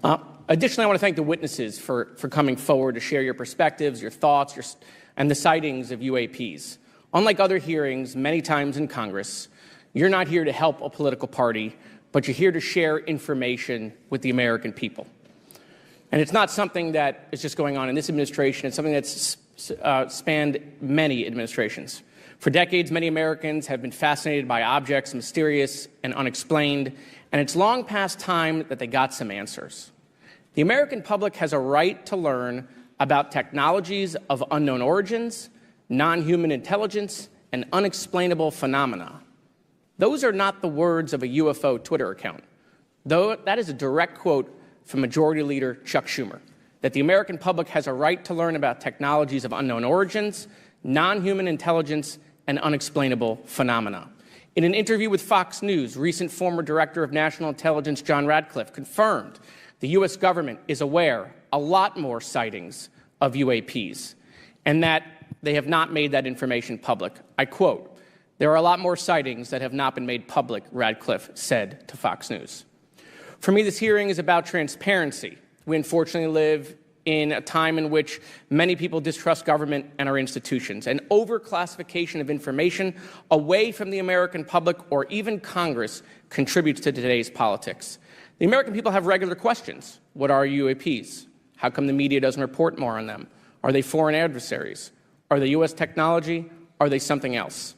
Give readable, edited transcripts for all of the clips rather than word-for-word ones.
Additionally, I want to thank the witnesses for coming forward to share your perspectives, your thoughts, and the sightings of UAPs. Unlike other hearings many times in Congress, you're not here to help a political party, but you're here to share information with the American people. And it's not something that is just going on in this administration. It's something that's spanned many administrations. For decades, many Americans have been fascinated by objects mysterious and unexplained, and it's long past time that they got some answers. The American public has a right to learn about technologies of unknown origins, non-human intelligence, and unexplainable phenomena. Those are not the words of a UFO Twitter account, though that is a direct quote from Majority Leader Chuck Schumer, that the American public has a right to learn about technologies of unknown origins, non-human intelligence, and unexplainable phenomena. In an interview with Fox News, recent former Director of National Intelligence John Radcliffe confirmed the U.S. government is aware a lot more sightings of UAPs, and that they have not made that information public. I quote, "There are a lot more sightings that have not been made public," Radcliffe said to Fox News. For me, this hearing is about transparency. We unfortunately live in a time in which many people distrust government and our institutions. And overclassification of information away from the American public or even Congress contributes to today's politics. The American people have regular questions. What are UAPs? How come the media doesn't report more on them? Are they foreign adversaries? Are they U.S. technology? Are they something else?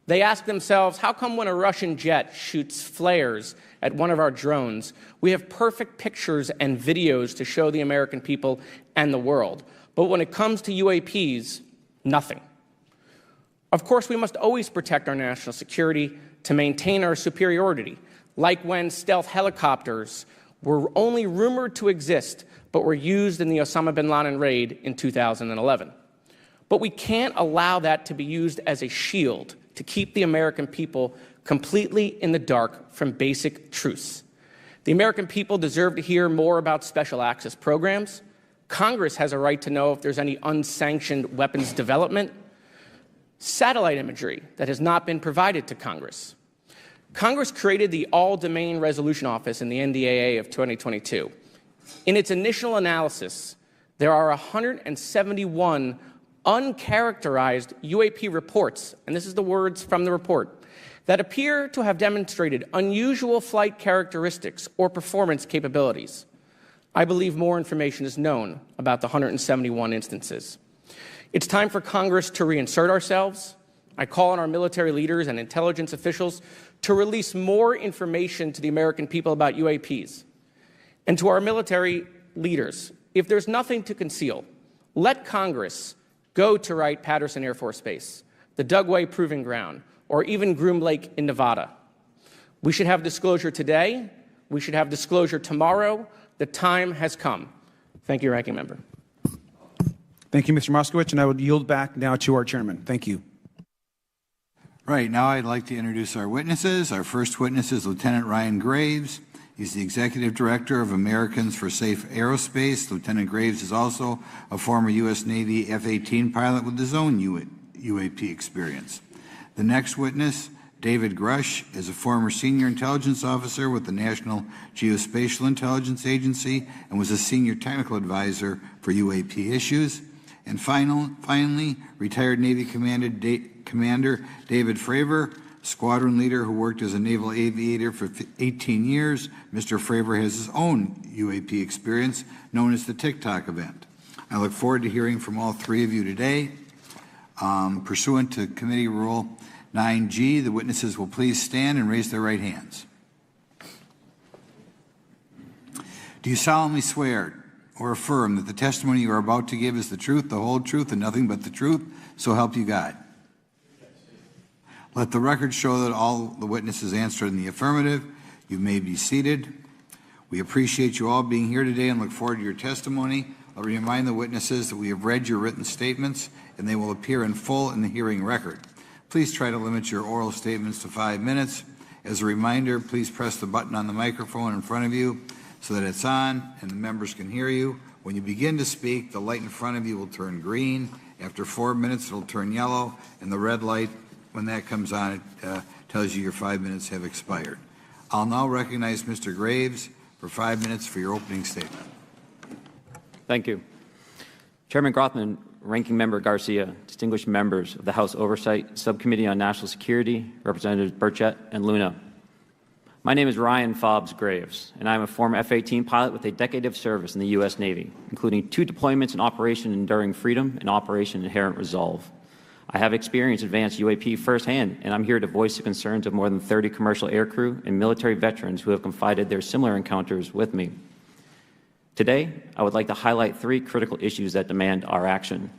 They ask themselves, how come when a Russian jet shoots flares at one of our drones, we have perfect pictures and videos to show the American people and the world, but when it comes to UAPs, nothing? Of course, we must always protect our national security to maintain our superiority, like when stealth helicopters were only rumored to exist but were used in the Osama bin Laden raid in 2011. But we can't allow that to be used as a shield to keep the American people completely in the dark from basic truths. The American people deserve to hear more about special access programs. Congress has a right to know if there's any unsanctioned weapons development. Satellite imagery that has not been provided to Congress. Congress created the All-Domain Resolution Office in the NDAA of 2022. In its initial analysis, there are 171 uncharacterized UAP reports, and this is the words from the report, that appear to have demonstrated unusual flight characteristics or performance capabilities. I believe more information is known about the 171 instances. It's time for Congress to reinsert ourselves. I call on our military leaders and intelligence officials to release more information to the American people about UAPs. And to our military leaders, if there's nothing to conceal, let Congress go to Wright-Patterson Air Force Base, the Dugway Proving Ground, or even Groom Lake in Nevada. We should have disclosure today. We should have disclosure tomorrow. The time has come. Thank you, Ranking Member. Thank you, Mr. Moskowitz, and I would yield back now to our chairman. Thank you. Right, now I'd like to introduce our witnesses. Our first witness is Lieutenant Ryan Graves. He's the Executive Director of Americans for Safe Aerospace. Lieutenant Graves is also a former U.S. Navy F-18 pilot with his own UAP experience. The next witness, David Grush, is a former senior intelligence officer with the National Geospatial Intelligence Agency and was a senior technical advisor for UAP issues. And finally, retired Navy Commander David Fravor, squadron leader who worked as a naval aviator for 18 years. Mr. Fravor has his own UAP experience known as the TikTok event. I look forward to hearing from all three of you today. Pursuant to Committee Rule 9G, the witnesses will please stand and raise their right hands. Do you solemnly swear or affirm that the testimony you are about to give is the truth, the whole truth, and nothing but the truth, so help you God? Let the record show that all the witnesses answered in the affirmative. You may be seated. We appreciate you all being here today and look forward to your testimony. I'll remind the witnesses that we have read your written statements and they will appear in full in the hearing record. Please try to limit your oral statements to 5 minutes. As a reminder, please press the button on the microphone in front of you so that it's on and the members can hear you. When you begin to speak, the light in front of you will turn green. After 4 minutes, it'll turn yellow, and the red light, when that comes on, it tells you your 5 minutes have expired. I'll now recognize Mr. Graves for 5 minutes for your opening statement. Thank you. Chairman Grothman, Ranking Member Garcia, distinguished members of the House Oversight Subcommittee on National Security, Representatives Burchett and Luna. My name is Ryan Fobbs Graves, and I am a former F-18 pilot with a decade of service in the U.S. Navy, including 2 deployments in Operation Enduring Freedom and Operation Inherent Resolve. I have experienced advanced UAP firsthand, and I'm here to voice the concerns of more than 30 commercial aircrew and military veterans who have confided their similar encounters with me. Today, I would like to highlight 3 critical issues that demand our action.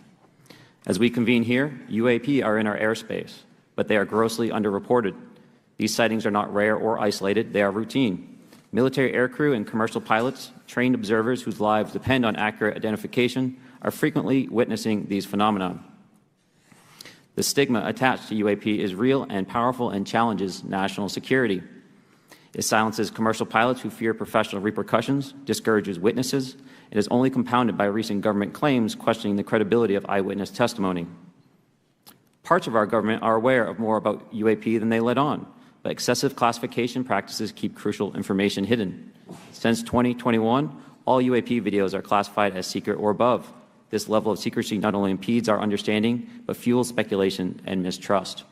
As we convene here, UAP are in our airspace, but they are grossly underreported. These sightings are not rare or isolated, they are routine. Military aircrew and commercial pilots, trained observers whose lives depend on accurate identification, are frequently witnessing these phenomena. The stigma attached to UAP is real and powerful and challenges national security. It silences commercial pilots who fear professional repercussions, discourages witnesses, and is only compounded by recent government claims questioning the credibility of eyewitness testimony. Parts of our government are aware of more about UAP than they let on, but excessive classification practices keep crucial information hidden. Since 2021, all UAP videos are classified as secret or above. This level of secrecy not only impedes our understanding, but fuels speculation and mistrust.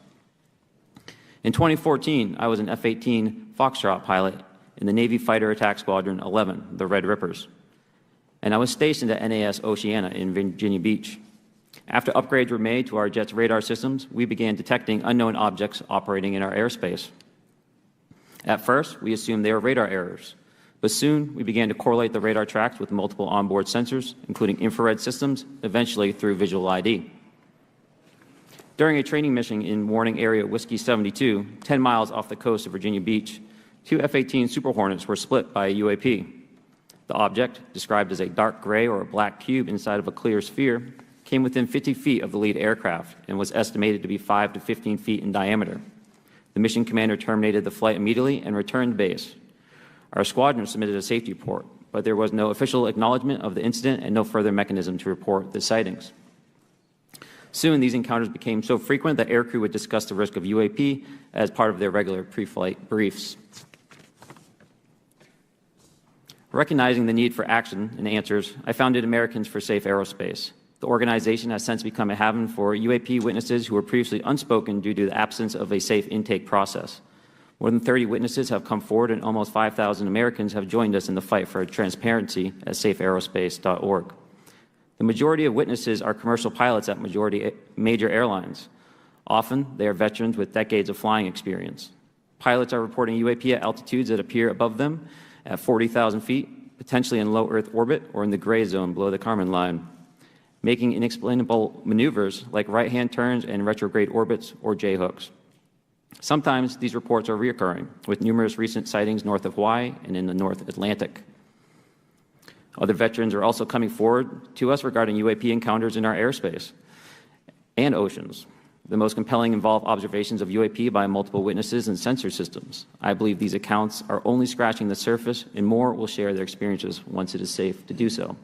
In 2014, I was an F-18 Foxtrot pilot in the Navy Fighter Attack Squadron 11, the Red Rippers, and I was stationed at NAS Oceana in Virginia Beach. After upgrades were made to our jet's radar systems, we began detecting unknown objects operating in our airspace. At first, we assumed they were radar errors, but soon we began to correlate the radar tracks with multiple onboard sensors, including infrared systems, eventually through visual ID. During a training mission in Warning Area Whiskey 72, 10 miles off the coast of Virginia Beach, 2 F-18 Super Hornets were split by a UAP. The object, described as a dark gray or a black cube inside of a clear sphere, came within 50 feet of the lead aircraft and was estimated to be 5 to 15 feet in diameter. The mission commander terminated the flight immediately and returned to base. Our squadron submitted a safety report, but there was no official acknowledgement of the incident and no further mechanism to report the sightings. Soon, these encounters became so frequent that aircrew would discuss the risk of UAP as part of their regular pre-flight briefs. Recognizing the need for action and answers, I founded Americans for Safe Aerospace. The organization has since become a haven for UAP witnesses who were previously unspoken due to the absence of a safe intake process. More than 30 witnesses have come forward, and almost 5,000 Americans have joined us in the fight for transparency at safeaerospace.org. The majority of witnesses are commercial pilots at major airlines. Often, they are veterans with decades of flying experience. Pilots are reporting UAP at altitudes that appear above them at 40,000 feet, potentially in low Earth orbit or in the gray zone below the Kármán line, making inexplainable maneuvers like right-hand turns and retrograde orbits or J-hooks. Sometimes these reports are reoccurring, with numerous recent sightings north of Hawaii and in the North Atlantic. Other veterans are also coming forward to us regarding UAP encounters in our airspace and oceans. The most compelling involve observations of UAP by multiple witnesses and sensor systems. I believe these accounts are only scratching the surface, and more will share their experiences once it is safe to do so.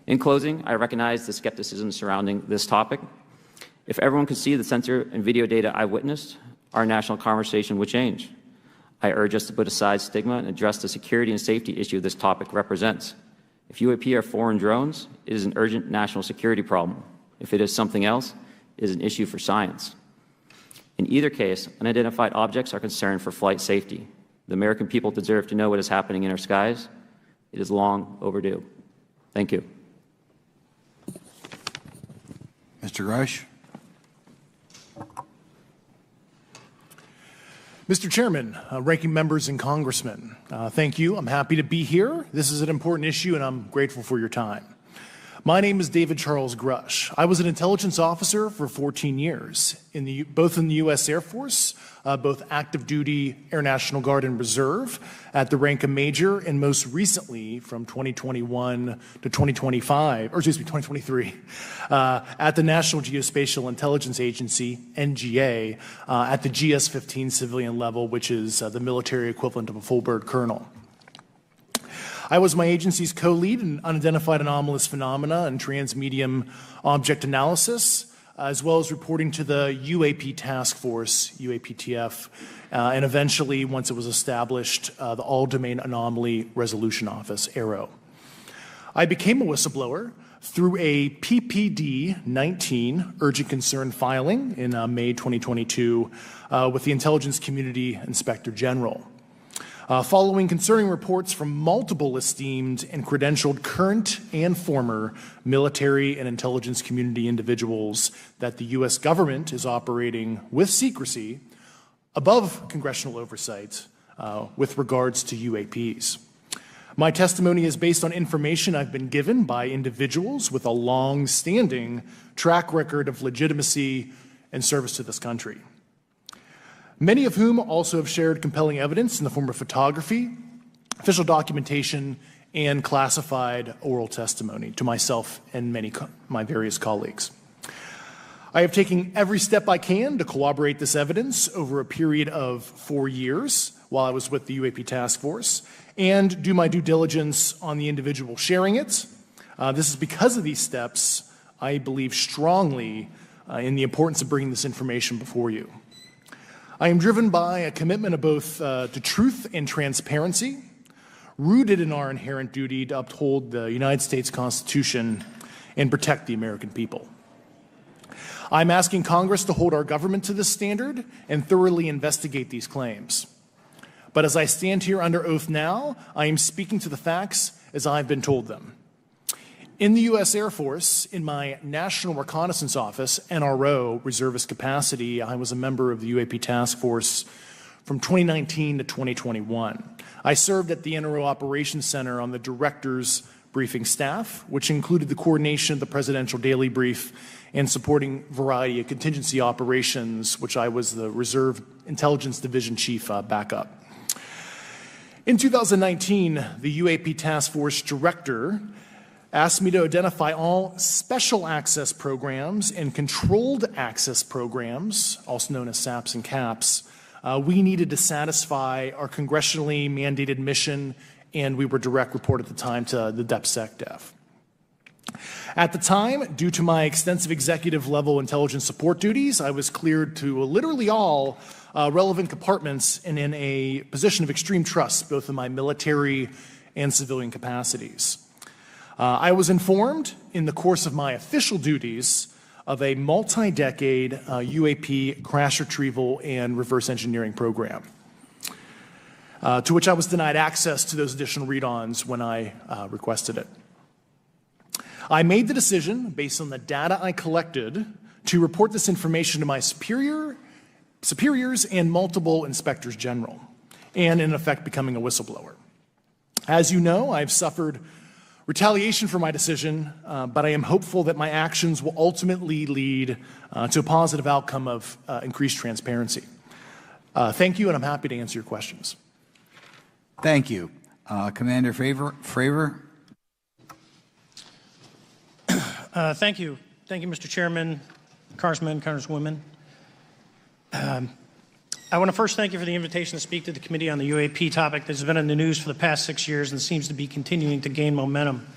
In closing, I recognize the skepticism surrounding this topic. If everyone could see the sensor and video data I witnessed, our national conversation would change. I urge us to put aside stigma and address the security and safety issue this topic represents. If UAP are foreign drones, it is an urgent national security problem. If it is something else, it is an issue for science. In either case, unidentified objects are concerned for flight safety. The American people deserve to know what is happening in our skies. It is long overdue. Thank you. Mr. Grush. Mr. Chairman, ranking members and congressmen, thank you. I'm happy to be here. This is an important issue, and I'm grateful for your time. My name is David Charles Grush. I was an intelligence officer for 14 years, both in the U.S. Air Force, both active duty Air National Guard and Reserve, at the rank of major, and most recently from 2021 to 2023, at the National Geospatial Intelligence Agency, NGA, at the GS-15 civilian level, which is the military equivalent of a full bird colonel. I was my agency's co-lead in unidentified anomalous phenomena and transmedium object analysis. as well as reporting to the UAP task force, UAPTF, and eventually, once it was established, the All-Domain Anomaly Resolution Office, AARO. I became a whistleblower through a PPD 19 urgent concern filing in May 2022 with the Intelligence Community Inspector General. Following concerning reports from multiple esteemed and credentialed current and former military and intelligence community individuals that the U.S. government is operating with secrecy above congressional oversight with regards to UAPs. My testimony is based on information I've been given by individuals with a long-standing track record of legitimacy and service to this country, many of whom also have shared compelling evidence in the form of photography, official documentation, and classified oral testimony to myself and my various colleagues. I have taken every step I can to corroborate this evidence over a period of 4 years while I was with the UAP Task Force and do my due diligence on the individual sharing it. This is because of these steps, I believe strongly in the importance of bringing this information before you. I am driven by a commitment of both to truth and transparency, rooted in our inherent duty to uphold the United States Constitution and protect the American people. I'm asking Congress to hold our government to this standard and thoroughly investigate these claims. But as I stand here under oath now, I am speaking to the facts as I've been told them. In the U.S. Air Force, in my National Reconnaissance Office, NRO, reservist capacity, I was a member of the UAP Task Force from 2019 to 2021. I served at the NRO Operations Center on the Director's briefing staff, which included the coordination of the Presidential Daily Brief and supporting variety of contingency operations, which I was the Reserve Intelligence Division Chief backup. In 2019, the UAP Task Force Director asked me to identify all special access programs and controlled access programs, also known as SAPs and CAPs, we needed to satisfy our congressionally mandated mission, and we were direct report at the time to the DepSecDef. At the time, due to my extensive executive level intelligence support duties, I was cleared to literally all relevant compartments and in a position of extreme trust, both in my military and civilian capacities. I was informed in the course of my official duties of a multi-decade UAP crash retrieval and reverse engineering program, to which I was denied access to those additional read-ons when I requested it. I made the decision, based on the data I collected, to report this information to my superiors and multiple inspectors general, and in effect becoming a whistleblower. As you know, I've suffered retaliation for my decision, but I am hopeful that my actions will ultimately lead to a positive outcome of increased transparency. Thank you, and I'm happy to answer your questions. Thank you. Commander Fravor. Thank you. Thank you, Mr. Chairman, Congressmen, Congresswomen. I want to first thank you for the invitation to speak to the committee on the UAP topic that's been in the news for the past 6 years and seems to be continuing to gain momentum.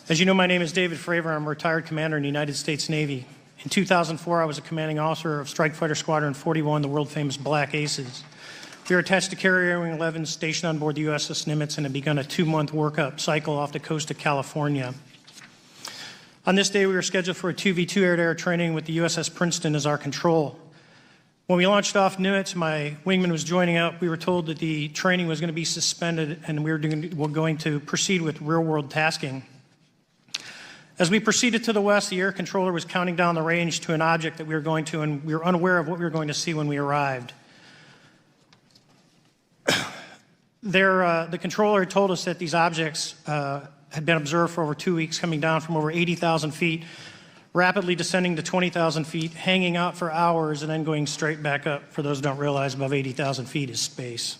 As you know, my name is David Fravor. I'm a retired commander in the United States Navy. In 2004, I was a commanding officer of Strike Fighter Squadron 41, the world-famous Black Aces. We were attached to Carrier Wing 11, stationed on board the USS Nimitz, and had begun a 2-month workup cycle off the coast of California. On this day, we were scheduled for a 2v2 air-to-air training with the USS Princeton as our control. When we launched off Nimitz, my wingman was joining up. We were told that the training was going to be suspended and we were going to proceed with real-world tasking. As we proceeded to the west, the air controller was counting down the range to an object that we were going to, and we were unaware of what we were going to see when we arrived. The controller had told us that these objects had been observed for over 2 weeks, coming down from over 80,000 feet, rapidly descending to 20,000 feet, hanging out for hours, and then going straight back up. For those who don't realize, above 80,000 feet is space.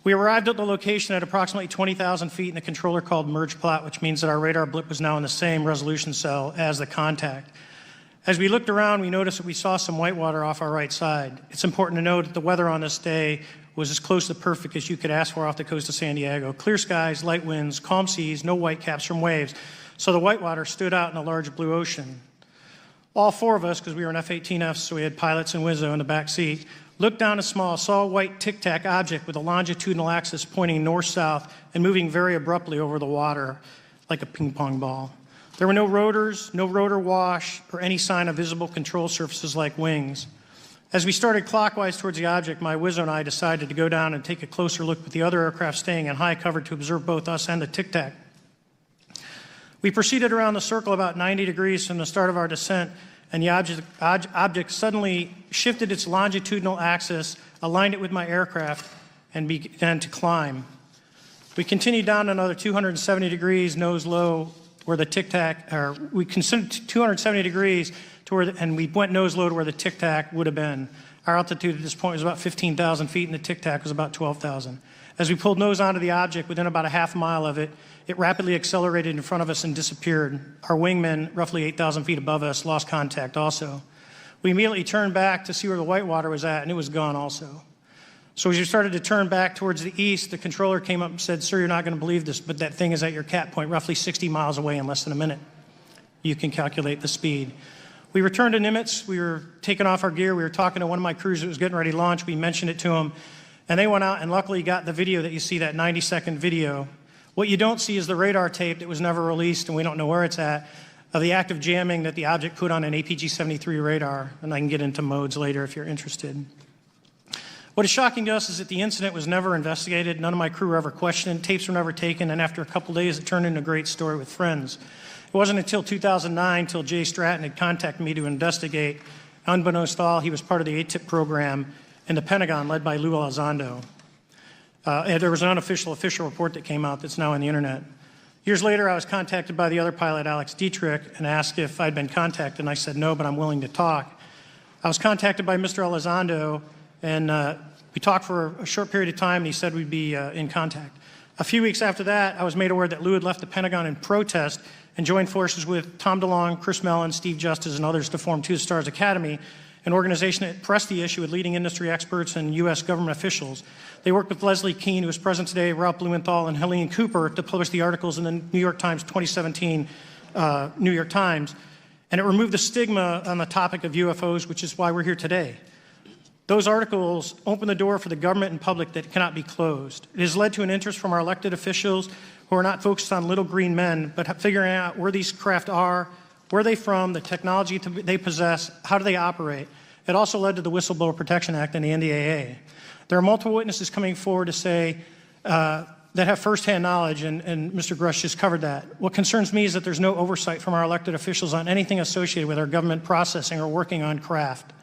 We arrived at the location at approximately 20,000 feet, and the controller called merge plot, which means that our radar blip was now in the same resolution cell as the contact. As we looked around, we noticed that we saw some whitewater off our right side. It's important to note that the weather on this day was as close to perfect as you could ask for off the coast of San Diego. Clear skies, light winds, calm seas, no whitecaps from waves. So the whitewater stood out in a large blue ocean. All four of us, because we were in F-18Fs, so we had pilots and Wizzo in the back seat, looked down a saw a white tic-tac object with a longitudinal axis pointing north-south and moving very abruptly over the water like a ping-pong ball. There were no rotors, no rotor wash, or any sign of visible control surfaces like wings. As we started clockwise towards the object, my Wizzo and I decided to go down and take a closer look with the other aircraft staying in high cover to observe both us and the tic-tac. We proceeded around the circle about 90 degrees from the start of our descent, and the object suddenly shifted its longitudinal axis, aligned it with my aircraft, and began to climb. We continued down another 270 degrees, nose low, where the tic-tac, or we considered 270 degrees to where, and we went nose low to where the tic-tac would have been. Our altitude at this point was about 15,000 feet, and the tic-tac was about 12,000. As we pulled nose onto the object, within about a half mile of it, it rapidly accelerated in front of us and disappeared. Our wingmen, roughly 8,000 feet above us, lost contact also. We immediately turned back to see where the white water was at, and it was gone also. So as we started to turn back towards the east, the controller came up and said, "Sir, you're not going to believe this, but that thing is at your cap point, roughly 60 miles away in less than a minute. You can calculate the speed." We returned to Nimitz. We were taking off our gear. We were talking to one of my crews that was getting ready to launch. We mentioned it to them, and they went out and luckily got the video that you see, that 90-second video. What you don't see is the radar tape that was never released, and we don't know where it's at, of the active jamming that the object put on an APG-73 radar, and I can get into modes later if you're interested. What is shocking to us is that the incident was never investigated. None of my crew were ever questioned. Tapes were never taken, and after a couple days, it turned into a great story with friends. It wasn't until 2009 until Jay Stratton had contacted me to investigate. Unbeknownst to all, he was part of the ATIP program in the Pentagon led by Luis Elizondo. And there was an official report that came out that's now on the internet. Years later, I was contacted by the other pilot, Alex Dietrich, and asked if I'd been contacted, and I said no, but I'm willing to talk. I was contacted by Mr. Elizondo, and we talked for a short period of time, and he said we'd be in contact. A few weeks after that, I was made aware that Lou had left the Pentagon in protest and joined forces with Tom DeLonge, Chris Mellon, Steve Justice, and others to form Two Stars Academy, an organization that pressed the issue with leading industry experts and U.S. government officials. They worked with Leslie Kean, who is present today, Ralph Blumenthal, and Helene Cooper to publish the articles in the New York Times 2017 New York Times. And it removed the stigma on the topic of UFOs, which is why we're here today. Those articles open the door for the government and public that cannot be closed. It has led to an interest from our elected officials who are not focused on little green men, but figuring out where these craft are, where are they from, the technology they possess, how do they operate. It also led to the Whistleblower Protection Act and the NDAA. There are multiple witnesses coming forward to say that have firsthand knowledge, and Mr. Grush just covered that. What concerns me is that there's no oversight from our elected officials on anything associated with our government processing or working on craft.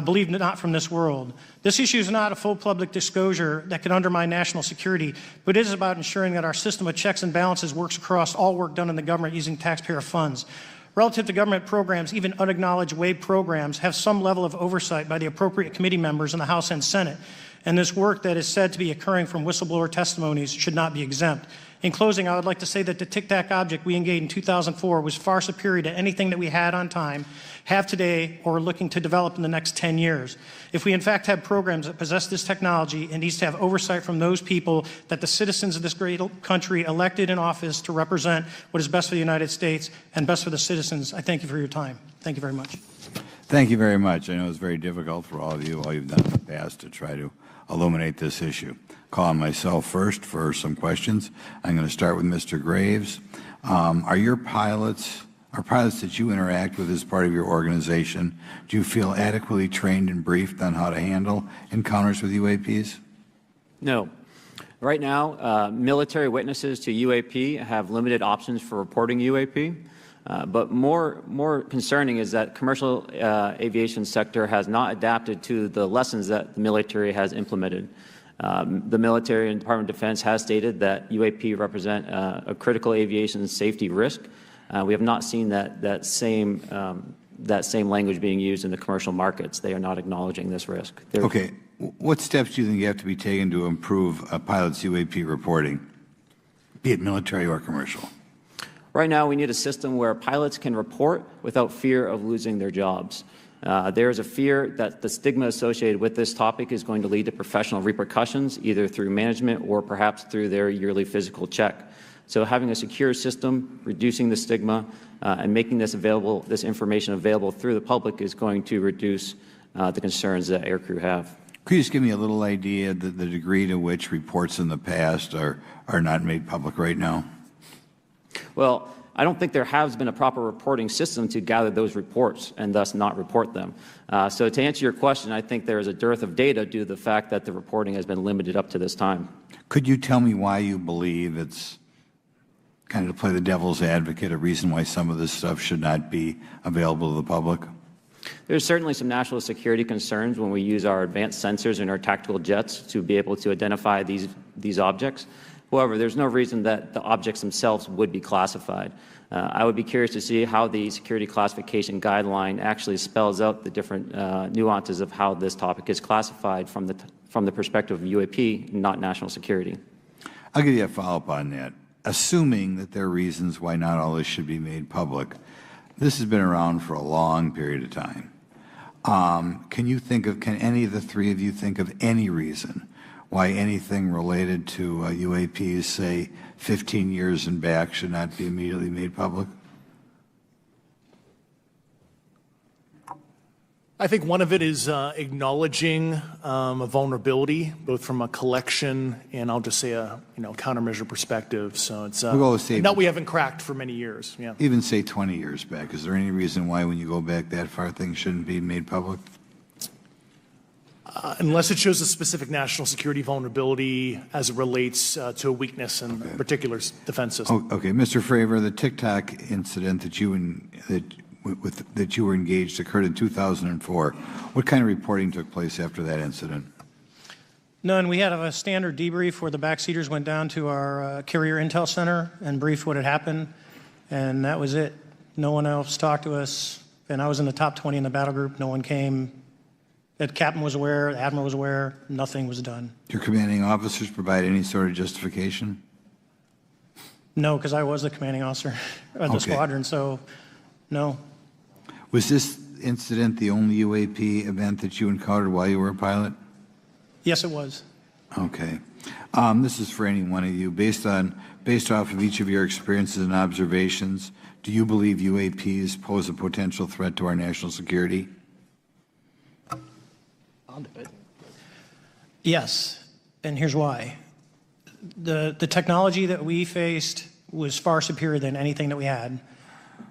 Believe it not from this world. This issue is not a full public disclosure that could undermine national security, but it is about ensuring that our system of checks and balances works across all work done in the government using taxpayer funds. Relative to government programs, even unacknowledged WAVE programs have some level of oversight by the appropriate committee members in the House and Senate, and this work that is said to be occurring from whistleblower testimonies should not be exempt. In closing, I would like to say that the tic-tac object we engaged in 2004 was far superior to anything that we had on time, have today, or are looking to develop in the next 10 years. If we in fact have programs that possess this technology, it needs to have oversight from those people that the citizens of this great country elected in office to represent what is best for the United States and best for the citizens. I thank you for your time. Thank you very much. Thank you very much. I know it's very difficult for all of you, all you've done in the past to try to illuminate this issue. Call on myself first for some questions. I'm going to start with Mr. Graves. Are pilots that you interact with as part of your organization, do you feel adequately trained and briefed on how to handle encounters with UAPs? No. Right now, military witnesses to UAP have limited options for reporting UAP. But more concerning is that commercial aviation sector has not adapted to the lessons that the military has implemented. The military and Department of Defense has stated that UAP represent a critical aviation safety risk. We have not seen that same language being used in the commercial markets. They are not acknowledging this risk. Okay. What steps do you think you have to be taken to improve a pilot's UAP reporting, be it military or commercial? Right now, we need a system where pilots can report without fear of losing their jobs. There is a fear that the stigma associated with this topic is going to lead to professional repercussions, either through management or perhaps through their yearly physical check. So having a secure system, reducing the stigma, and making this information available through the public is going to reduce the concerns that aircrew have. Could you just give me a little idea of the degree to which reports in the past are not made public right now? Well, I don't think there has been a proper reporting system to gather those reports and thus not report them. So to answer your question, I think there is a dearth of data due to the fact that the reporting has been limited up to this time. Could you tell me why you believe it's, kind of to play the devil's advocate, a reason why some of this stuff should not be available to the public? There's certainly some national security concerns when we use our advanced sensors in our tactical jets to be able to identify these objects. However, there's no reason that the objects themselves would be classified. I would be curious to see how the security classification guideline actually spells out the different nuances of how this topic is classified from the perspective of UAP, not national security. I'll give you a follow-up on that. Assuming that there are reasons why not all this should be made public, this has been around for a long period of time. Can any of the three of you think of any reason why anything related to UAPs, say 15 years and back, should not be immediately made public? I think one of it is acknowledging a vulnerability, both from a collection and I'll just say a countermeasure perspective. So it's that we haven't cracked for many years. Yeah. Even say 20 years back. Is there any reason why, when you go back that far, things shouldn't be made public? Unless it shows a specific national security vulnerability as it relates to a weakness in a particular defense system. Okay, Mr. Fravor, the TikTok incident that you were engaged occurred in 2004. What kind of reporting took place after that incident? None. We had a standard debrief where the backseaters went down to our carrier intel center and briefed what had happened, and that was it. No one else talked to us, and I was in the top 20 in the battle group. No one came. The captain was aware, the admiral was aware, nothing was done. Your commanding officers provide any sort of justification? No, because I was the commanding officer of the squadron, so no. Was this incident the only UAP event that you encountered while you were a pilot? Yes, it was. Okay. This is for any one of you. Based off of each of your experiences and observations, do you believe UAPs pose a potential threat to our national security? I'll do it. Yes, and here's why. The technology that we faced was far superior than anything that we had,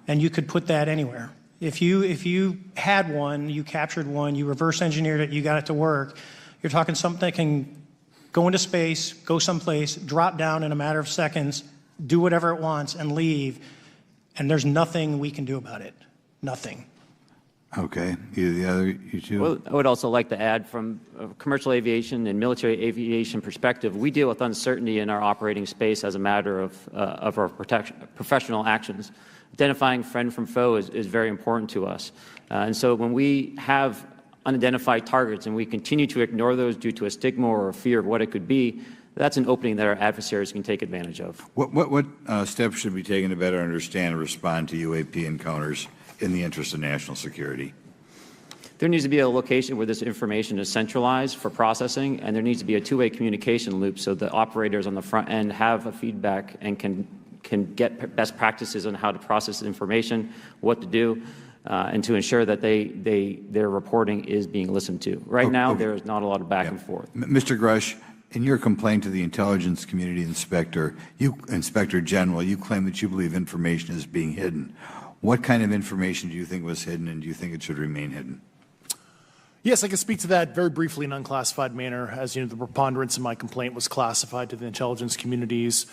and you could put that anywhere. If you had one, you captured one, you reverse engineered it, you got it to work, you're talking something that can go into space, go someplace, drop down in a matter of seconds, do whatever it wants, and leave, and there's nothing we can do about it. Nothing. Okay. You two? Well, I would also like to add, from a commercial aviation and military aviation perspective, we deal with uncertainty in our operating space as a matter of our professional actions. Identifying friend from foe is very important to us. And so when we have unidentified targets and we continue to ignore those due to a stigma or a fear of what it could be, that's an opening that our adversaries can take advantage of. What steps should be taken to better understand and respond to UAP encounters in the interest of national security? There needs to be a location where this information is centralized for processing, and there needs to be a two-way communication loop so the operators on the front end have a feedback and can get best practices on how to process information, what to do, and to ensure that their reporting is being listened to. Right now, there is not a lot of back and forth. Mr. Grush, in your complaint to the Intelligence Community Inspector General, you claim that you believe information is being hidden. What kind of information do you think was hidden, and do you think it should remain hidden? Yes, I can speak to that very briefly in an unclassified manner. As you know, the preponderance of my complaint was classified to the intelligence communities.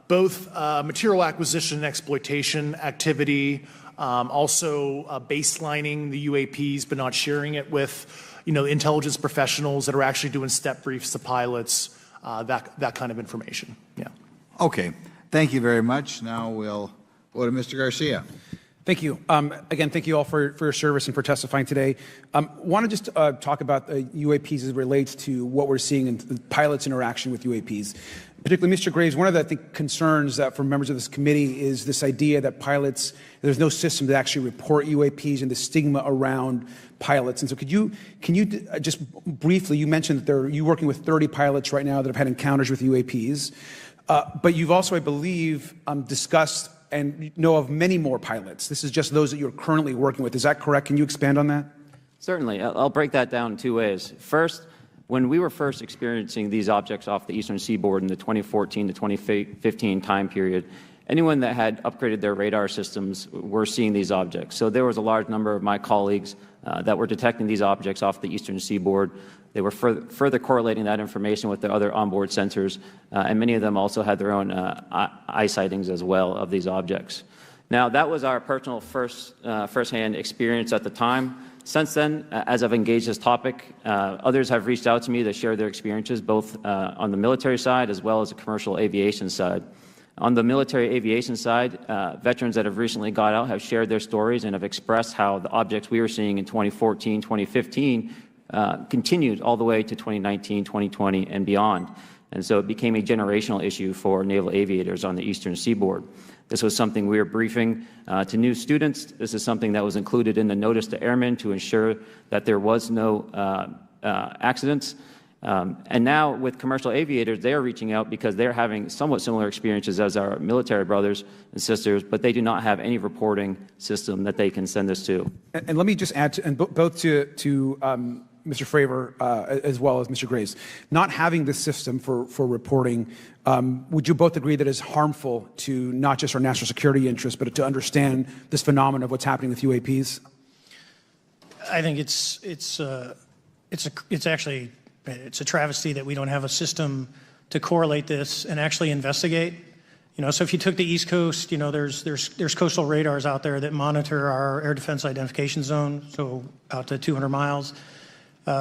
Both material acquisition and exploitation activity, also baselining the UAPs but not sharing it with intelligence professionals that are actually doing step briefs to pilots, that kind of information. Yeah. Okay. Thank you very much. Now we'll go to Mr. Garcia. Thank you. Again, thank you all for your service and for testifying today. Want to just talk about UAPs as it relates to what we're seeing in the pilots' interaction with UAPs. Particularly, Mr. Graves, one of the, I think, concerns for members of this committee is this idea that there's no system to actually report UAPs and the stigma around pilots. And so can you just briefly, you mentioned that you're working with 30 pilots right now that have had encounters with UAPs, but you've also, I believe, discussed and know of many more pilots. This is just those that you're currently working with. Is that correct? Can you expand on that? Certainly. I'll break that down in two ways. First, when we were first experiencing these objects off the eastern seaboard in the 2014 to 2015 time period, anyone that had upgraded their radar systems were seeing these objects. So there was a large number of my colleagues that were detecting these objects off the eastern seaboard. They were further correlating that information with their other onboard sensors, and many of them also had their own eye sightings as well of these objects. Now, that was our personal first-hand experience at the time. Since then, as I've engaged this topic, others have reached out to me to share their experiences, both on the military side as well as the commercial aviation side. On the military aviation side, veterans that have recently got out have shared their stories and have expressed how the objects we were seeing in 2014, 2015 continued all the way to 2019, 2020, and beyond. And so it became a generational issue for naval aviators on the eastern seaboard. This was something we were briefing to new students. This is something that was included in the notice to airmen to ensure that there was no accidents. And now with commercial aviators, they are reaching out because they're having somewhat similar experiences as our military brothers and sisters, but they do not have any reporting system that they can send us to. And let me just add, both to Mr. Fravor as well as Mr. Graves, not having this system for reporting, would you both agree that is harmful to not just our national security interests, but to understand this phenomenon of what's happening with UAPs? I think it's actually a travesty that we don't have a system to correlate this and actually investigate. So if you took the East Coast, there's coastal radars out there that monitor our air defense identification zone, so out to 200 miles.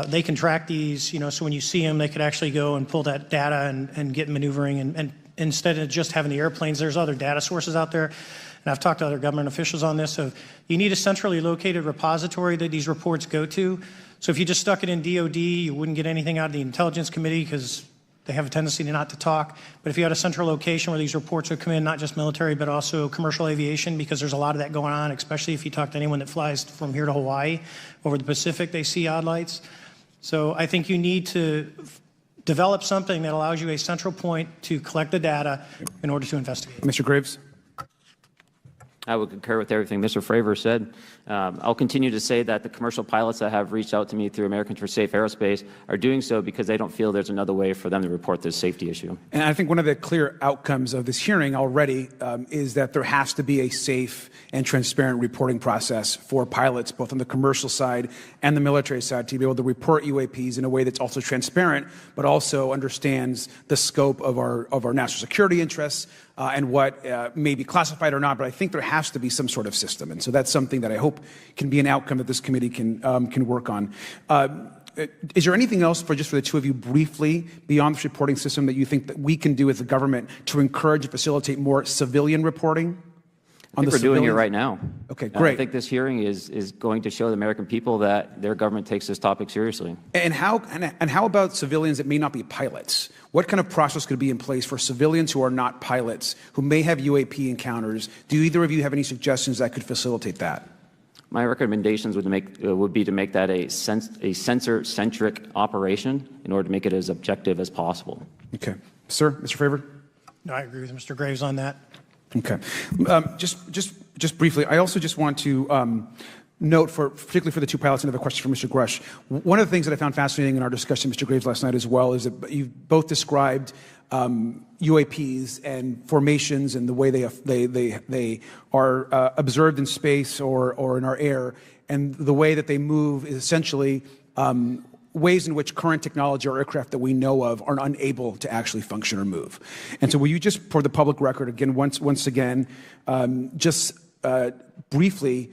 They can track these, so when you see them, they could actually go and pull that data and get maneuvering. And instead of just having the airplanes, there's other data sources out there. And I've talked to other government officials on this. So you need a centrally located repository that these reports go to. So if you just stuck it in DOD, you wouldn't get anything out of the Intelligence Committee because they have a tendency not to talk. But if you had a central location where these reports would come in, not just military, but also commercial aviation, because there's a lot of that going on, especially if you talk to anyone that flies from here to Hawaii, over the Pacific, they see odd lights. So I think you need to develop something that allows you a central point to collect the data in order to investigate. Mr. Graves? I would concur with everything Mr. Fravor said. I'll continue to say that the commercial pilots that have reached out to me through Americans for Safe Aerospace are doing so because they don't feel there's another way for them to report this safety issue. And I think one of the clear outcomes of this hearing already is that there has to be a safe and transparent reporting process for pilots, both on the commercial side and the military side, to be able to report UAPs in a way that's also transparent, but also understands the scope of our national security interests and what may be classified or not. But I think there has to be some sort of system. And so that's something that I hope can be an outcome that this committee can work on. Is there anything else for the two of you briefly beyond this reporting system that you think that we can do as a government to encourage and facilitate more civilian reporting? I think we're doing it right now. Okay, great. I think this hearing is going to show the American people that their government takes this topic seriously. And how about civilians that may not be pilots? What kind of process could be in place for civilians who are not pilots, who may have UAP encounters? Do either of you have any suggestions that could facilitate that? My recommendations would be to make that a sensor-centric operation in order to make it as objective as possible. Okay. Sir, Mr. Fravor? No, I agree with Mr. Graves on that. Okay. Just briefly, I also just want to note, particularly for the two pilots, and I have a question for Mr. Grush. One of the things that I found fascinating in our discussion, Mr. Graves, last night as well, is that you both described UAPs and formations and the way they are observed in space or in our air, and the way that they move is essentially ways in which current technology or aircraft that we know of are unable to actually function or move. And so will you just, for the public record, again, once again, briefly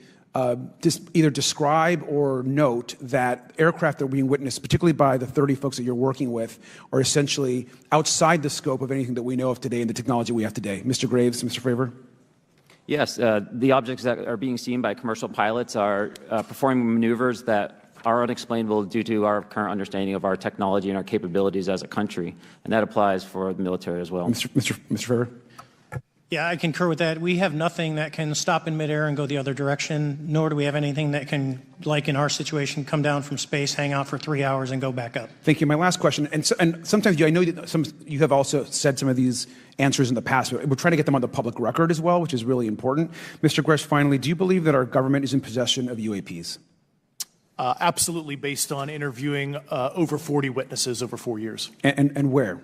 just either describe or note that aircraft that are being witnessed, particularly by the 30 folks that you're working with, are essentially outside the scope of anything that we know of today and the technology we have today. Mr. Graves, Mr. Fravor? Yes, the objects that are being seen by commercial pilots are performing maneuvers that are unexplainable due to our current understanding of our technology and our capabilities as a country, and that applies for the military as well. Mr. Ferrer? Yeah, I concur with that. We have nothing that can stop in midair and go the other direction, nor do we have anything that can, like in our situation, come down from space, hang out for 3 hours, and go back up. Thank you. My last question, and sometimes I know that you have also said some of these answers in the past, but we're trying to get them on the public record as well, which is really important. Mr. Grush, finally, do you believe that our government is in possession of UAPs? Absolutely, based on interviewing over 40 witnesses over 4 years. And where?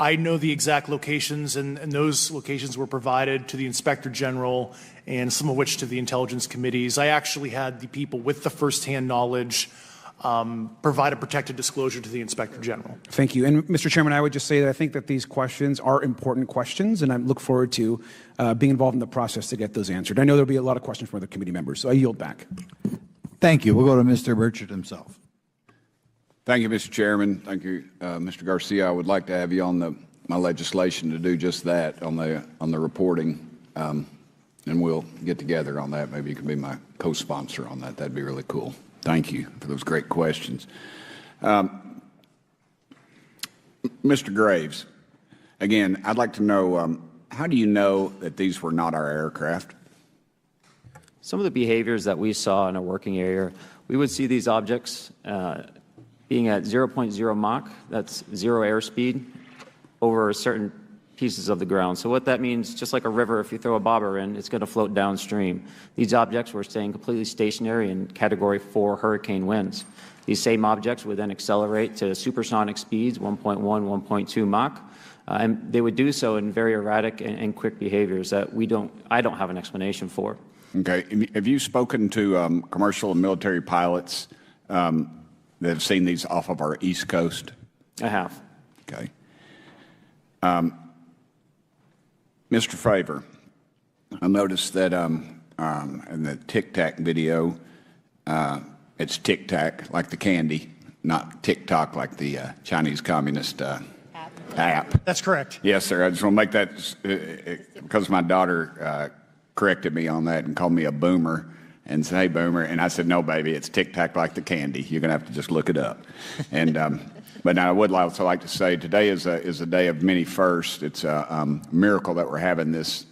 I know the exact locations, and those locations were provided to the Inspector General and some of which to the intelligence committees. I actually had the people with the firsthand knowledge provide a protected disclosure to the Inspector General. Thank you. And Mr. Chairman, I would just say that I think that these questions are important questions, and I look forward to being involved in the process to get those answered. I know there'll be a lot of questions from other committee members, so I yield back. Thank you. We'll go to Mr. Burchett himself. Thank you, Mr. Chairman. Thank you, Mr. Garcia. I would like to have you on my legislation to do just that on the reporting, and we'll get together on that. Maybe you can be my co-sponsor on that. That'd be really cool. Thank you for those great questions. Mr. Graves, again, I'd like to know, how do you know that these were not our aircraft? Some of the behaviors that we saw in a working area, we would see these objects being at 0.0 Mach, that's 0 airspeed, over certain pieces of the ground. So what that means, just like a river, if you throw a bobber in, it's going to float downstream. These objects were staying completely stationary in Category 4 hurricane winds. These same objects would then accelerate to supersonic speeds, 1.1, 1.2 Mach, and they would do so in very erratic and quick behaviors that I don't have an explanation for. Okay. Have you spoken to commercial and military pilots that have seen these off of our East Coast? I have. Okay. Mr. Favor, I noticed that in the Tic Tac video, it's Tic Tac like the candy, not TikTok like the Chinese Communist app. That's correct. Yes, sir. I just want to make that because my daughter corrected me on that and called me a boomer and said, "Hey, boomer," and I said, "No, baby, it's Tic Tac like the candy. You're going to have to just look it up." And but now I would also like to say today is a day of many firsts. It's a miracle that we're having this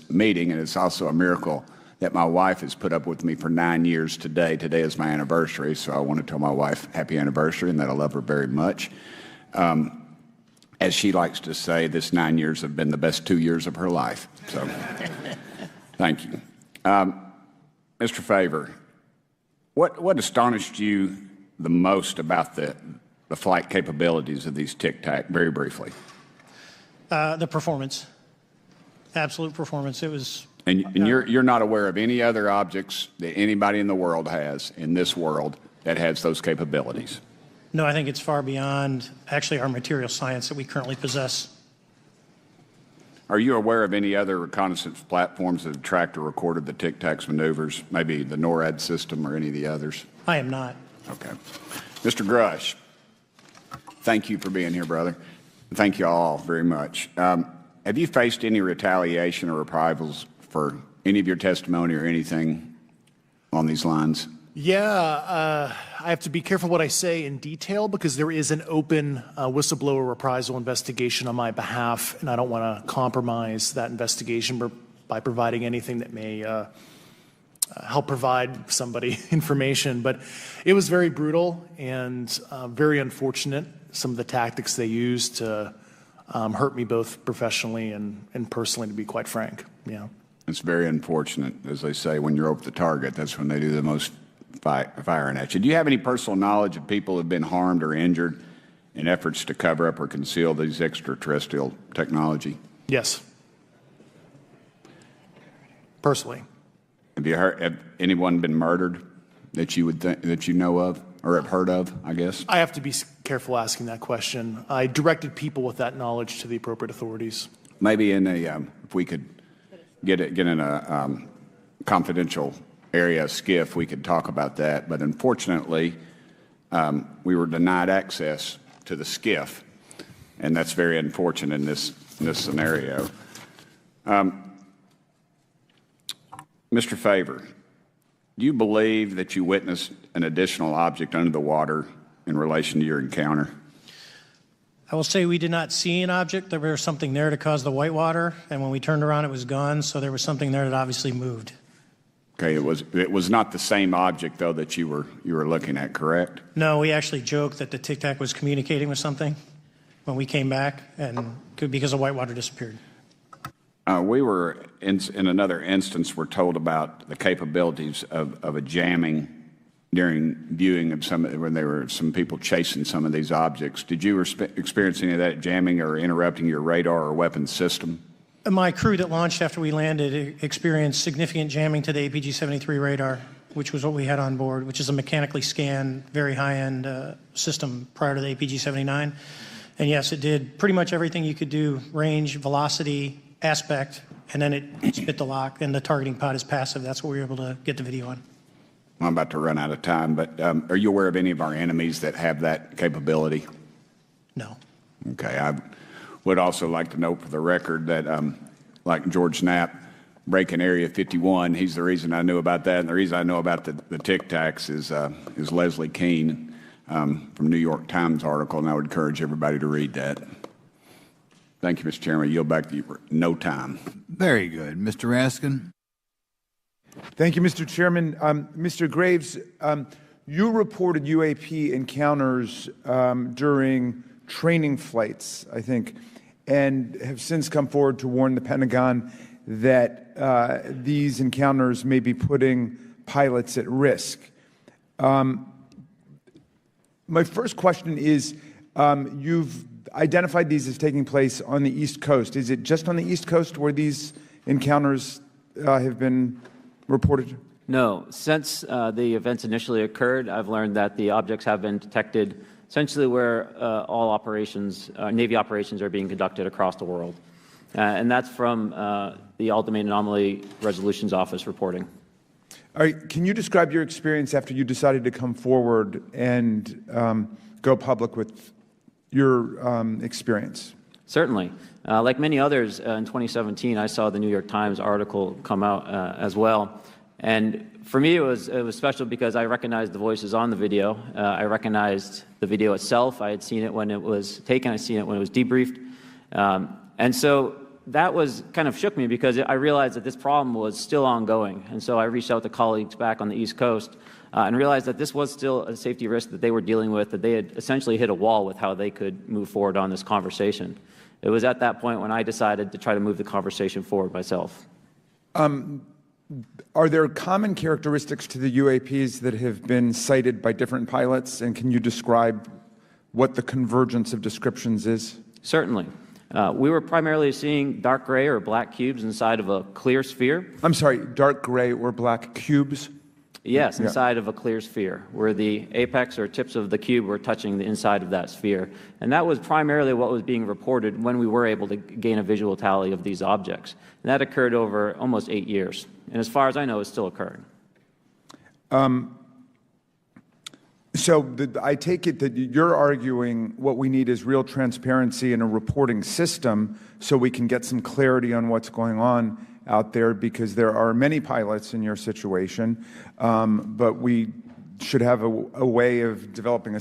meeting, and it's also a miracle that my wife has put up with me for 9 years today. Today is my anniversary, so I want to tell my wife happy anniversary and that I love her very much. As she likes to say, this 9 years have been the best 2 years of her life. So thank you. Mr. Favor, what astonished you the most about the flight capabilities of these Tic Tac, very briefly? The performance, absolute performance. It was. And you're not aware of any other objects that anybody in the world has, in this world, that has those capabilities? No, I think it's far beyond actually our material science that we currently possess. Are you aware of any other reconnaissance platforms that have tracked or recorded the Tic Tac's maneuvers, maybe the NORAD system or any of the others? I am not. Okay. Mr. Grush, thank you for being here, brother. Thank you all very much. Have you faced any retaliation or reprisals for any of your testimony or anything on these lines? Yeah, I have to be careful what I say in detail because there is an open whistleblower reprisal investigation on my behalf, and I don't want to compromise that investigation by providing anything that may help provide somebody information. But it was very brutal and very unfortunate, some of the tactics they used to hurt me both professionally and personally, to be quite frank. Yeah. It's very unfortunate. As they say, when you're over the target, that's when they do the most firing at you. Do you have any personal knowledge of people who have been harmed or injured in efforts to cover up or conceal these extraterrestrial technology? Yes. Personally. Have anyone been murdered that you would that you know of or have heard of, I guess? I have to be careful asking that question. I directed people with that knowledge to the appropriate authorities. Maybe in a if we could get in a confidential area, SCIF, we could talk about that. But unfortunately, we were denied access to the SCIF, and that's very unfortunate in this scenario. Mr. Favor, Do you believe that you witnessed an additional object under the water in relation to your encounter? I will say we did not see an object. There was something there to cause the whitewater, and when we turned around, it was gone. So there was something there that obviously moved. Okay, it was not the same object though that you were looking at, correct? No, we actually joked that the Tic Tac was communicating with something when we came back, and because the whitewater disappeared. We were in another instance. We're told about the capabilities of a jamming during viewing of when there were some people chasing some of these objects. Did you experience any of that jamming or interrupting your radar or weapons system? My crew that launched after we landed experienced significant jamming to the APG-73 radar, which was what we had on board, which is a mechanically scanned, very high-end system prior to the APG-79. And yes, it did pretty much everything you could do: range, velocity, aspect, and then it spit the lock, and the targeting pod is passive. That's what we were able to get the video on. I'm about to run out of time, but are you aware of any of our enemies that have that capability? No. Okay. I would also like to note for the record that, like George Knapp, breaking Area 51, he's the reason I knew about that, and the reason I know about the Tic Tacs is Leslie Keene from New York Times article, and I would encourage everybody to read that. Thank you, Mr. Chairman. I yield back to you for no time. Very good. Mr. Raskin? Thank you, Mr. Chairman. Mr. Graves, you reported UAP encounters during training flights, I think, and have since come forward to warn the Pentagon that these encounters may be putting pilots at risk. My first question is, you've identified these as taking place on the East Coast. Is it just on the East Coast where these encounters have been reported? No. Since the events initially occurred, I've learned that the objects have been detected essentially where all operations, Navy operations, are being conducted across the world. And that's from the All-Domain Anomaly Resolutions Office reporting. All right. Can you describe your experience after you decided to come forward and go public with your experience? Certainly. Like many others, in 2017, I saw the New York Times article come out as well. And for me, it was special because I recognized the voices on the video. I recognized the video itself. I had seen it when it was taken. I seen it when it was debriefed. And so that was kind of shook me because I realized that this problem was still ongoing. And so I reached out to colleagues back on the East Coast and realized that this was still a safety risk that they were dealing with, that they had essentially hit a wall with how they could move forward on this conversation. It was at that point when I decided to try to move the conversation forward myself. Are there common characteristics to the UAPs that have been cited by different pilots, and can you describe what the convergence of descriptions is? Certainly. We were primarily seeing dark gray or black cubes inside of a clear sphere. I'm sorry, dark gray or black cubes? Yes, inside of a clear sphere, where the apex or tips of the cube were touching the inside of that sphere. And that was primarily what was being reported when we were able to gain a visual tally of these objects. And that occurred over almost 8 years. And as far as I know, it's still occurring. I take it that you're arguing what we need is real transparency in a reporting system so we can get some clarity on what's going on out there, because there are many pilots in your situation, but we should have a way of developing a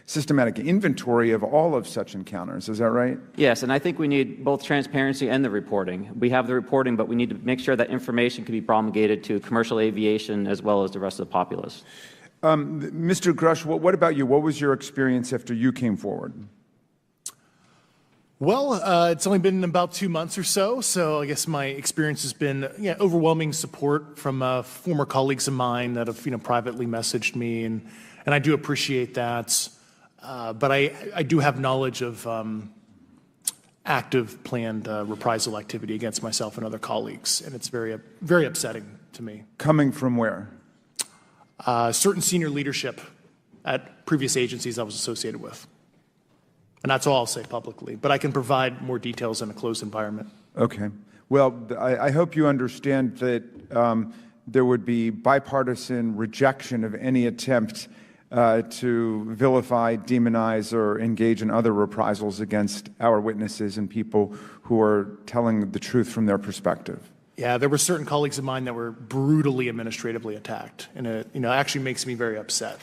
systematic inventory of all of such encounters. Is that right? Yes, and I think we need both transparency and the reporting. We have the reporting, but we need to make sure that information can be promulgated to commercial aviation as well as the rest of the populace. Mr. Grush, what about you? What was your experience after you came forward? Well, it's only been about 2 months or so I guess my experience has been overwhelming support from former colleagues of mine that have privately messaged me, and I do appreciate that. But I do have knowledge of active planned reprisal activity against myself and other colleagues, and it's very, very upsetting to me. Coming from where? Certain senior leadership at previous agencies I was associated with. And that's all I'll say publicly, but I can provide more details in a closed environment. Okay. Well, I hope you understand that there would be bipartisan rejection of any attempt to vilify, demonize, or engage in other reprisals against our witnesses and people who are telling the truth from their perspective. Yeah, there were certain colleagues of mine that were brutally administratively attacked, and it actually makes me very upset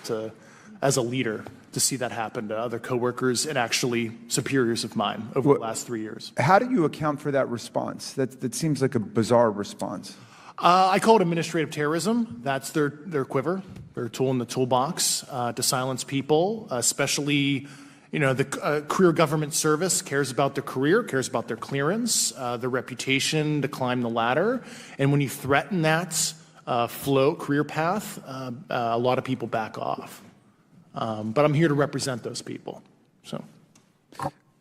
as a leader to see that happen to other coworkers and actually superiors of mine over the last 3 years. How do you account for that response? That seems like a bizarre response. I call it administrative terrorism. That's their quiver, their tool in the toolbox to silence people, especially. The career government service cares about their career, cares about their clearance, their reputation to climb the ladder. And when you threaten that career path, a lot of people back off. But I'm here to represent those people. So,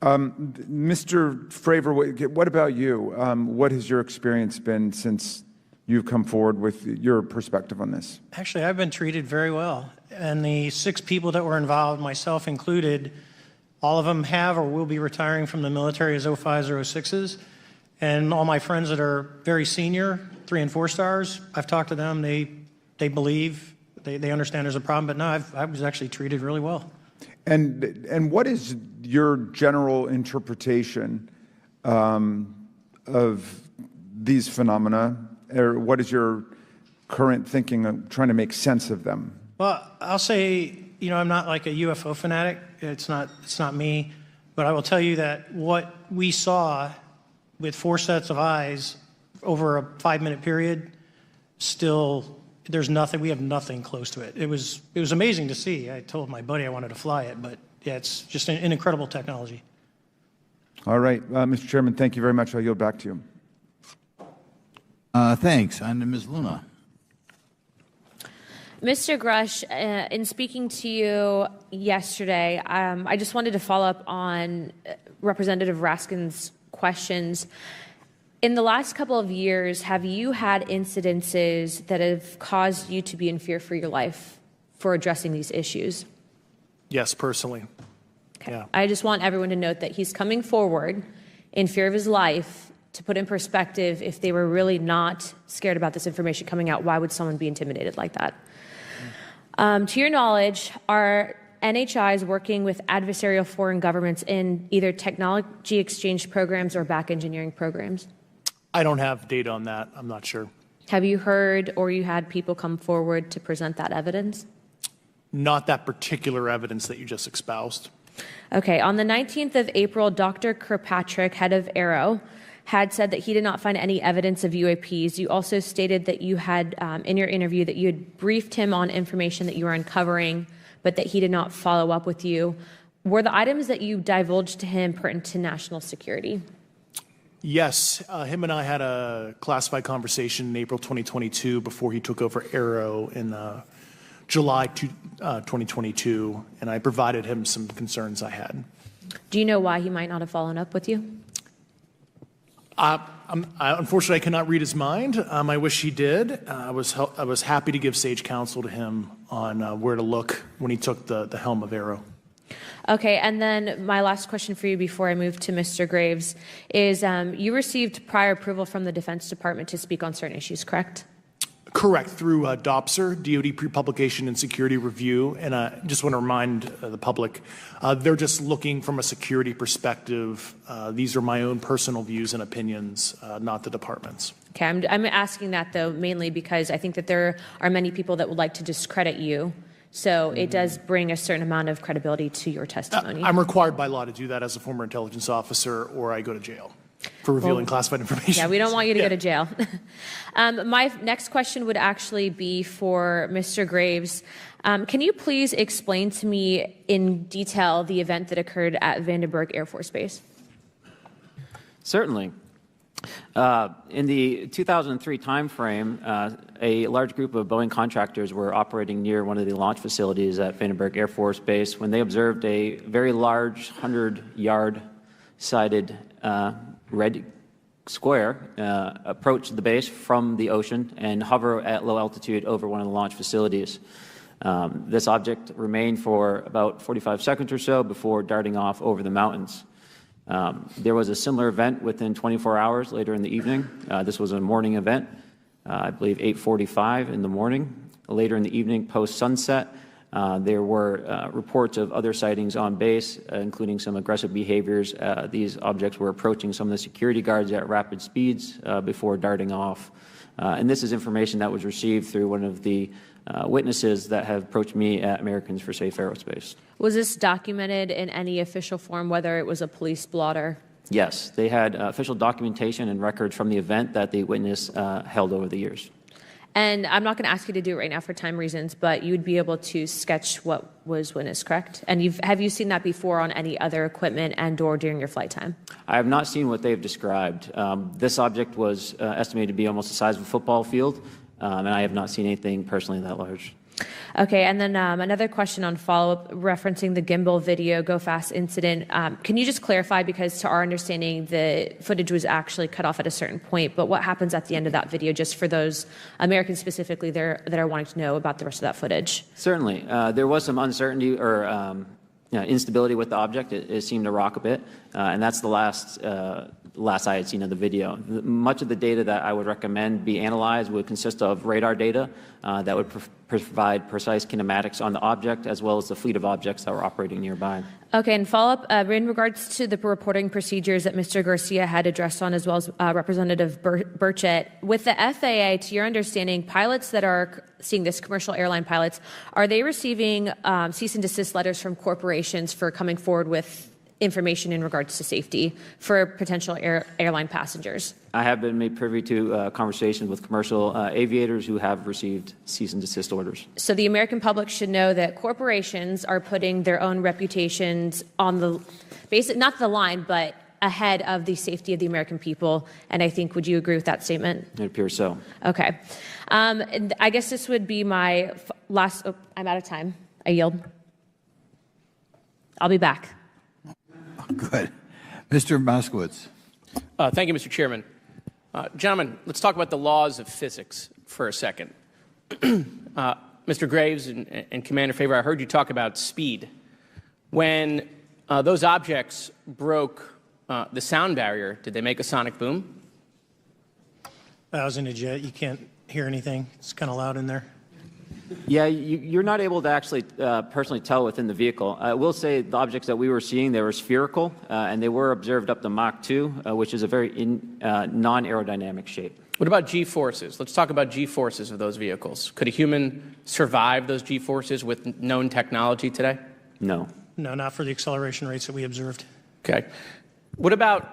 Mr. Fravor, what about you? What has your experience been since you've come forward with your perspective on this? Actually, I've been treated very well. And the 6 people that were involved, myself included, all of them have or will be retiring from the military as 05s or 06s. And all my friends that are very senior, 3 and 4 stars, I've talked to them. They believe, they understand there's a problem. But no, I was actually treated really well. And what is your general interpretation of these phenomena? Or what is your current thinking of trying to make sense of them? Well, I'll say, I'm not like a UFO fanatic. It's not me. But I will tell you that what we saw with 4 sets of eyes over a 5-minute period, still, we have nothing close to it. It was amazing to see. I told my buddy I wanted to fly it, but yeah, it's just an incredible technology. All right, Mr. Chairman, thank you very much. I'll yield back to you. Thanks. On to Ms. Luna. Mr. Grush, in speaking to you yesterday, I just wanted to follow up on Representative Raskin's questions. In the last couple of years, have you had incidences that have caused you to be in fear for your life for addressing these issues? Yes, personally. Okay. Yeah. I just want everyone to note that he's coming forward in fear of his life. To put in perspective, if they were really not scared about this information coming out, why would someone be intimidated like that? To your knowledge, are NHIs working with adversarial foreign governments in either technology exchange programs or back engineering programs? I don't have data on that. I'm not sure. Have you heard or you had people come forward to present that evidence? Not that particular evidence that you just espoused. Okay. On the 19th of April, Dr. Kirkpatrick, head of Aero, had said that he did not find any evidence of UAPs. You also stated that you had, in your interview, that you had briefed him on information that you were uncovering, but that he did not follow up with you. Were the items that you divulged to him pertinent to national security? Yes. Him and I had a classified conversation in April 2022 before he took over Aero in July 2022, and I provided him some concerns I had. Do you know why he might not have followed up with you? Unfortunately, I cannot read his mind. I wish he did. I was happy to give sage counsel to him on where to look when he took the helm of Aero. Okay, and then my last question for you before I move to Mr. Graves is you received prior approval from the Defense Department to speak on certain issues, correct? Correct, through DOPSR, DoD Pre-Publication and Security Review, and I just want to remind the public, they're just looking from a security perspective. These are my own personal views and opinions, not the department's. Okay, I'm asking that, though, mainly because I think that there are many people that would like to discredit you, so it does bring a certain amount of credibility to your testimony. I'm required by law to do that as a former intelligence officer, or I go to jail for revealing classified information. Yeah, we don't want you to go to jail. My next question would actually be for Mr. Graves. Can you please explain to me in detail the event that occurred at Vandenberg Air Force Base? Certainly. In the 2003 timeframe, a large group of Boeing contractors were operating near one of the launch facilities at Vandenberg Air Force Base when they observed a very large 100-yard sided red square approach the base from the ocean and hover at low altitude over one of the launch facilities. This object remained for about 45 seconds or so before darting off over the mountains. There was a similar event within 24 hours later in the evening. This was a morning event, I believe 8:45 in the morning. Later in the evening, post-sunset, There were reports of other sightings on base, including some aggressive behaviors. These objects were approaching some of the security guards at rapid speeds before darting off. And this is information that was received through one of the witnesses that have approached me at Americans for Safe Aerospace. Was this documented in any official form, whether it was a police blotter? Yes, they had official documentation and records from the event that the witness held over the years. And I'm not going to ask you to do it right now for time reasons, but you would be able to sketch what was witnessed, correct? And have you seen that before on any other equipment and or during your flight time? I have not seen what they've described. This object was estimated to be almost the size of a football field, and I have not seen anything personally that large. Okay, and then another question on follow-up referencing the gimbal video Go Fast incident. Can you just clarify, because to our understanding the footage was actually cut off at a certain point, but what happens at the end of that video, just for those Americans specifically that are wanting to know about the rest of that footage? Certainly. There was some uncertainty or instability with the object. It seemed to rock a bit, and that's the last I had seen of the video. Much of the data that I would recommend be analyzed would consist of radar data that would provide precise kinematics on the object, as well as the fleet of objects that were operating nearby. Okay, and follow-up, in regards to the reporting procedures that Mr. Garcia had addressed on, as well as Representative Burchett, with the FAA, to your understanding, pilots that are seeing this, commercial airline pilots, are they receiving cease and desist letters from corporations for coming forward with information in regards to safety for potential airline passengers? I have been made privy to conversations with commercial aviators who have received cease and desist orders. So the American public should know that corporations are putting their own reputations on the not the line, but ahead of the safety of the American people. And I think, would you agree with that statement? It appears so. Okay. And I guess this would be my last. Oh, I'm out of time. I yield. I'll be back. Good. Mr. Moskowitz. Thank you, Mr. Chairman. Gentlemen, let's talk about the laws of physics for a second. Mr. Graves and Commander Favor, I heard you talk about speed. When those objects broke the sound barrier, did they make a sonic boom? I was in a jet. You can't hear anything. It's kind of loud in there. Yeah, you're not able to actually personally tell within the vehicle. I will say the objects that we were seeing, they were spherical, and they were observed up to Mach 2, which is a very non-aerodynamic shape. What about G-forces? Let's talk about G-forces of those vehicles. Could a human survive those G-forces with known technology today? No. No, not for the acceleration rates that we observed. Okay. What about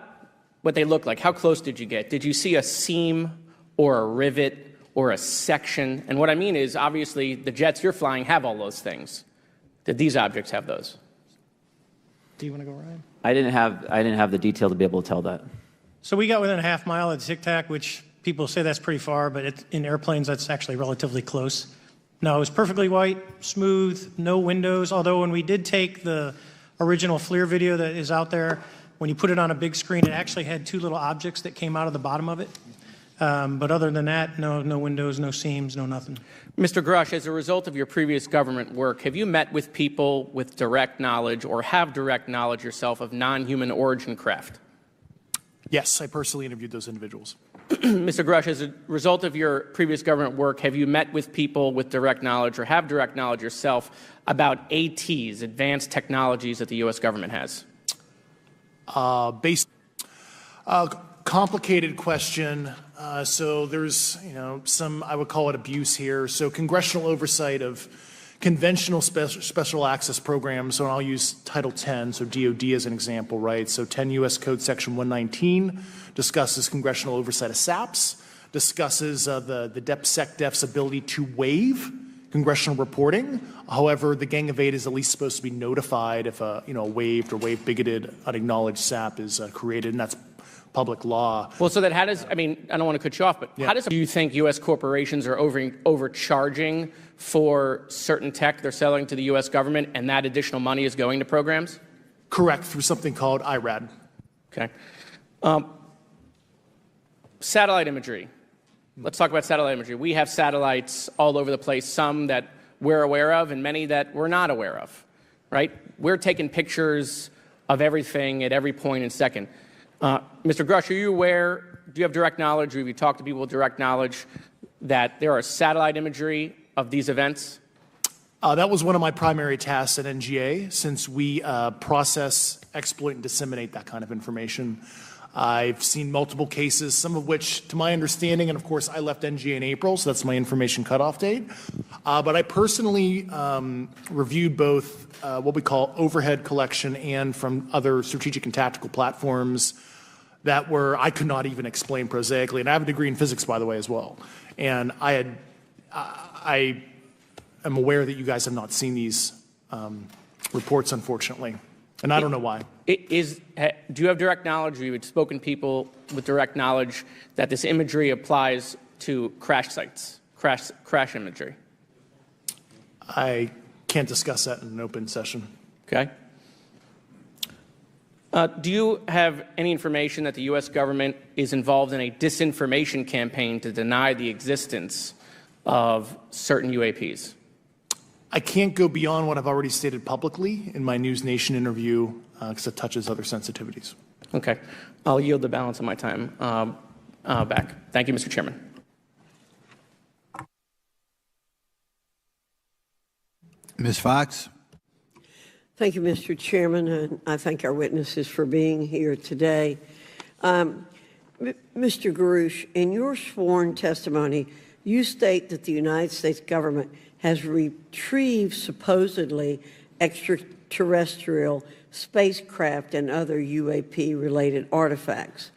what they look like? How close did you get? Did you see a seam or a rivet or a section? And what I mean is, obviously, the jets you're flying have all those things. Did these objects have those? Do you want to go, Ryan? I didn't have the detail to be able to tell that. So we got within a half mile of Tic Tac, which people say that's pretty far, but in airplanes, that's actually relatively close. No, it was perfectly white, smooth, no windows, although when we did take the original FLIR video that is out there, when you put it on a big screen, it actually had two little objects that came out of the bottom of it. But other than that, no windows, no seams, no nothing. Mr. Grush, as a result of your previous government work, have you met with people with direct knowledge or have direct knowledge yourself of non-human origin craft? Yes, I personally interviewed those individuals. Mr. Grush, as a result of your previous government work, have you met with people with direct knowledge or have direct knowledge yourself about ATs, advanced technologies that the U.S. government has? Complicated question. So there's, some, I would call it abuse here. So congressional oversight of conventional special access programs. So I'll use Title 10, so DOD as an example, right? So 10 U.S. Code Section 119 discusses congressional oversight of SAPs, discusses the DepSecDef's ability to waive congressional reporting. However, the Gang of Eight is at least supposed to be notified if a waived or waive bigoted unacknowledged SAP is created, and that's public law. Well, so that how does, I don't want to cut you off, but how do you think U.S. corporations are overcharging for certain tech they're selling to the U.S. government, and that additional money is going to programs? Correct, through something called IRAD. Okay. Satellite imagery. Let's talk about satellite imagery. We have satellites all over the place, some that we're aware of and many that we're not aware of, right? We're taking pictures of everything at every point and second. Mr. Grush, are you aware, do you have direct knowledge, or have you talked to people with direct knowledge that there are satellite imagery of these events? That was one of my primary tasks at NGA, since we process, exploit, and disseminate that kind of information. I've seen multiple cases, some of which, to my understanding, and of course I left NGA in April, so that's my information cutoff date. But I personally reviewed both what we call overhead collection and from other strategic and tactical platforms that I could not even explain prosaically. And I have a degree in physics, by the way, as well. And I am aware that you guys have not seen these reports, unfortunately. And I don't know why. Do you have direct knowledge, or you had spoken to people with direct knowledge that this imagery applies to crash sites, crash imagery? I can't discuss that in an open session. Okay. Do you have any information that the U.S. government is involved in a disinformation campaign to deny the existence of certain UAPs? I can't go beyond what I've already stated publicly in my News Nation interview because it touches other sensitivities. Okay. I'll yield the balance of my time back. Thank you, Mr. Chairman. Ms. Fox. Thank you, Mr. Chairman, and I thank our witnesses for being here today. Mr. Garouche, in your sworn testimony, you state that the United States government has retrieved supposedly extraterrestrial spacecraft and other UAP-related artifacts.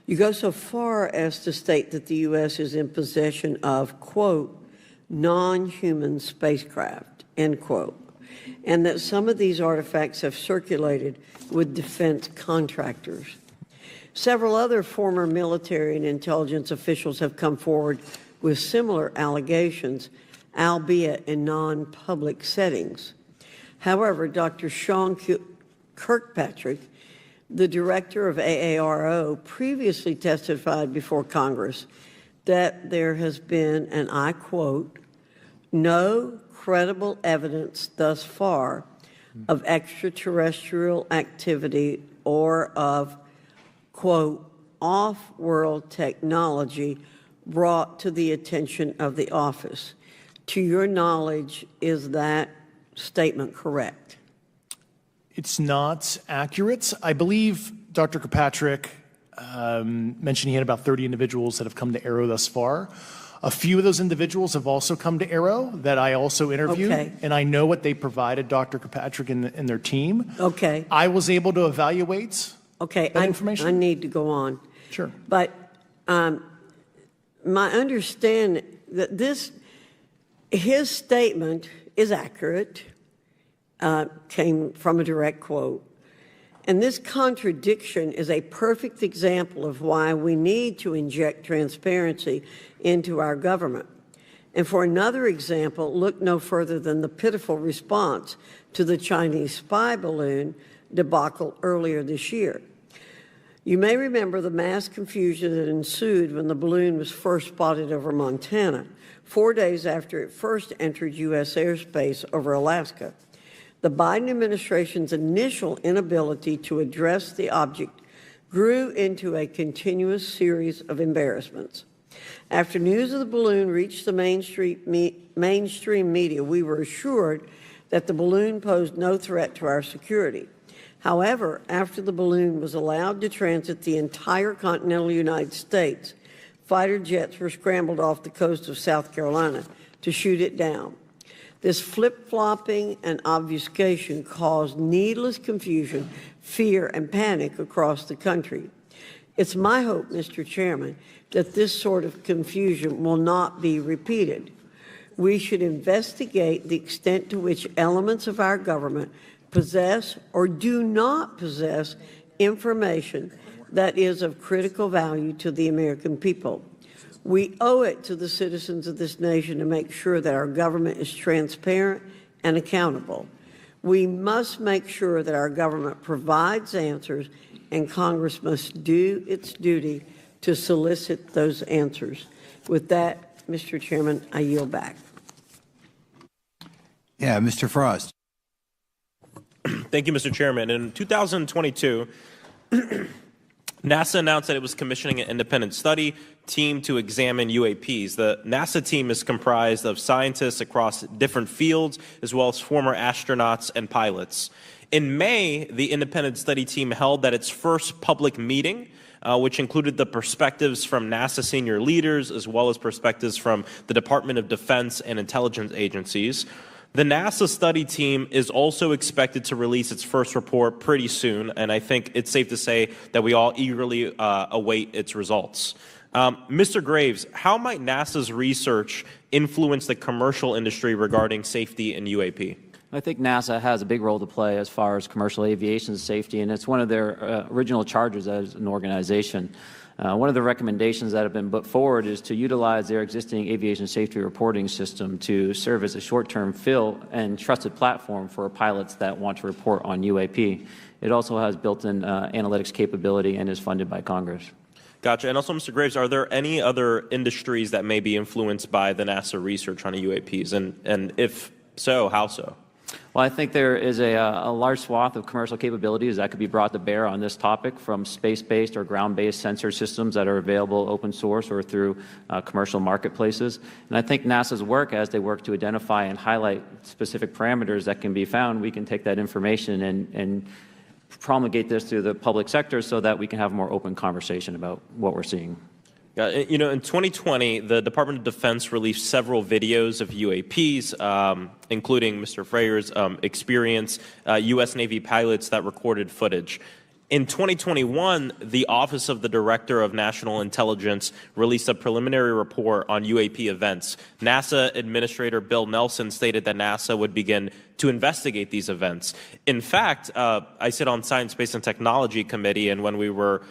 You go so far as to state that the U.S. is in possession of, quote, non-human spacecraft, end quote, and that some of these artifacts have circulated with defense contractors. Several other former military and intelligence officials have come forward with similar allegations, albeit in non-public settings. However, Dr. Sean Kirkpatrick, the director of AARO, previously testified before Congress that there has been, and I quote, no credible evidence thus far of extraterrestrial activity or of, quote, off-world technology brought to the attention of the office. To your knowledge, is that statement correct? It's not accurate. I believe Dr. Kirkpatrick mentioned he had about 30 individuals that have come to AARO thus far. A few of those individuals have also come to AARO that I also interviewed, okay, and I know what they provided Dr. Kirkpatrick and their team. Okay. I was able to evaluate that information. I need to go on. Sure. But my understanding that his statement is accurate, came from a direct quote. And this contradiction is a perfect example of why we need to inject transparency into our government. And for another example, look no further than the pitiful response to the Chinese spy balloon debacle earlier this year. You may remember the mass confusion that ensued when the balloon was first spotted over Montana, 4 days after it first entered U.S. airspace over Alaska. The Biden administration's initial inability to address the object grew into a continuous series of embarrassments. After news of the balloon reached the mainstream media, we were assured that the balloon posed no threat to our security. However, after the balloon was allowed to transit the entire continental United States, fighter jets were scrambled off the coast of South Carolina to shoot it down. This flip-flopping and obfuscation caused needless confusion, fear, and panic across the country. It's my hope, Mr. Chairman, that this sort of confusion will not be repeated. We should investigate the extent to which elements of our government possess or do not possess information that is of critical value to the American people. We owe it to the citizens of this nation to make sure that our government is transparent and accountable. We must make sure that our government provides answers, and Congress must do its duty to solicit those answers. With that, Mr. Chairman, I yield back. Yeah, Mr. Frost. Thank you, Mr. Chairman. In 2022, NASA announced that it was commissioning an independent study team to examine UAPs. The NASA team is comprised of scientists across different fields, as well as former astronauts and pilots. In May, the independent study team held its first public meeting, which included the perspectives from NASA senior leaders, as well as perspectives from the Department of Defense and intelligence agencies. The NASA study team is also expected to release its first report pretty soon, and I think it's safe to say that we all eagerly await its results. Mr. Graves, how might NASA's research influence the commercial industry regarding safety in UAP? I think NASA has a big role to play as far as commercial aviation safety, and it's one of their original charges as an organization. One of the recommendations that have been put forward is to utilize their existing aviation safety reporting system to serve as a short-term fill and trusted platform for pilots that want to report on UAP. It also has built-in analytics capability and is funded by Congress. Gotcha. And also, Mr. Graves, are there any other industries that may be influenced by the NASA research on UAPs? And if so, how so? Well, I think there is a large swath of commercial capabilities that could be brought to bear on this topic, from space-based or ground-based sensor systems that are available open source or through commercial marketplaces. And I think NASA's work, as they work to identify and highlight specific parameters that can be found, we can take that information and promulgate this through the public sector so that we can have a more open conversation about what we're seeing. You know, in 2020, the Department of Defense released several videos of UAPs, including Mr. Freier's experience, U.S. Navy pilots that recorded footage. In 2021, the Office of the Director of National Intelligence released a preliminary report on UAP events. NASA Administrator Bill Nelson stated that NASA would begin to investigate these events. In fact, I sit on Science, Space, and Technology Committee, and when we were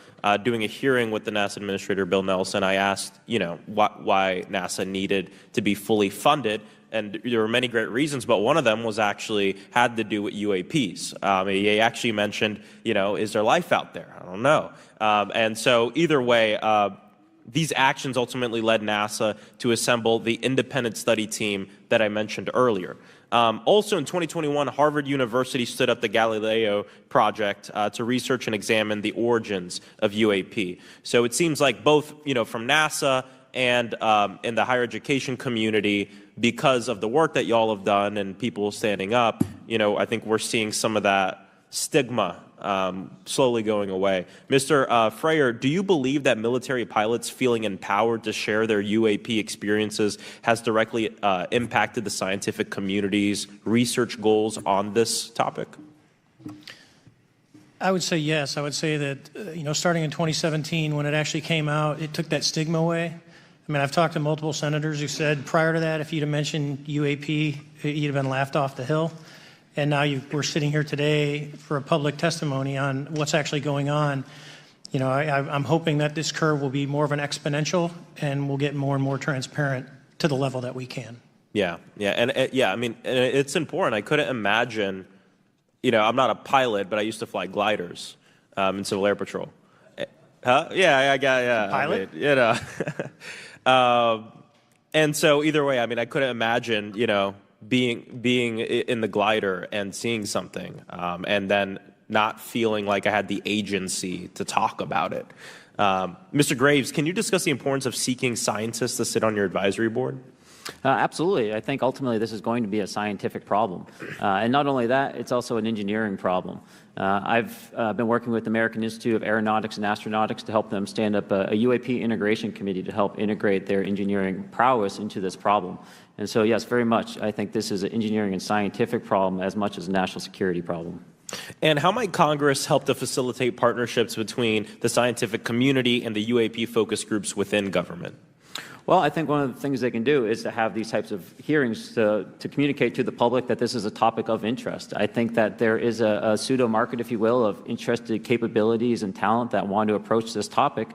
doing a hearing with the NASA Administrator Bill Nelson, I asked, why NASA needed to be fully funded. And there were many great reasons, but one of them was actually had to do with UAPs. He actually mentioned, is there life out there? I don't know. And so either way, these actions ultimately led NASA to assemble the independent study team that I mentioned earlier. Also in 2021, Harvard University stood up the Galileo project to research and examine the origins of UAP. So it seems like both, from NASA and in the higher education community, because of the work that y'all have done and people standing up, I think we're seeing some of that stigma slowly going away. Mr. Freier, do you believe that military pilots feeling empowered to share their UAP experiences has directly impacted the scientific community's research goals on this topic? I would say yes. I would say that, starting in 2017, when it actually came out, it took that stigma away. I mean, I've talked to multiple senators who said prior to that, if you'd have mentioned UAP, you'd have been laughed off the hill. And now we're sitting here today for a public testimony on what's actually going on. I'm hoping that this curve will be more of an exponential and we'll get more and more transparent to the level that we can. Yeah. And I mean, it's important. I couldn't imagine, I'm not a pilot, but I used to fly gliders in Civil Air Patrol. Huh? Yeah. Pilot? And so either way, I mean, I couldn't imagine, being in the glider and seeing something, and then not feeling like I had the agency to talk about it. Mr. Graves, can you discuss the importance of seeking scientists to sit on your advisory board? Absolutely. I think ultimately this is going to be a scientific problem. And not only that, it's also an engineering problem. I've been working with the American Institute of Aeronautics and Astronautics to help them stand up a UAP integration committee to help integrate their engineering prowess into this problem. And so, yes, very much, I think this is an engineering and scientific problem as much as a national security problem. And how might Congress help to facilitate partnerships between the scientific community and the UAP focus groups within government? Well, I think one of the things they can do is to have these types of hearings to communicate to the public that this is a topic of interest. I think that there is a pseudo-market, if you will, of interested capabilities and talent that want to approach this topic,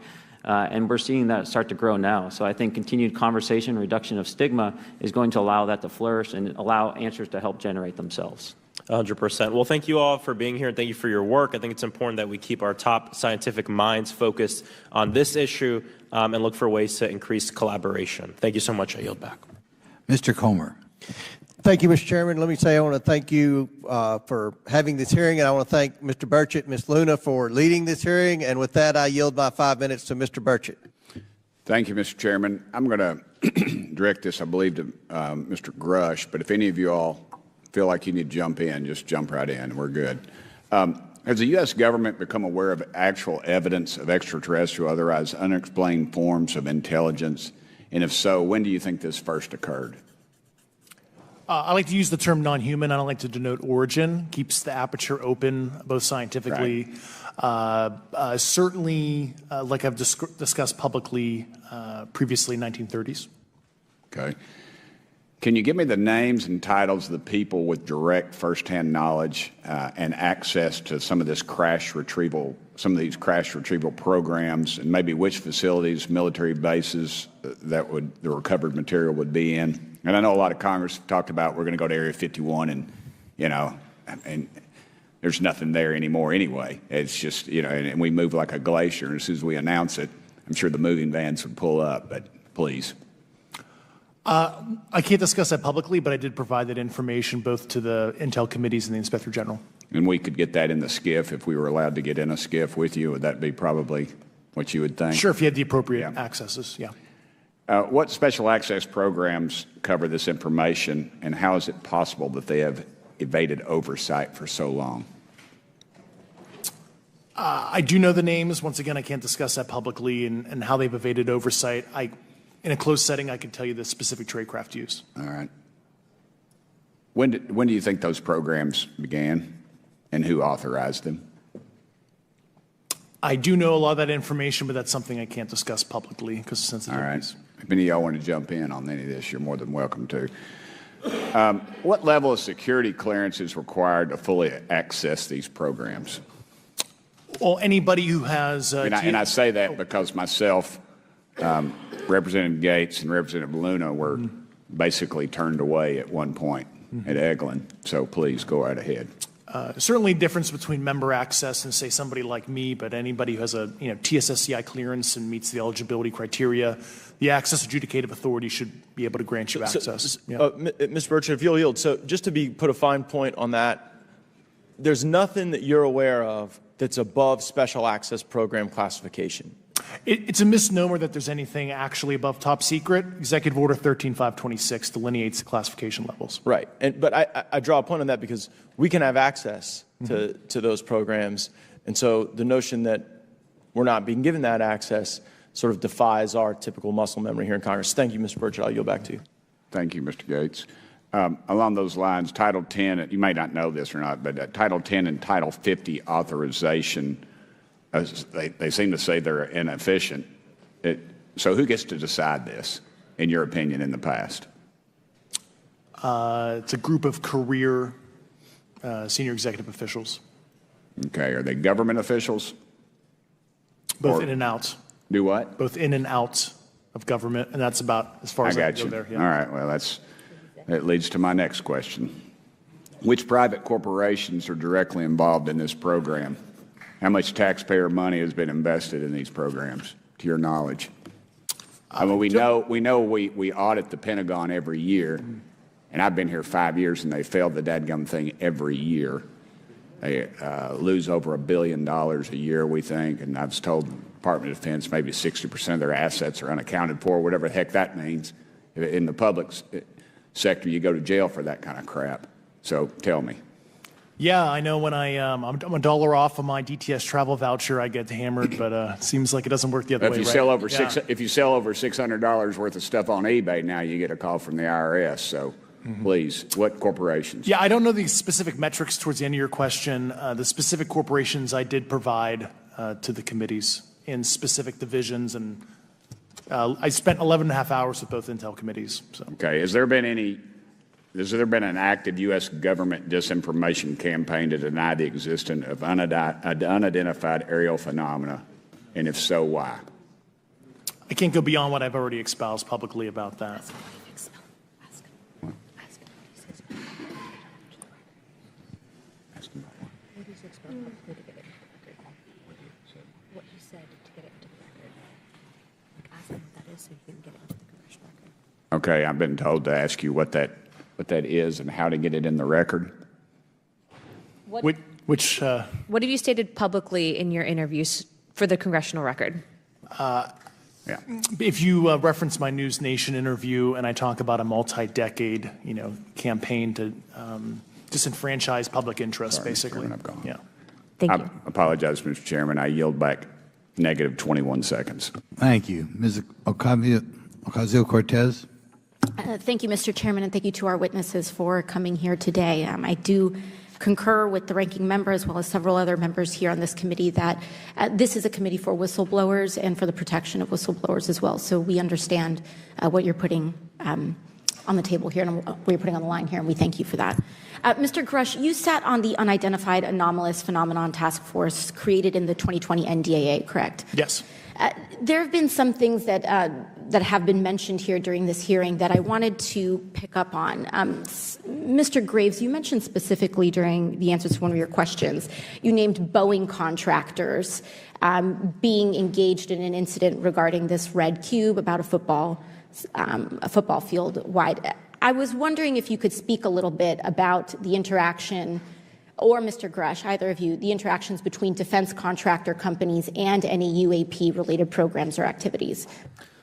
and we're seeing that start to grow now. So I think continued conversation, reduction of stigma is going to allow that to flourish and allow answers to help generate themselves. 100%. Well, thank you all for being here, and thank you for your work. I think it's important that we keep our top scientific minds focused on this issue and look for ways to increase collaboration. Thank you so much. I yield back. Mr. Comer. Thank you, Mr. Chairman. Let me say I want to thank you for having this hearing, and I want to thank Mr. Burchett and Ms. Luna for leading this hearing. And with that, I yield my 5 minutes to Mr. Burchett. Thank you, Mr. Chairman. I'm going to direct this, I believe, to Mr. Grush, but if any of you all feel like you need to jump in, just jump right in. We're good. Has the U.S. government become aware of actual evidence of extraterrestrial, otherwise unexplained forms of intelligence? And if so, when do you think this first occurred? I like to use the term non-human. I don't like to denote origin. Keeps the aperture open, both scientifically. Right. Certainly, like I've discussed publicly previously, 1930s. Okay. Can you give me the names and titles of the people with direct firsthand knowledge and access to some of these crash retrieval programs, and maybe which facilities, military bases the recovered material would be in? And I know a lot of Congress talked about we're going to go to Area 51, and and there's nothing there anymore anyway. It's just and we move like a glacier. And as soon as we announce it, I'm sure the moving vans would pull up. But please. I can't discuss that publicly, but I did provide that information both to the Intel committees and the Inspector General. And we could get that in the SCIF if we were allowed to get in a SCIF with you. Would that be probably what you would think? Sure, if you had the appropriate accesses, yeah. What special access programs cover this information, and how is it possible that they have evaded oversight for so long? I do know the names. Once again, I can't discuss that publicly and how they've evaded oversight. In a closed setting, I can tell you the specific tradecraft used. All right. When do you think those programs began, and who authorized them? I do know a lot of that information, but that's something I can't discuss publicly because of sensitivities. All right. If any of y'all want to jump in on any of this, you're more than welcome to. What level of security clearance is required to fully access these programs? Well, anybody who has... and I say that because myself, Representative Gates, and Representative Luna were basically turned away at one point at Eglin. So please go right ahead. Certainly difference between member access and, say, somebody like me, but anybody who has a TSSCI clearance and meets the eligibility criteria, the access adjudicative authority should be able to grant you access. Mr. Burchett, if you'll yield, so just to put a fine point on that, there's nothing that you're aware of that's above special access program classification. It's a misnomer that there's anything actually above top secret. Executive Order 13526 delineates the classification levels. Right. But I draw a point on that because we can have access to those programs. And so the notion that we're not being given that access sort of defies our typical muscle memory here in Congress. Thank you, Mr. Burchett. I'll yield back to you. Thank you, Mr. Gates. Along those lines, Title 10, you may not know this or not, but Title 10 and Title 50 authorization, they seem to say they're inefficient. So who gets to decide this, in your opinion, in the past? It's a group of career senior executive officials. Okay. Are they government officials? Both in and out. Do what? Both in and out of government, and that's about as far as I can go there. Yeah. All right. Well, that leads to my next question. Which private corporations are directly involved in this program? How much taxpayer money has been invested in these programs, to your knowledge? I mean, we know we audit the Pentagon every year, and I've been here 5 years, and they failed the dadgum thing every year. They lose over $1 billion a year, we think, and I was told the Department of Defense maybe 60% of their assets are unaccounted for, whatever the heck that means. In the public sector, you go to jail for that kind of crap. So tell me. Yeah, I know when I'm a dollar off of my DTS travel voucher, I get hammered, but it seems like it doesn't work the other way. If you sell over $600 worth of stuff on eBay, now you get a call from the IRS. So please, what corporations? Yeah, I don't know the specific metrics towards the end of your question. The specific corporations I did provide to the committees in specific divisions, and I spent 11 and a half hours with both Intel committees. So. Okay, has there been an active U.S. government disinformation campaign to deny the existence of unidentified aerial phenomena? And if so, why? I can't go beyond what I've already espoused publicly about that. Okay, I've been told to ask you what that what that is and how to get it in the record? What What have you stated publicly in your interviews for the congressional record? Yeah. If you reference my News Nation interview and I talk about a multi-decade, campaign to disenfranchise public interest, Sorry, Mr. basically. Chairman, I've gone. Yeah. Thank I you. apologize, Mr. Chairman. I yield back negative 21 seconds. Thank you. Ms. Ocasio-Cortez. Thank you, Mr. Chairman, and thank you to our witnesses for coming here today. I do concur with the ranking member as well as several other members here on this committee that this is a committee for whistleblowers and for the protection of whistleblowers as well. So we understand what you're putting on the table here and what you're putting on the line here, and we thank you for that. Mr. Grush, you sat on the Unidentified Anomalous Phenomenon Task Force created in the 2020 NDAA, correct? Yes. There have been some things that have been mentioned here during this hearing that I wanted to pick up on. Mr. Graves, you mentioned specifically during the answers to one of your questions, you named Boeing contractors being engaged in an incident regarding this red cube about a football field wide. I was wondering if you could speak a little bit about the interaction, or Mr. Grush, either of you, the interactions between defense contractor companies and any UAP-related programs or activities.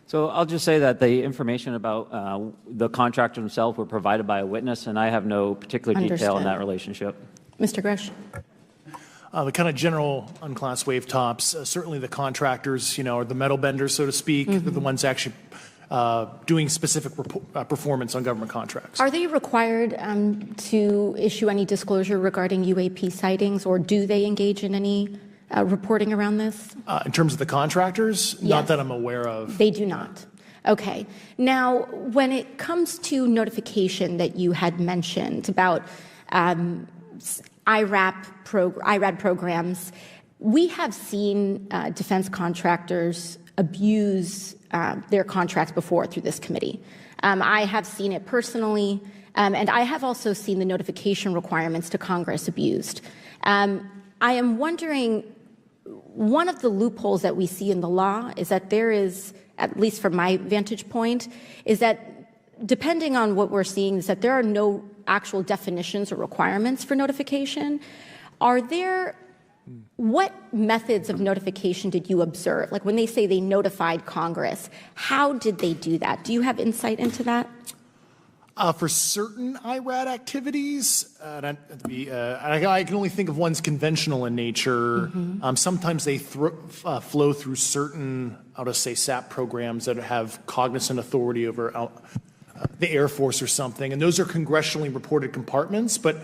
So I'll just say that the information about the contractor himself were provided by a witness, and I have no particular detail in that relationship. Mr. Grush. The kind of general unclassed wave tops, certainly the contractors, are the metal benders, so to speak, they're the ones actually doing specific performance on government contracts. Are they required to issue any disclosure regarding UAP sightings, or do they engage in any reporting around this? In terms of the contractors, Yes. Not that I'm aware of. They do not. Okay. Now, when it comes to notification that you had mentioned about IRAD programs, we have seen defense contractors abuse their contracts before through this committee. I have seen it personally, and I have also seen the notification requirements to Congress abused. I am wondering, one of the loopholes that we see in the law is that there is, at least from my vantage point, is that depending on what we're seeing, is that there are no actual definitions or requirements for notification. What methods of notification did you observe? Like when they say they notified Congress, how did they do that? Do you have insight into that? For certain IRAD activities, I can only think of ones conventional in nature. Sometimes they flow through certain, I'll just say, SAP programs that have cognizant authority over the Air Force or something, and those are congressionally reported compartments, but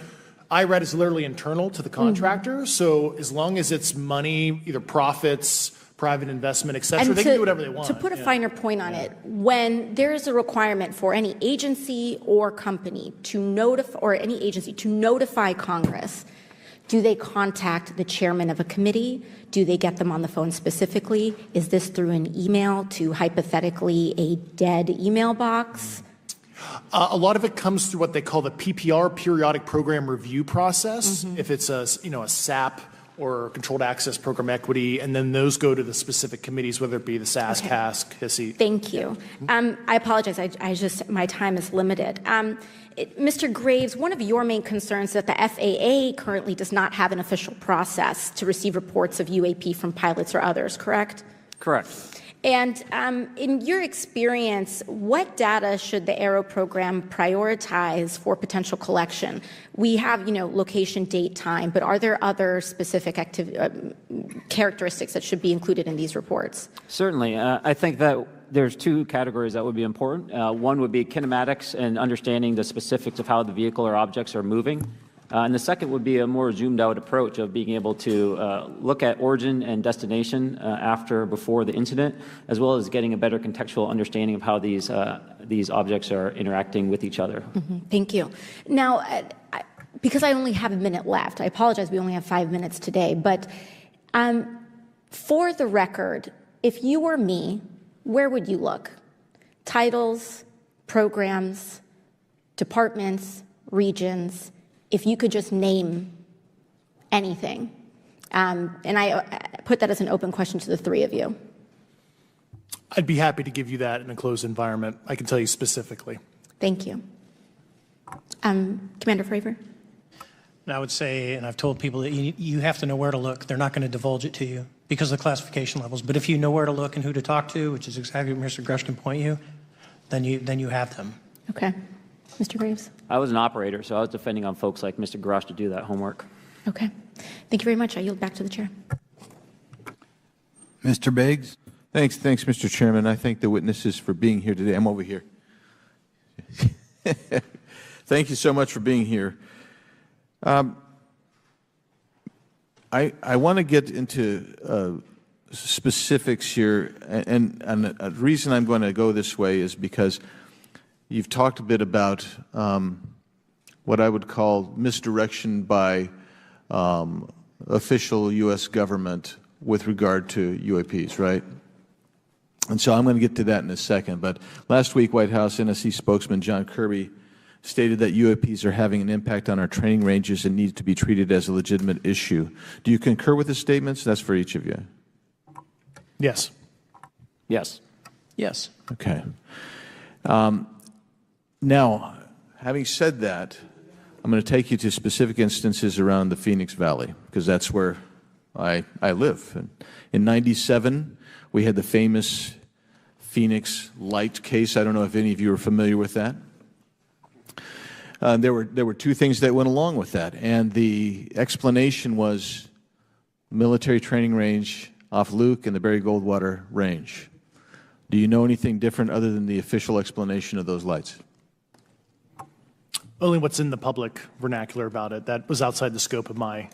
IRAD is literally internal to the contractor, so as long as it's money, either profits, private investment, et cetera, they can do whatever they want. To put a finer point on it, when there is a requirement for any agency or company to notify, or any agency to notify Congress, do they contact the chairman of a committee? Do they get them on the phone specifically? Is this through an email to hypothetically a dead email box? A lot of it comes through what they call the PPR, Periodic Program Review process, if it's a SAP or Controlled Access Program Equity, and then those go to the specific committees, whether it be the SAS, CASC, HISI. Thank you. I apologize. My time is limited. Mr. Graves, one of your main concerns is that the FAA currently does not have an official process to receive reports of UAP from pilots or others, correct? Correct. And in your experience, what data should the Aero program prioritize for potential collection? We have, location, date, time, but are there other specific characteristics that should be included in these reports? Certainly. I think that there's two categories that would be important. One would be kinematics and understanding the specifics of how the vehicle or objects are moving. And the second would be a more zoomed out approach of being able to look at origin and destination before the incident, as well as getting a better contextual understanding of how these objects are interacting with each other. Thank you. Now, because I only have a minute left, I apologize, we only have 5 minutes today, but for the record, if you were me, where would you look? Titles, programs, departments, regions, if you could just name anything. And I put that as an open question to the three of you. I'd be happy to give you that in a closed environment. I can tell you specifically. Thank you. Commander Fravor? And I would say, and I've told people that you have to know where to look. They're not going to divulge it to you because of the classification levels. But if you know where to look and who to talk to, which is exactly what Mr. Grush can point you, then you have them. Okay. Mr. Graves? I was an operator, so I was depending on folks like Mr. Grosh to do that homework. Okay. Thank you very much. I yield back to the chair. Mr. Biggs? Thanks, Mr. Chairman. I thank the witnesses for being here today. I'm over here. Thank you so much for being here. I want to get into specifics here, and the reason I'm going to go this way is because you've talked a bit about what I would call misdirection by official U.S. government with regard to UAPs, right? And so I'm going to get to that in a second. But last week, White House NSC spokesman John Kirby stated that UAPs are having an impact on our training ranges and need to be treated as a legitimate issue. Do you concur with his statements? That's for each of you. Yes. Yes. Yes. Okay. Now, having said that, I'm going to take you to specific instances around the Phoenix Valley, because that's where I live. In '97, we had the famous Phoenix Light case. I don't know if any of you are familiar with that. There were two things that went along with that, and the explanation was military training range off Luke and the Barry Goldwater Range. Do you know anything different other than the official explanation of those lights? Only what's in the public vernacular about it. That was outside the scope of my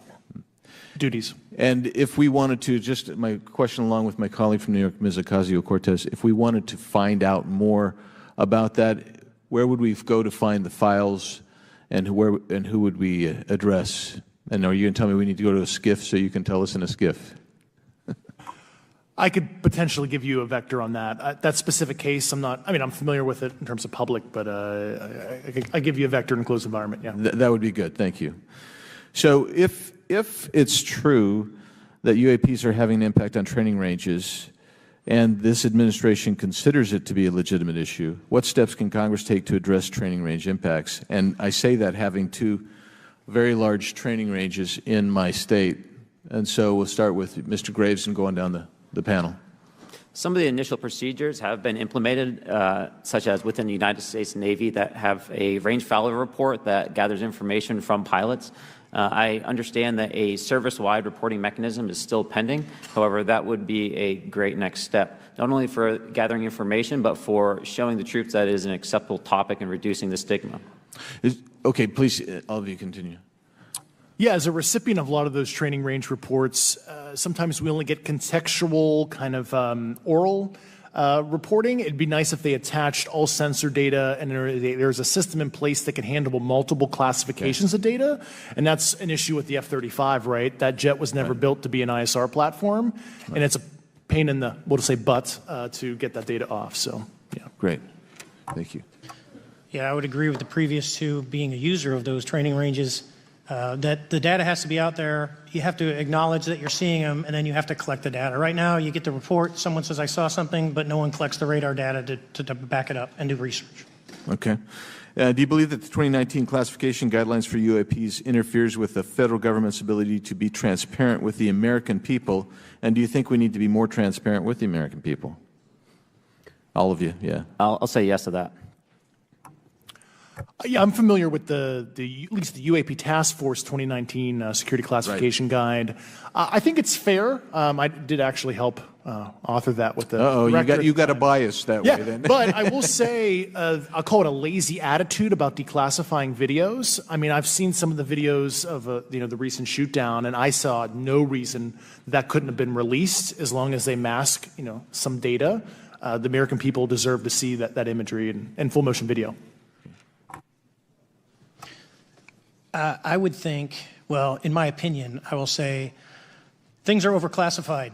duties. And if we wanted to, just my question along with my colleague from New York, Ms. Ocasio-Cortez, if we wanted to find out more about that, where would we go to find the files, and who would we address? And are you going to tell me we need to go to a SCIF so you can tell us in a SCIF? I could potentially give you a vector on that. That specific case, I'm familiar with it in terms of public, but I give you a vector in a closed environment, yeah. That would be good, thank you. So if it's true that UAPs are having an impact on training ranges, and this administration considers it to be a legitimate issue, what steps can Congress take to address training range impacts? And I say that having two very large training ranges in my state. And so we'll start with Mr. Graves and go on down the panel. Some of the initial procedures have been implemented, such as within the United States Navy, that have a range failure report that gathers information from pilots. I understand that a service-wide reporting mechanism is still pending. However, that would be a great next step, not only for gathering information, but for showing the troops that it is an acceptable topic and reducing the stigma. Okay, please, all of you continue. Yeah, as a recipient of a lot of those training range reports, sometimes we only get contextual kind of oral reporting. It'd be nice if they attached all sensor data and there's a system in place that can handle multiple classifications of data. And that's an issue with the F-35, right? That jet was never built to be an ISR platform. And it's a pain in the, we'll just say, butt to get that data off. So, yeah. Great. Thank you. Yeah, I would agree with the previous two. Being a user of those training ranges, that the data has to be out there. You have to acknowledge that you're seeing them, and then you have to collect the data. Right now, you get the report, someone says, I saw something, but no one collects the radar data to back it up and do research. Okay. Do you believe that the 2019 classification guidelines for UAPs interferes with the federal government's ability to be transparent with the American people? And do you think we need to be more transparent with the American people? All of you, yeah. I'll say yes to that. Yeah, I'm familiar with at least the UAP Task Force 2019 Security Classification Guide. I think it's fair. I did actually help author that with the director. you got a bias that way then. But I will say, I'll call it a lazy attitude about declassifying videos. I mean, I've seen some of the videos of the recent shoot down, and I saw no reason that couldn't have been released as long as they mask some data. The American people deserve to see that imagery and full motion video. I would think, well, in my opinion, I will say things are overclassified.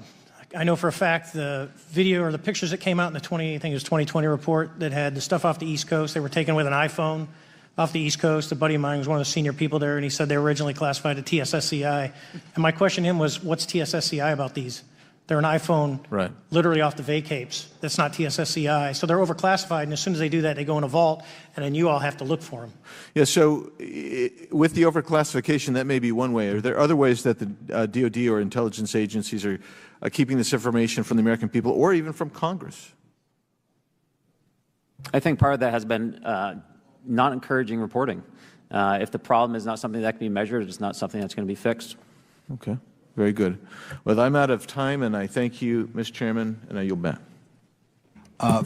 I know for a fact the video or the pictures that came out in the 2020 report that had the stuff off the East Coast, they were taken with an iPhone off the East Coast. A buddy of mine was one of the senior people there, and he said they were originally classified at TSSCI. And my question to him was, what's TSSCI about these? They're an iPhone Right. literally off the vacapes. That's not TSSCI. So they're overclassified, and as soon as they do that, they go in a vault, and then you all have to look for them. Yeah, so with the overclassification, that may be one way. Are there other ways that the DOD or intelligence agencies are keeping this information from the American people or even from Congress? I think part of that has been not encouraging reporting. If the problem is not something that can be measured, it's not something that's going to be fixed. Okay, very good. Well, I'm out of time, and I thank you, Mr. Chairman, and I yield back.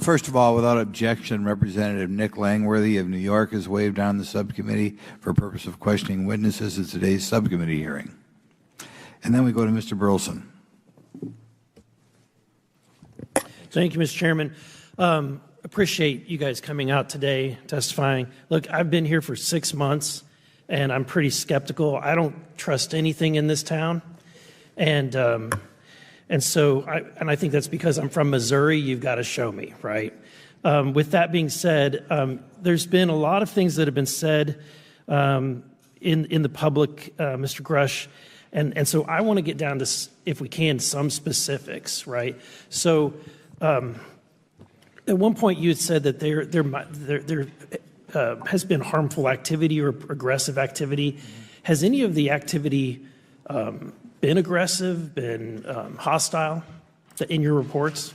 First of all, without objection, Representative Nick Langworthy of New York has waived on the subcommittee for purpose of questioning witnesses at today's subcommittee hearing. And then we go to Mr. Burleson. Thank you, Mr. Chairman. Appreciate you guys coming out today, testifying. Look, I've been here for 6 months, and I'm pretty skeptical. I don't trust anything in this town, and so I think that's because I'm from Missouri. You've got to show me, right? With that being said, there's been a lot of things that have been said in the public, Mr. Grush, and so I want to get down to, if we can, some specifics, right? So. At one point, you had said that there has been harmful activity or aggressive activity. Has any of the activity been aggressive, been hostile in your reports?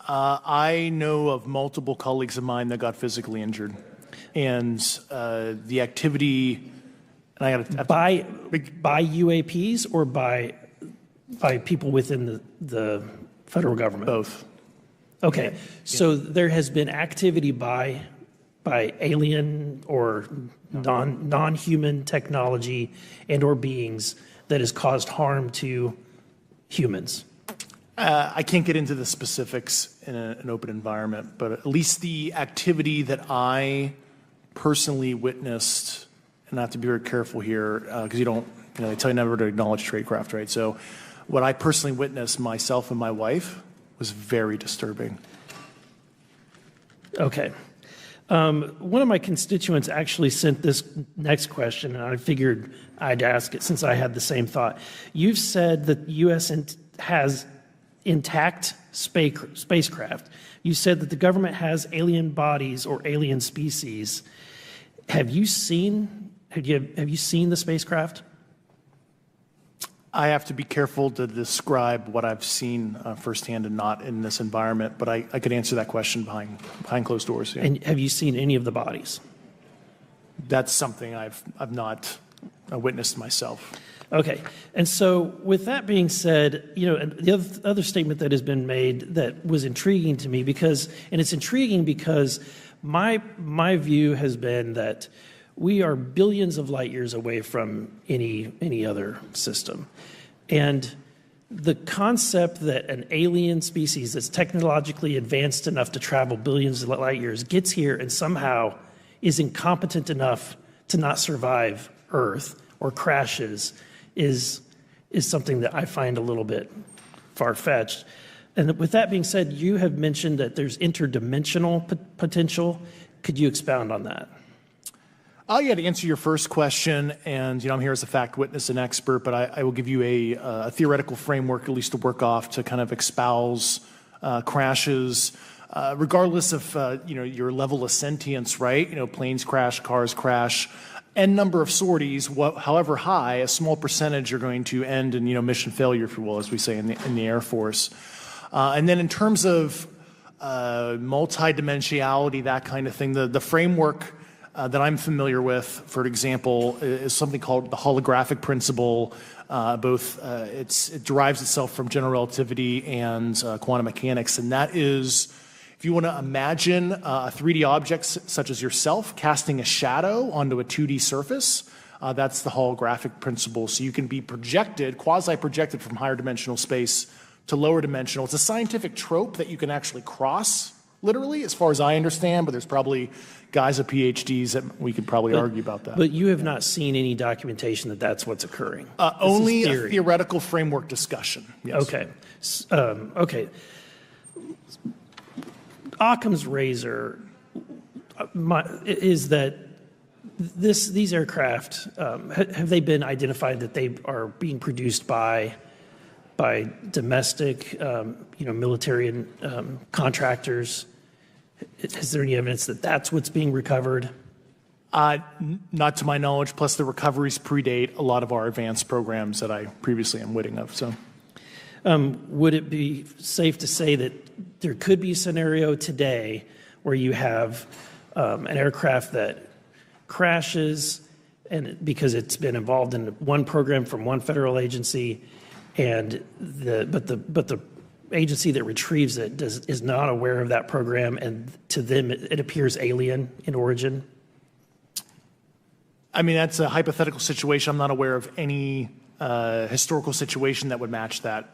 I know of multiple colleagues of mine that got physically injured, and the activity. And I got by UAPs or by people within the federal government? Both. Okay, so there has been activity by alien or non-human technology and or beings that has caused harm to humans. I can't get into the specifics in an open environment, but at least the activity that I personally witnessed, and I have to be very careful here because they tell you never to acknowledge tradecraft, right? So what I personally witnessed myself and my wife was very disturbing. Okay. One of my constituents actually sent this next question, and I figured I'd ask it since I had the same thought. You've said that the U.S. has intact spacecraft. You said that the government has alien bodies or alien species. Have you seen the spacecraft? I have to be careful to describe what I've seen firsthand and not in this environment, but I could answer that question behind closed doors. Yeah. And have you seen any of the bodies? That's something I've not witnessed myself. Okay. And so with that being said, the other statement that has been made that was intriguing to me it's intriguing because my view has been that we are billions of light years away from any other system. And the concept that an alien species that's technologically advanced enough to travel billions of light years gets here and somehow is incompetent enough to not survive Earth or crashes is something that I find a little bit far-fetched. And with that being said, you have mentioned that there's interdimensional potential. Could you expound on that? Yeah, to answer your first question, and I'm here as a fact witness and expert, but I will give you a theoretical framework, at least to work off, to kind of espouse crashes, regardless of your level of sentience, right? Planes crash, cars crash, n number of sorties, however high, a small percentage are going to end in mission failure, if you will, as we say in the Air Force. And then in terms of multidimensionality, that kind of thing, the framework that I'm familiar with, for example, is something called the holographic principle. It derives itself from general relativity and quantum mechanics, and that is, if you want to imagine a 3D object such as yourself casting a shadow onto a 2D surface, that's the holographic principle. So you can be projected, quasi-projected from higher dimensional space to lower dimensional. It's a scientific trope that you can actually cross, literally, as far as I understand, but there's probably guys with PhDs that we could probably argue about that. But you have not seen any documentation that that's what's occurring? Only a theoretical framework discussion, yes. Okay. Okay. Occam's razor is that these aircraft, have they been identified that they are being produced by by domestic, military and contractors? Is there any evidence that that's what's being recovered? Not to my knowledge, plus the recoveries predate a lot of our advanced programs that I previously am witting of. So, would it be safe to say that there could be a scenario today where you have an aircraft that crashes and because it's been involved in one program from one federal agency, and but the agency that retrieves it is not aware of that program, and to them it appears alien in origin? I mean, that's a hypothetical situation. I'm not aware of any historical situation that would match that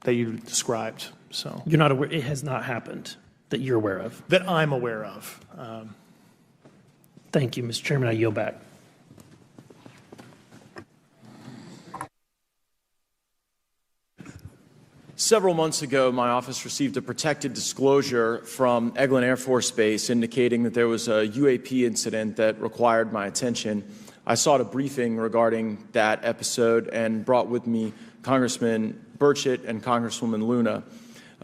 you described. So you're not aware? It has not happened that you're aware of? That I'm aware of. Thank you, Mr. Chairman. I yield back. Several months ago, my office received a protected disclosure from Eglin Air Force Base indicating that there was a UAP incident that required my attention. I sought a briefing regarding that episode and brought with me Congressman Burchett and Congresswoman Luna.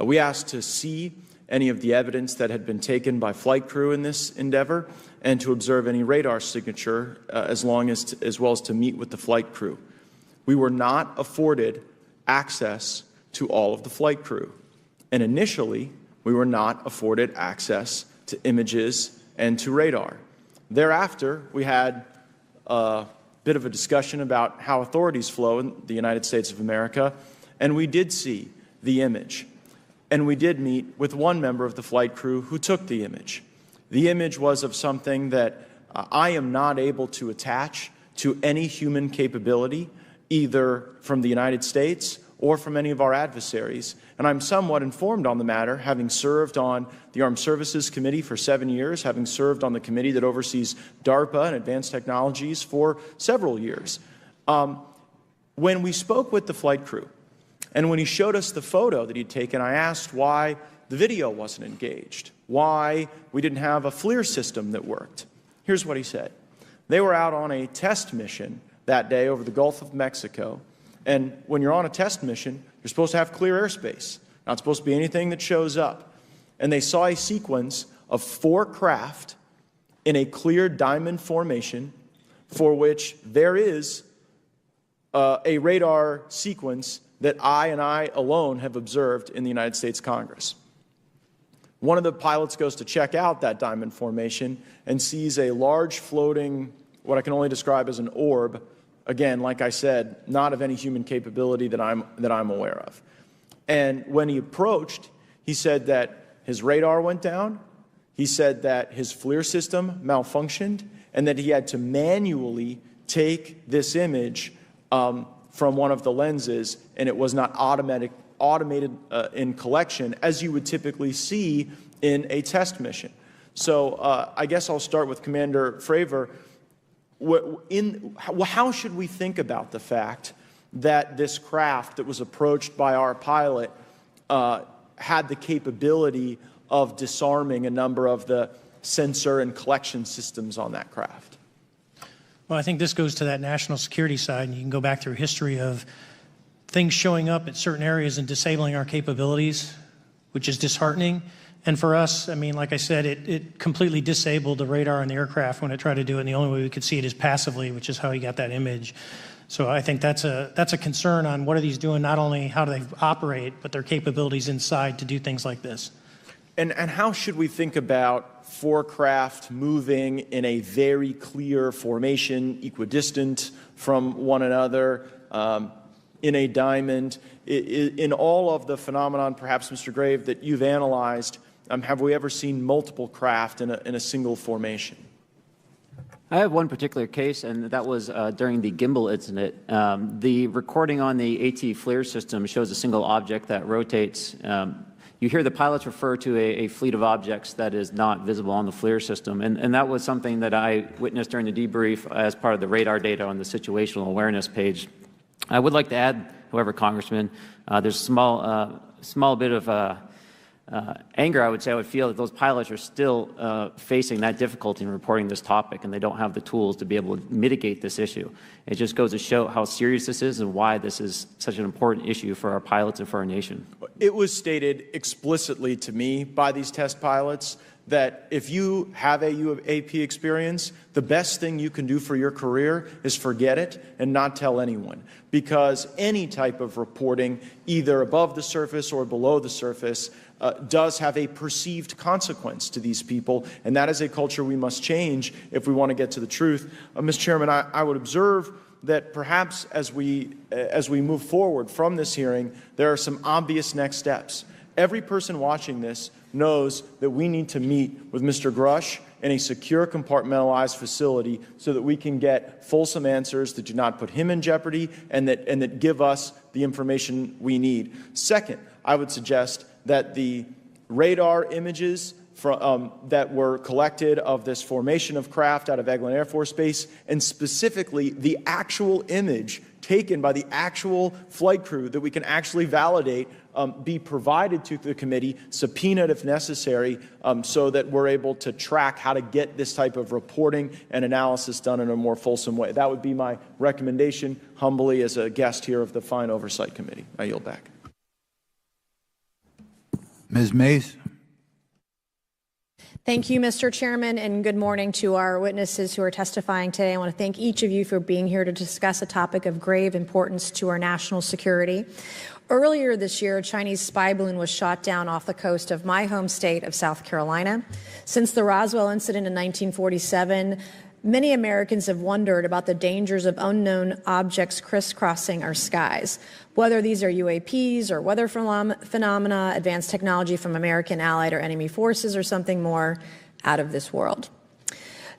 We asked to see any of the evidence that had been taken by flight crew in this endeavor and to observe any radar signature as well as to meet with the flight crew. We were not afforded access to all of the flight crew. And initially, we were not afforded access to images and to radar. Thereafter, we had a bit of a discussion about how authorities flow in the United States of America, and we did see the image. And we did meet with one member of the flight crew who took the image. The image was of something that I am not able to attach to any human capability, either from the United States or from any of our adversaries. And I'm somewhat informed on the matter, having served on the Armed Services Committee for 7 years, having served on the committee that oversees DARPA and advanced technologies for several years. When we spoke with the flight crew, and when he showed us the photo that he'd taken, I asked why the video wasn't engaged, why we didn't have a FLIR system that worked. Here's what he said. They were out on a test mission that day over the Gulf of Mexico. And when you're on a test mission, you're supposed to have clear airspace. Not supposed to be anything that shows up. And they saw a sequence of 4 craft in a clear diamond formation for which there is a radar sequence that I alone have observed in the United States Congress. One of the pilots goes to check out that diamond formation and sees a large floating, what I can only describe as an orb. Again, like I said, not of any human capability that I'm aware of. And when he approached, he said that his radar went down, he said that his FLIR system malfunctioned, and that he had to manually take this image from one of the lenses, and it was not automated in collection, as you would typically see in a test mission. So I guess I'll start with Commander Fravor. How should we think about the fact that this craft that was approached by our pilot had the capability of disarming a number of the sensor and collection systems on that craft? Well, I think this goes to that national security side, and you can go back through history of things showing up at certain areas and disabling our capabilities, which is disheartening. And for us, I mean, like I said, it completely disabled the radar on the aircraft when it tried to do it, and the only way we could see it is passively, which is how he got that image. So I think that's a concern on what are these doing, not only how do they operate, but their capabilities inside to do things like this. And how should we think about 4 craft moving in a very clear formation, equidistant from one another, in a diamond? In all of the phenomenon, perhaps, Mr. Grave, that you've analyzed, have we ever seen multiple craft in a single formation? I have one particular case, and that was during the gimbal incident. The recording on the AT FLIR system shows a single object that rotates. You hear the pilots refer to a fleet of objects that is not visible on the FLIR system, and that was something that I witnessed during the debrief as part of the radar data on the situational awareness page. I would like to add, however, Congressman, there's a small bit of anger, I would say I would feel that those pilots are still facing that difficulty in reporting this topic, and they don't have the tools to be able to mitigate this issue. It just goes to show how serious this is and why this is such an important issue for our pilots and for our nation. It was stated explicitly to me by these test pilots that if you have a UAP experience, the best thing you can do for your career is forget it and not tell anyone. Because any type of reporting, either above the surface or below the surface, does have a perceived consequence to these people, and that is a culture we must change if we want to get to the truth. Mr. Chairman, I would observe that perhaps as we move forward from this hearing, there are some obvious next steps. Every person watching this knows that we need to meet with Mr. Grush in a secure, compartmentalized facility so that we can get fulsome answers that do not put him in jeopardy and that give us the information we need. Second, I would suggest that the radar images that were collected of this formation of craft out of Eglin Air Force Base, and specifically the actual image taken by the actual flight crew that we can actually validate, be provided to the committee, subpoenaed if necessary, so that we're able to track how to get this type of reporting and analysis done in a more fulsome way. That would be my recommendation, humbly, as a guest here of the Fine Oversight Committee. I yield back. Ms. Mays. Thank you, Mr. Chairman, and good morning to our witnesses who are testifying today. I want to thank each of you for being here to discuss a topic of grave importance to our national security. Earlier this year, a Chinese spy balloon was shot down off the coast of my home state of South Carolina. Since the Roswell incident in 1947, many Americans have wondered about the dangers of unknown objects crisscrossing our skies. Whether these are UAPs or weather phenomena, advanced technology from American allied or enemy forces, or something more out of this world.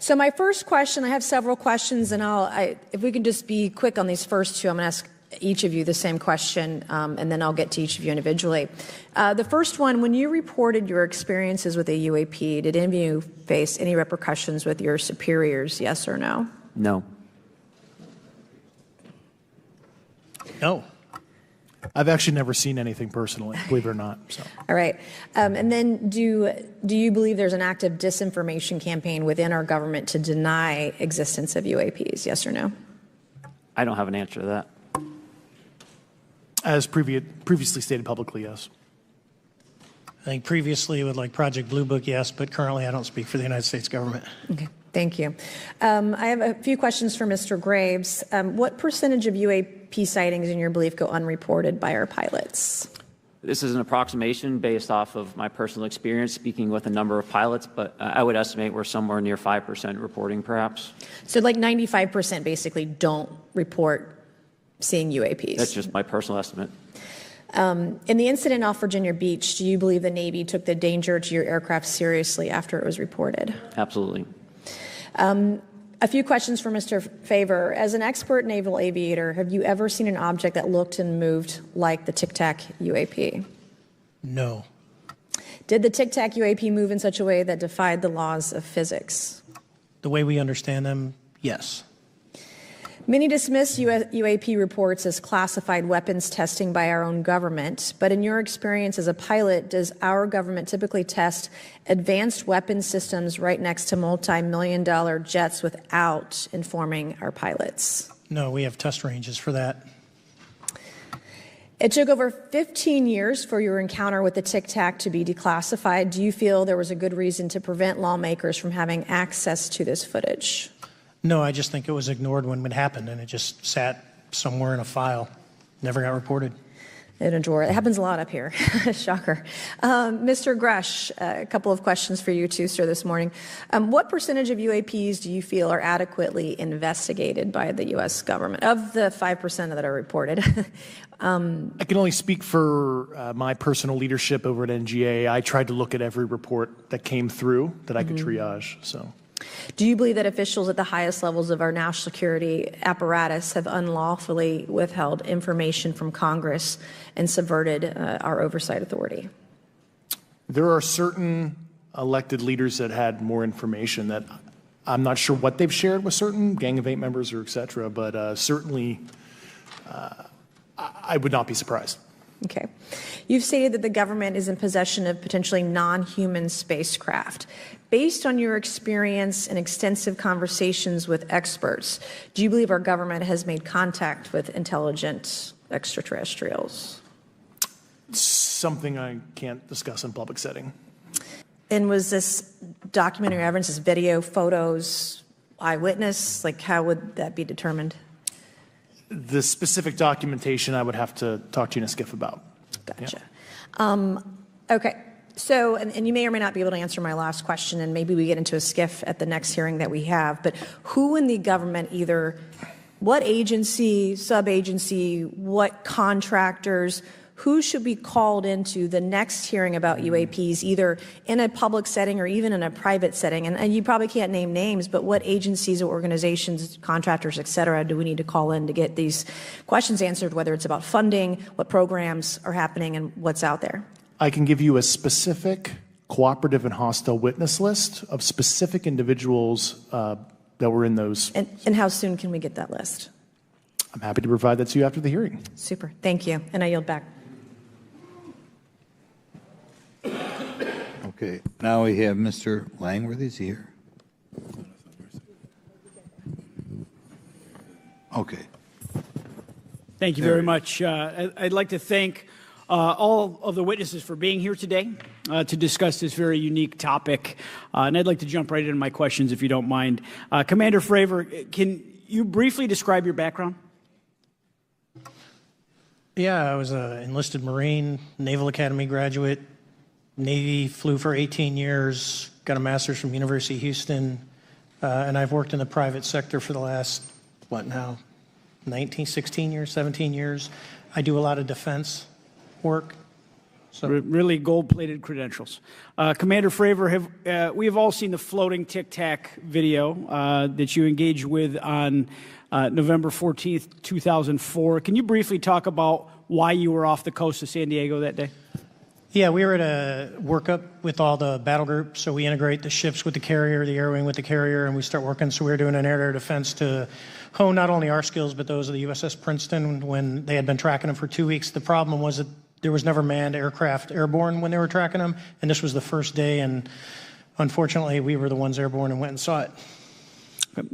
So my first question, I have several questions, and if we can just be quick on these first two, I'm going to ask each of you the same question, and then I'll get to each of you individually. The first one, when you reported your experiences with a UAP, did any of you face any repercussions with your superiors, yes or no? No. No. I've actually never seen anything personally, believe it or not. So. All right. And then do you believe there's an active disinformation campaign within our government to deny existence of UAPs, yes or no? I don't have an answer to that. As previously stated publicly, yes. I think previously with like Project Blue Book, yes, but currently I don't speak for the United States government. Okay, thank you. I have a few questions for Mr. Graves. What percentage of UAP sightings, in your belief, go unreported by our pilots? This is an approximation based off of my personal experience speaking with a number of pilots, but I would estimate we're somewhere near 5% reporting, perhaps. So like 95% basically don't report seeing UAPs. That's just my personal estimate. In the incident off Virginia Beach, do you believe the Navy took the danger to your aircraft seriously after it was reported? Absolutely. A few questions for Mr. Favor. As an expert naval aviator, have you ever seen an object that looked and moved like the Tic Tac UAP? No. Did the Tic Tac UAP move in such a way that defied the laws of physics? The way we understand them, yes. Many dismiss UAP reports as classified weapons testing by our own government, but in your experience as a pilot, does our government typically test advanced weapon systems right next to multi-million-dollar jets without informing our pilots? No, we have test ranges for that. It took over 15 years for your encounter with the Tic Tac to be declassified. Do you feel there was a good reason to prevent lawmakers from having access to this footage? No, I just think it was ignored when it happened, and it just sat somewhere in a file. Never got reported. In a drawer. It happens a lot up here. Shocker. Mr. Grush, a couple of questions for you too, sir, this morning. What percentage of UAPs do you feel are adequately investigated by the U.S. government, of the 5% that are reported? I can only speak for my personal leadership over at NGA. I tried to look at every report that came through that I could triage. So. Do you believe that officials at the highest levels of our national security apparatus have unlawfully withheld information from Congress and subverted our oversight authority? There are certain elected leaders that had more information that I'm not sure what they've shared with certain Gang of Eight members or et cetera, but certainly I would not be surprised. Okay. You've stated that the government is in possession of potentially non-human spacecraft. Based on your experience and extensive conversations with experts, do you believe our government has made contact with intelligent extraterrestrials? Something I can't discuss in public setting. And was this documentary evidence, this video, photos, eyewitness? Like, how would that be determined? The specific documentation I would have to talk to you in a skiff about. Gotcha. Yeah. Okay. So, and you may or may not be able to answer my last question, and maybe we get into a skiff at the next hearing that we have, but who in the government, either what agency, sub-agency, what contractors, who should be called into the next hearing about UAPs, either in a public setting or even in a private setting? And you probably can't name names, but what agencies or organizations, contractors, et cetera, do we need to call in to get these questions answered, whether it's about funding, what programs are happening, and what's out there? I can give you a specific cooperative and hostile witness list of specific individuals that were in those. And how soon can we get that list? I'm happy to provide that to you after the hearing. Super. Thank you. And I yield back. Okay, now we have Mr. Langworthy. Is he here? Okay. Thank you very much. I'd like to thank all of the witnesses for being here today to discuss this very unique topic. And I'd like to jump right into my questions, if you don't mind. Commander Fravor, can you briefly describe your background? Yeah, I was an enlisted Marine, Naval Academy graduate, Navy, flew for 18 years, got a master's from University of Houston, and I've worked in the private sector for the last, 16 years, 17 years. I do a lot of defense work. So really gold-plated credentials. Commander Fravor, we have all seen the floating Tic Tac video that you engaged with on November 14th, 2004. Can you briefly talk about why you were off the coast of San Diego that day? Yeah, we were at a workup with all the battle groups, so we integrate the ships with the carrier, the air wing with the carrier, and we start working. So we were doing an air-to-air defense to hone not only our skills, but those of the USS Princeton when they had been tracking them for 2 weeks. The problem was that there was never manned aircraft airborne when they were tracking them, and this was the first day, and unfortunately, we were the ones airborne and went and saw it.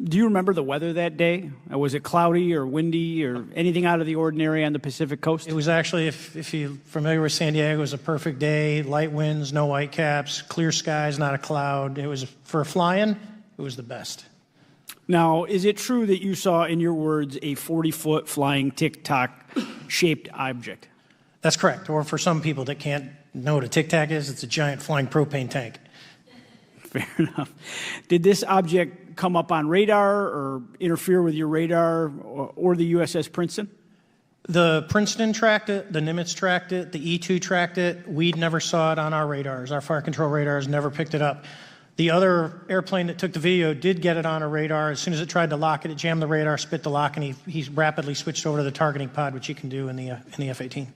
Do you remember the weather that day? Was it cloudy or windy or anything out of the ordinary on the Pacific coast? It was actually, if you're familiar with San Diego, it was a perfect day, light winds, no whitecaps, clear skies, not a cloud. It was, for flying, it was the best. Now, is it true that you saw, in your words, a 40-foot flying Tic Tac shaped object? That's correct. Or for some people that can't know what a Tic Tac is, it's a giant flying propane tank. Fair enough. Did this object come up on radar or interfere with your radar or the USS Princeton? The Princeton tracked it, the Nimitz tracked it, the E-2 tracked it. We never saw it on our radars. Our fire control radars never picked it up. The other airplane that took the video did get it on a radar. As soon as it tried to lock it, it jammed the radar, spit the lock, and he rapidly switched over to the targeting pod, which you can do in the F-18.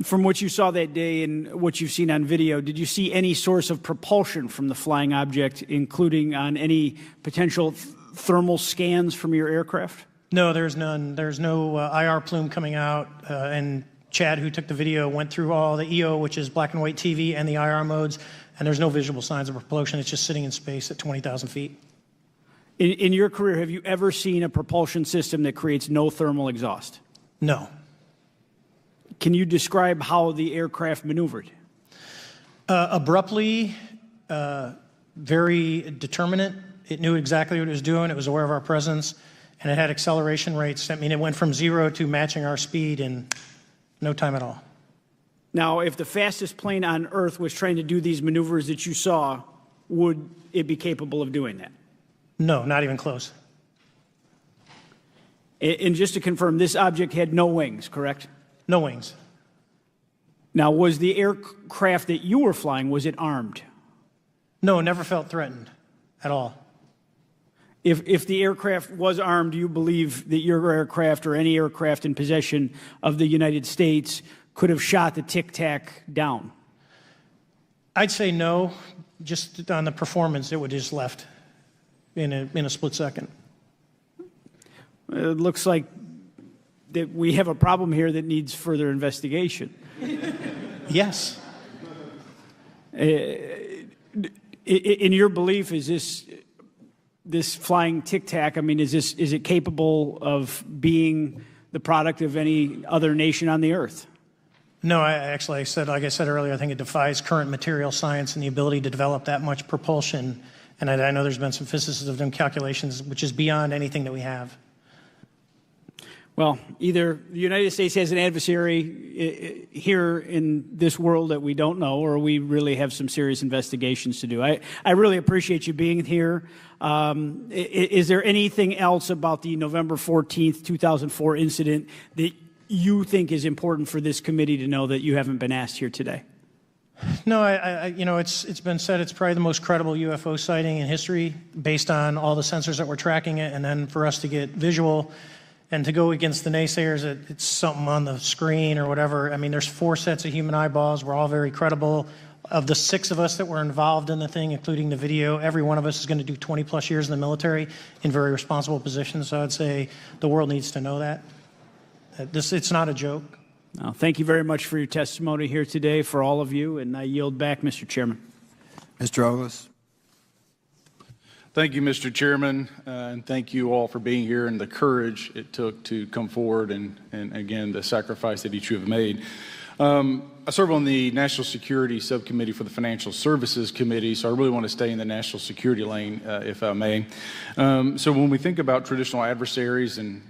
From what you saw that day and what you've seen on video, did you see any source of propulsion from the flying object, including on any potential thermal scans from your aircraft? No, there's none. There's no IR plume coming out. And Chad, who took the video, went through all the EO, which is black and white TV, and the IR modes, and there's no visible signs of propulsion. It's just sitting in space at 20,000 feet. In your career, have you ever seen a propulsion system that creates no thermal exhaust? No. Can you describe how the aircraft maneuvered? Abruptly, very determinate. It knew exactly what it was doing. It was aware of our presence, and it had acceleration rates. I mean, it went from 0 to matching our speed in no time at all. Now, if the fastest plane on Earth was trying to do these maneuvers that you saw, would it be capable of doing that? No, not even close. And just to confirm, this object had no wings, correct? No wings. Now, was the aircraft that you were flying, was it armed? No, never felt threatened at all. If the aircraft was armed, do you believe that your aircraft or any aircraft in possession of the United States could have shot the Tic Tac down? I'd say no. Just on the performance, it would have just left in a split second. It looks like that we have a problem here that needs further investigation. Yes. In your belief, is this flying Tic Tac? I mean, is it capable of being the product of any other nation on the earth? No, like I said earlier, I think it defies current material science and the ability to develop that much propulsion. And I know there's been some physicists have done calculations, which is beyond anything that we have. Well, either the United States has an adversary here in this world that we don't know, or we really have some serious investigations to do. I really appreciate you being here. Is there anything else about the November 14th, 2004 incident that you think is important for this committee to know that you haven't been asked here today? No, it's been said it's probably the most credible UFO sighting in history based on all the sensors that were tracking it, and then for us to get visual and to go against the naysayers that it's something on the screen or whatever. I mean, there's 4 sets of human eyeballs. We're all very credible. Of the 6 of us that were involved in the thing, including the video, every one of us is going to do 20-plus years in the military in very responsible positions. So I'd say the world needs to know that. It's not a joke. Thank you very much for your testimony here today for all of you, and I yield back, Mr. Chairman. Mr. Ogles. Thank you, Mr. Chairman, and thank you all for being here and the courage it took to come forward and again, the sacrifice that each of you have made. I serve on the National Security Subcommittee for the Financial Services Committee, so I really want to stay in the national security lane, if I may. So when we think about traditional adversaries and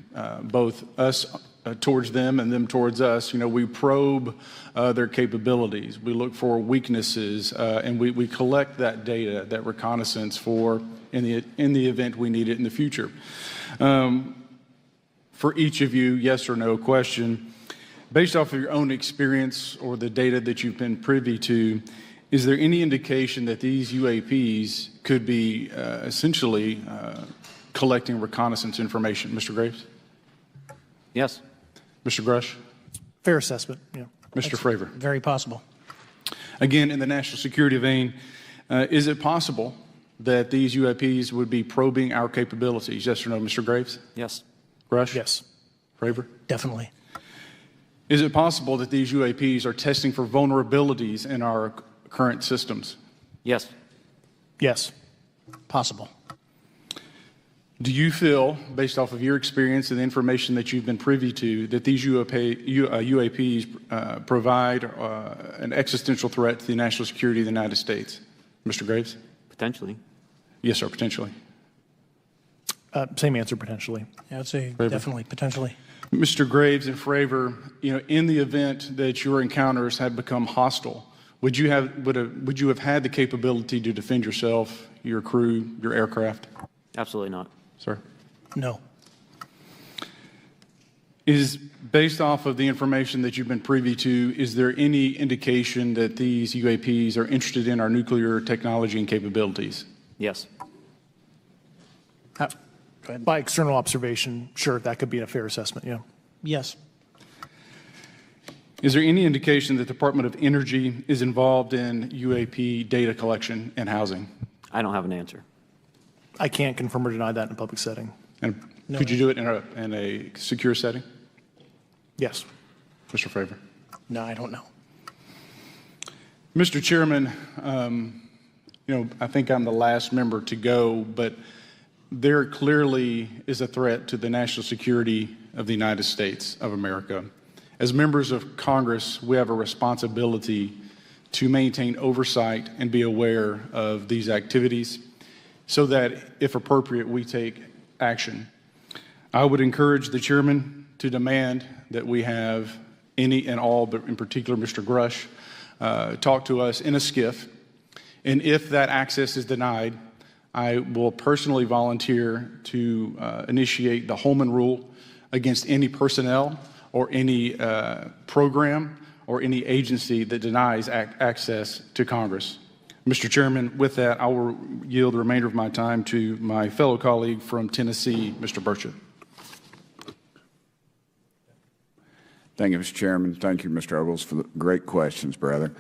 both us towards them and them towards us, we probe their capabilities. We look for weaknesses, and we collect that data, that reconnaissance for in the event we need it in the future. For each of you, yes or no question, based off of your own experience or the data that you've been privy to, is there any indication that these UAPs could be essentially collecting reconnaissance information? Mr. Graves? Yes. Mr. Grush? Fair assessment, yeah. Mr. Fravor? Very possible. Again, in the national security vein, is it possible that these UAPs would be probing our capabilities? Yes or no, Mr. Graves? Yes. Grush? Yes. Fravor? Definitely. Is it possible that these UAPs are testing for vulnerabilities in our current systems? Yes. Yes. Possible. Do you feel, based off of your experience and the information that you've been privy to, that these UAPs provide an existential threat to the national security of the United States? Mr. Graves? Potentially. Yes, sir, potentially. Same answer, potentially. Yeah, I'd say Fravor? definitely, potentially. Mr. Graves and Fravor, in the event that your encounters had become hostile, would you have had the capability to defend yourself, your crew, your aircraft? Absolutely not. Sir? No. Is based off of the information that you've been privy to, is there any indication that these UAPs are interested in our nuclear technology and capabilities? Yes. Go ahead. By external observation, sure, that could be a fair assessment, yeah. Yes. Is there any indication that the Department of Energy is involved in UAP data collection and housing? I don't have an answer. I can't confirm or deny that in a public setting. And could you do it in a secure setting? Yes. Mr. Fravor? No, I don't know. Mr. Chairman, I think I'm the last member to go, but there clearly is a threat to the national security of the United States of America. As members of Congress, we have a responsibility to maintain oversight and be aware of these activities so that, if appropriate, we take action. I would encourage the chairman to demand that we have any and all, but in particular Mr. Grush, talk to us in a skiff. And if that access is denied, I will personally volunteer to initiate the Holman Rule against any personnel or any program or any agency that denies access to Congress. Mr. Chairman, with that, I will yield the remainder of my time to my fellow colleague from Tennessee, Mr. Burchett. Thank you, Mr. Chairman. Thank you, Mr. Ogles, for the great questions, brother.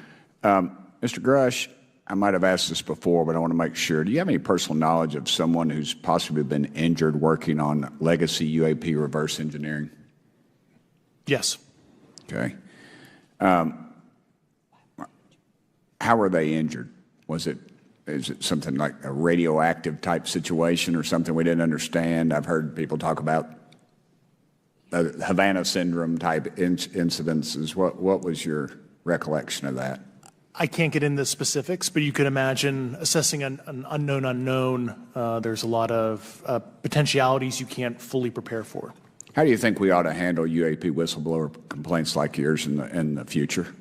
Mr. Grush, I might have asked this before, but I want to make sure. Do you have any personal knowledge of someone who's possibly been injured working on legacy UAP reverse engineering? Yes. Okay. How were they injured? Is it something like a radioactive type situation or something we didn't understand? I've heard people talk about Havana syndrome type incidences. What was your recollection of that? I can't get into specifics, but you can imagine assessing an unknown unknown. There's a lot of potentialities you can't fully prepare for. How do you think we ought to handle UAP whistleblower complaints like yours in the future?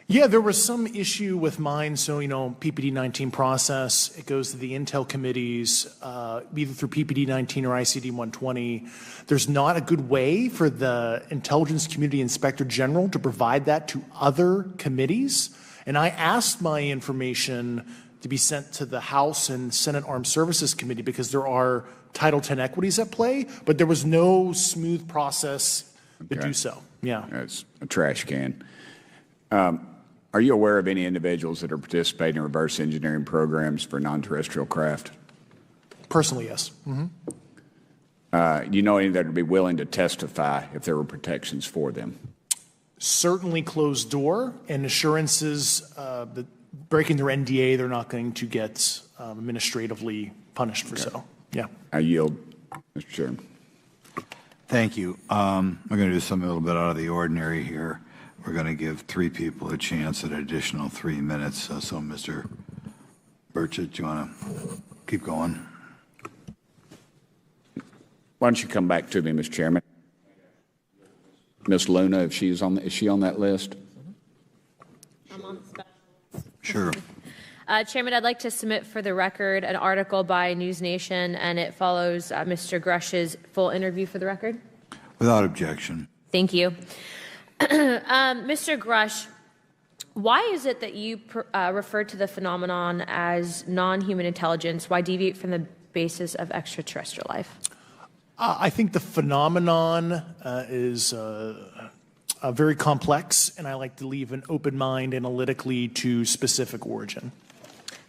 Yeah, there was some issue with mine. So, PPD 19 process, it goes to the Intel committees, either through PPD 19 or ICD 120. There's not a good way for the Intelligence Community Inspector General to provide that to other committees. And I asked my information to be sent to the House and Senate Armed Services Committee because there are Title X equities at play, but there was no smooth process to do so. Yeah. It's a trash can. Are you aware of any individuals that are participating in reverse engineering programs for non-terrestrial craft? Personally, yes. Do you know any that would be willing to testify if there were protections for them? Certainly closed door and assurances that breaking their NDA, they're not going to get administratively punished for so. Yeah. I yield, Mr. Chairman. Thank you. We're going to do something a little bit out of the ordinary here. We're going to give 3 people a chance at an additional 3 minutes. So Mr. Burchett, do you want to keep going? Why don't you come back to me, Mr. Chairman? Ms. Luna, if is she on that list? I'm on the special list. Sure. Chairman, I'd like to submit for the record an article by News Nation, and it follows Mr. Grush's full interview for the record. Without objection. Thank you. Mr. Grush, why is it that you refer to the phenomenon as non-human intelligence? Why deviate from the basis of extraterrestrial life? I think the phenomenon is very complex, and I like to leave an open mind analytically to specific origin.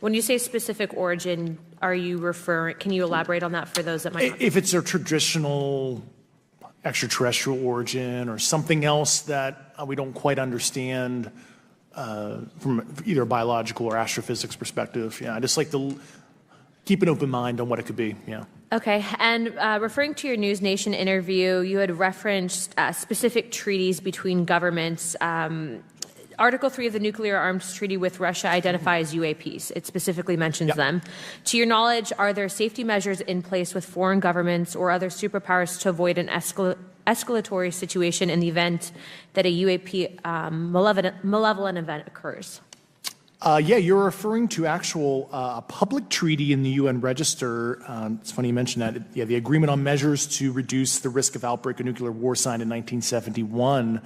When you say specific origin, are you referring, can you elaborate on that for those that might not? If it's a traditional extraterrestrial origin or something else that we don't quite understand from either a biological or astrophysics perspective, I just like to keep an open mind on what it could be, Okay, and referring to your News Nation interview, you had referenced specific treaties between governments. Article 3 of the Nuclear Arms Treaty with Russia identifies UAPs. It specifically mentions them. To your knowledge, are there safety measures in place with foreign governments or other superpowers to avoid an escalatory situation in the event that a UAP malevolent event occurs? You're referring to actual public treaty in the UN Register. It's funny you mentioned that. The Agreement on Measures to Reduce the Risk of Outbreak of Nuclear War, signed in 1971.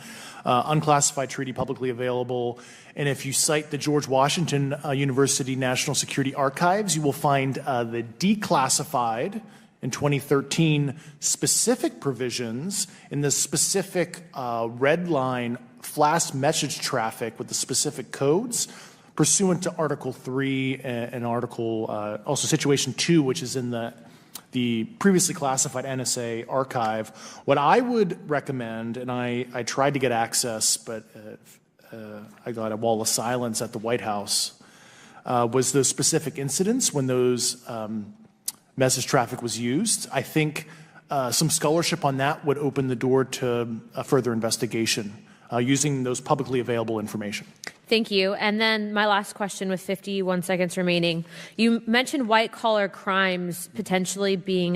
Unclassified treaty, publicly available. And if you cite the George Washington University National Security Archives, you will find the declassified in 2013 specific provisions in the specific red line flash message traffic with the specific codes pursuant to Article 3 and Article, also Situation 2, which is in the previously classified NSA archive. What I would recommend, and I tried to get access, but I got a wall of silence at the White House, was those specific incidents when those message traffic was used. I think some scholarship on that would open the door to a further investigation using those publicly available information. Thank you. And then my last question with 51 seconds remaining. You mentioned white-collar crimes potentially being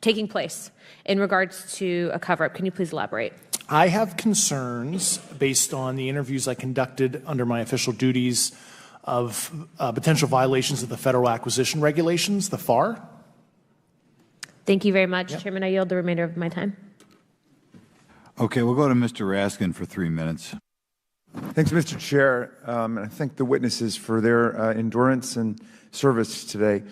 taking place in regards to a cover-up. Can you please elaborate? I have concerns based on the interviews I conducted under my official duties of potential violations of the Federal Acquisition Regulations, the FAR. Thank you very much, Chairman. I yield the remainder of my time. Okay, we'll go to Mr. Raskin for 3 minutes. Thanks, Mr. Chair, and I thank the witnesses for their endurance and service today.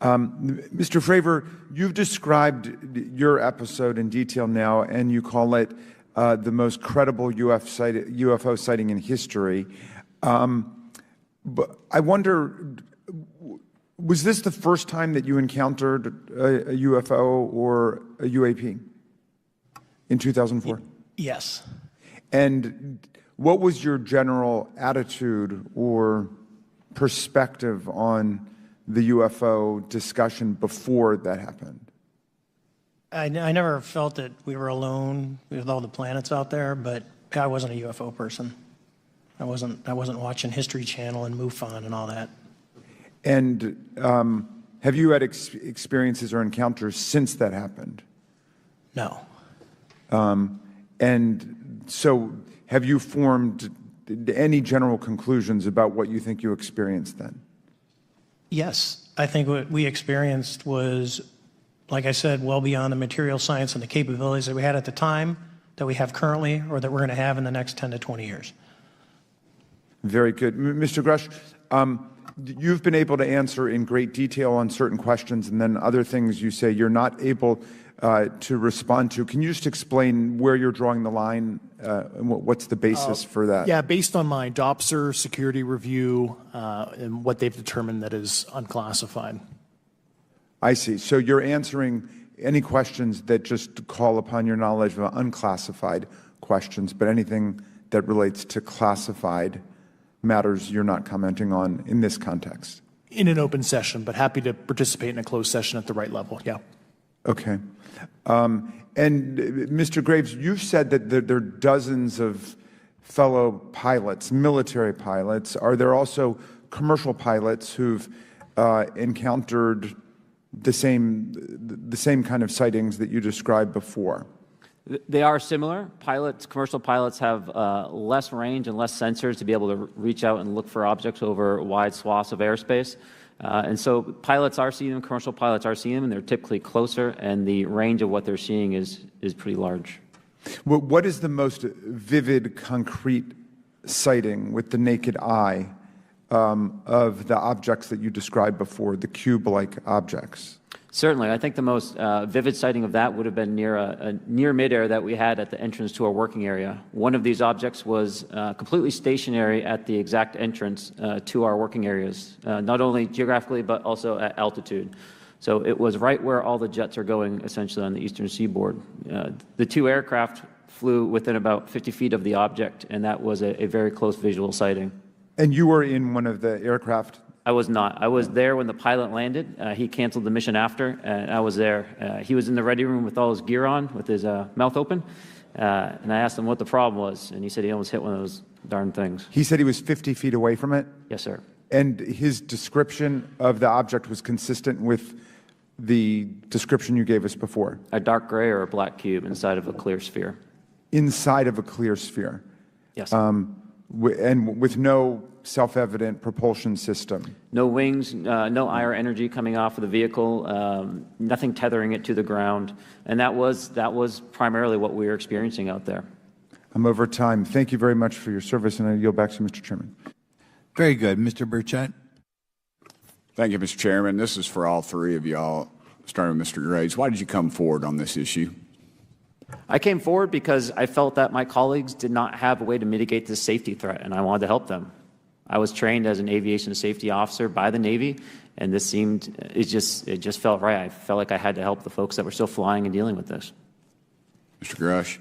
Mr. Fravor, you've described your episode in detail now, and you call it the most credible UFO sighting in history. But I wonder, was this the first time that you encountered a UFO or a UAP in 2004? Yes. And what was your general attitude or perspective on the UFO discussion before that happened? I never felt that we were alone with all the planets out there, but I wasn't a UFO person. I wasn't watching History Channel and MUFON and all that. And have you had experiences or encounters since that happened? No. And so have you formed any general conclusions about what you think you experienced then? Yes. I think what we experienced was, like I said, well beyond the material science and the capabilities that we had at the time, that we have currently, or that we're going to have in the next 10 to 20 years. Very good. Mr. Grush, you've been able to answer in great detail on certain questions, and then other things you say you're not able to respond to. Can you just explain where you're drawing the line and what's the basis for that? Yeah, based on my DOPSR security review and what they've determined that is unclassified. I see. So you're answering any questions that just call upon your knowledge of unclassified questions, but anything that relates to classified matters you're not commenting on in this context. In an open session, but happy to participate in a closed session at the right level, yeah. Okay. And Mr. Graves, you've said that there are dozens of fellow pilots, military pilots. Are there also commercial pilots who've encountered the same kind of sightings that you described before? They are similar. Commercial pilots have less range and less sensors to be able to reach out and look for objects over wide swaths of airspace. And so pilots are seeing them, commercial pilots are seeing them, and they're typically closer, and the range of what they're seeing is pretty large. What is the most vivid, concrete sighting with the naked eye of the objects that you described before, the cube-like objects? Certainly. I think the most vivid sighting of that would have been near midair that we had at the entrance to our working area. One of these objects was completely stationary at the exact entrance to our working areas, not only geographically but also at altitude. So it was right where all the jets are going, essentially, on the eastern seaboard. The two aircraft flew within about 50 feet of the object, and that was a very close visual sighting. And you were in one of the aircraft? I was not. I was there when the pilot landed. He canceled the mission after, and I was there. He was in the ready room with all his gear on, with his mouth open, and I asked him what the problem was, and he said he almost hit one of those darn things. He said he was 50 feet away from it? Yes, sir. And his description of the object was consistent with the description you gave us before? A dark gray or a black cube inside of a clear sphere. Inside of a clear sphere? Yes. And with no self-evident propulsion system? No wings, no IR energy coming off of the vehicle, nothing tethering it to the ground, and that was primarily what we were experiencing out there. I'm over time. Thank you very much for your service, and I yield back to you, Mr. Chairman. Very good. Mr. Burchett. Thank you, Mr. Chairman. This is for all three of y'all, starting with Mr. Graves. Why did you come forward on this issue? I came forward because I felt that my colleagues did not have a way to mitigate this safety threat, and I wanted to help them. I was trained as an aviation safety officer by the Navy, and it just felt right. I felt like I had to help the folks that were still flying and dealing with this. Mr. Grush.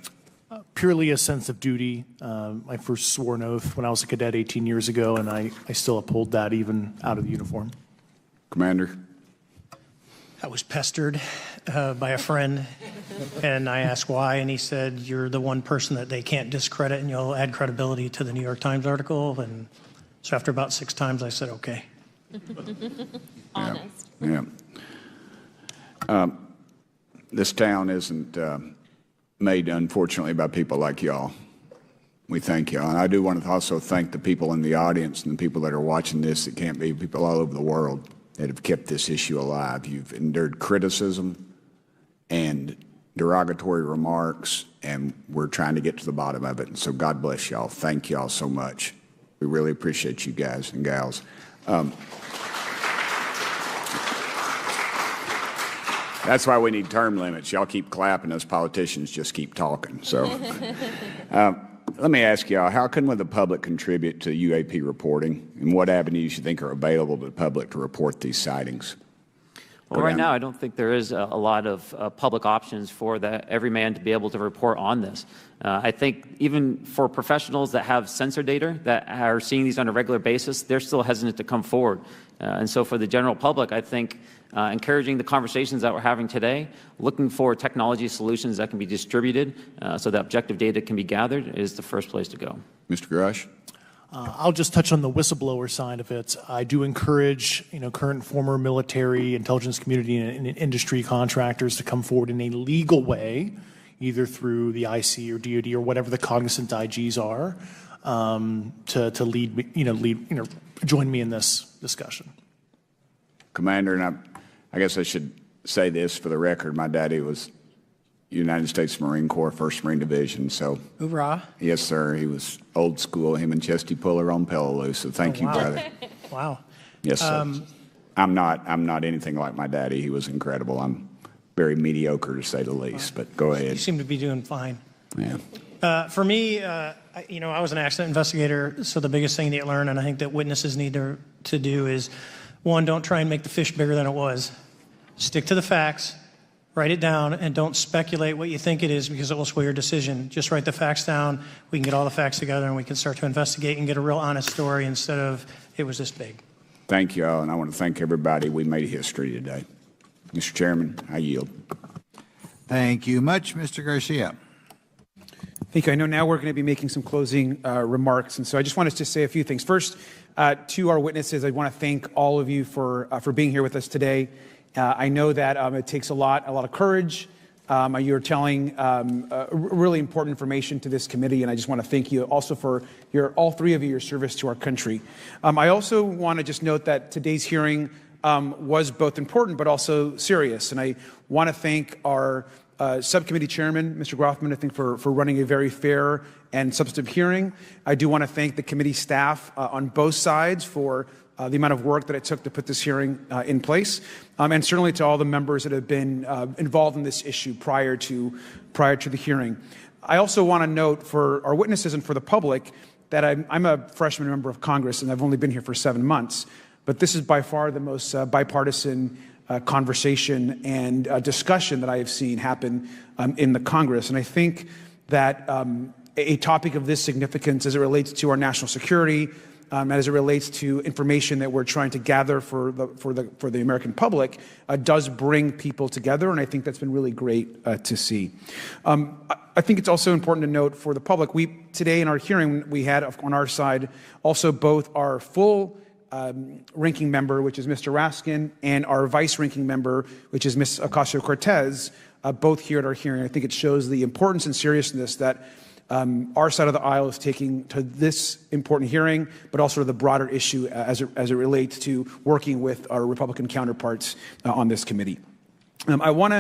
Purely a sense of duty. I first swore an oath when I was a cadet 18 years ago, and I still uphold that even out of the uniform. Commander. I was pestered by a friend, and I asked why, and he said, "You're the one person that they can't discredit, and you'll add credibility to the New York Times article." And so after about 6 times, I said, "Okay." Honest. Yeah. This town isn't made, unfortunately, by people like y'all. We thank y'all. And I do want to also thank the people in the audience and the people that are watching this that can't be, people all over the world that have kept this issue alive. You've endured criticism and derogatory remarks, and we're trying to get to the bottom of it. And so God bless y'all. Thank y'all so much. We really appreciate you guys and gals. That's why we need term limits. Y'all keep clapping, us politicians just keep talking. So let me ask y'all, how can the public contribute to UAP reporting, and what avenues you think are available to the public to report these sightings? Well, right now, I don't think there is a lot of public options for every man to be able to report on this. I think even for professionals that have sensor data that are seeing these on a regular basis, they're still hesitant to come forward. And so for the general public, I think encouraging the conversations that we're having today, looking for technology solutions that can be distributed so that objective data can be gathered is the first place to go. Mr. Grush? I'll just touch on the whistleblower side of it. I do encourage, current and former military, intelligence community, and industry contractors to come forward in a legal way, either through the IC or DoD or whatever the cognizant IGs are, to lead, join me in this discussion. Commander, and I guess I should say this for the record. My daddy was United States Marine Corps, 1st Marine Division. So, hoorah! Yes, sir. He was old school. Him and Chesty Puller on Peleliu. So, thank you, wow. brother. Wow. Yes, sir. I'm not anything like my daddy. He was incredible. I'm very mediocre to say the least. But go ahead. You seem to be doing fine. Yeah. For me, I was an accident investigator. So the biggest thing that you learn, and I think that witnesses need to do, is one, don't try and make the fish bigger than it was. Stick to the facts. Write it down, and don't speculate what you think it is because it will sway your decision. Just write the facts down. We can get all the facts together, and we can start to investigate and get a real honest story instead of it was this big. Thank you all, and I want to thank everybody. We made history today. Mr. Chairman, I yield. Thank you much, Mr. Garcia. Thank you. I know now we're going to be making some closing remarks, and so I just wanted to say a few things. First, to our witnesses, I want to thank all of you for being here with us today. I know that it takes a lot of courage. You're telling really important information to this committee, and I just want to thank you also for all three of you, your service to our country. I also want to just note that today's hearing was both important but also serious, and I want to thank our subcommittee chairman, Mr. Grothman, I think for running a very fair and substantive hearing. I do want to thank the committee staff on both sides for the amount of work that it took to put this hearing in place, and certainly to all the members that have been involved in this issue prior to the hearing. I also want to note for our witnesses and for the public that I'm a freshman member of Congress, and I've only been here for 7 months, but this is by far the most bipartisan conversation and discussion that I have seen happen in the Congress. And I think that a topic of this significance as it relates to our national security, as it relates to information that we're trying to gather for the American public, does bring people together, and I think that's been really great to see. I think it's also important to note for the public, today in our hearing, we had on our side also both our full ranking member, which is Mr. Raskin, and our vice ranking member, which is Ms. Ocasio-Cortez, both here at our hearing. I think it shows the importance and seriousness that our side of the aisle is taking to this important hearing, but also to the broader issue as it relates to working with our Republican counterparts on this committee. I want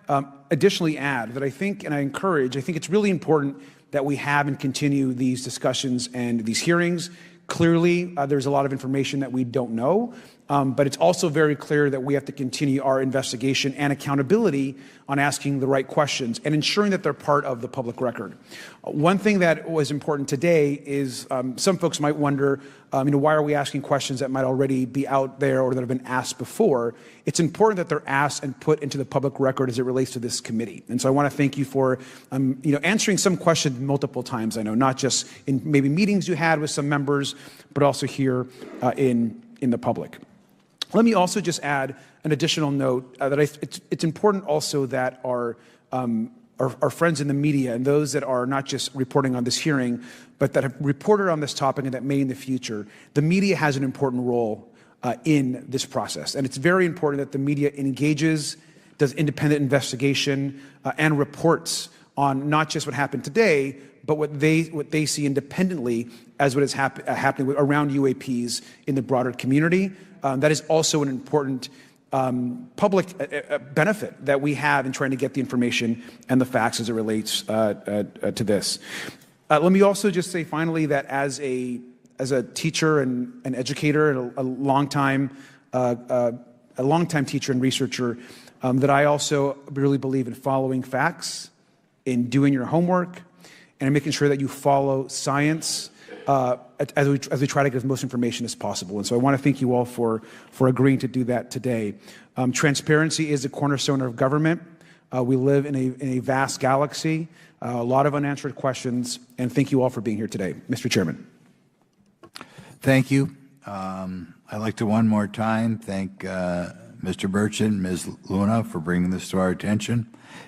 to additionally add that I think it's really important that we have and continue these discussions and these hearings. Clearly, there's a lot of information that we don't know, but it's also very clear that we have to continue our investigation and accountability on asking the right questions and ensuring that they're part of the public record. One thing that was important today is some folks might wonder, why are we asking questions that might already be out there or that have been asked before? It's important that they're asked and put into the public record as it relates to this committee. And so I want to thank you for, answering some questions multiple times. I know not just in maybe meetings you had with some members, but also here in the public. Let me also just add an additional note that it's important also that our friends in the media and those that are not just reporting on this hearing, but that have reported on this topic and that may in the future, the media has an important role in this process. And it's very important that the media engages, does independent investigation, and reports on not just what happened today, but what they see independently as what is happening around UAPs in the broader community. That is also an important public benefit that we have in trying to get the information and the facts as it relates to this. Let me also just say finally that as a teacher and an educator and a longtime teacher and researcher, that I also really believe in following facts, in doing your homework, and in making sure that you follow science as we try to get as most information as possible. And so I want to thank you all for agreeing to do that today. Transparency is a cornerstone of government. We live in a vast galaxy, a lot of unanswered questions, and thank you all for being here today. Mr. Chairman. Thank you. I'd like to one more time thank Mr. Burchett and Ms. Luna for bringing this to our attention.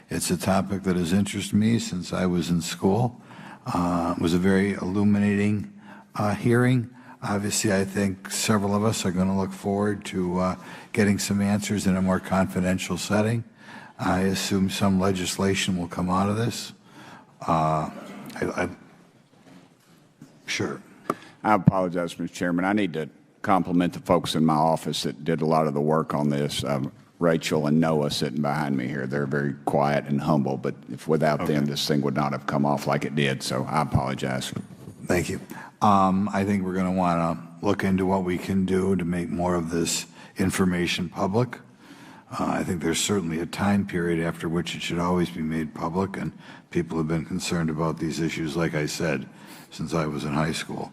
It's a topic that has interested me since I was in school. It was a very illuminating hearing. Obviously, I think several of us are going to look forward to getting some answers in a more confidential setting. I assume some legislation will come out of this. Sure. I apologize, Mr. Chairman. I need to compliment the folks in my office that did a lot of the work on this. Rachel and Noah sitting behind me here. They're very quiet and humble, but if without them, this thing would not have come off like it did, so I apologize. Thank you. I think we're going to want to look into what we can do to make more of this information public. I think there's certainly a time period after which it should always be made public, and people have been concerned about these issues, like I said, since I was in high school.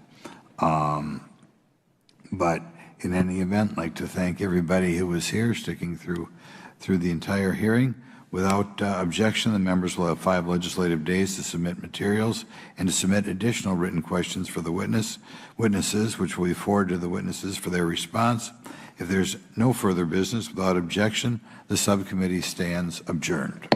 But in any event, I'd like to thank everybody who was here, sticking through the entire hearing. Without objection, the members will have 5 legislative days to submit materials and to submit additional written questions for the witnesses, which will be forwarded to the witnesses for their response. If there's no further business, without objection, the subcommittee stands adjourned.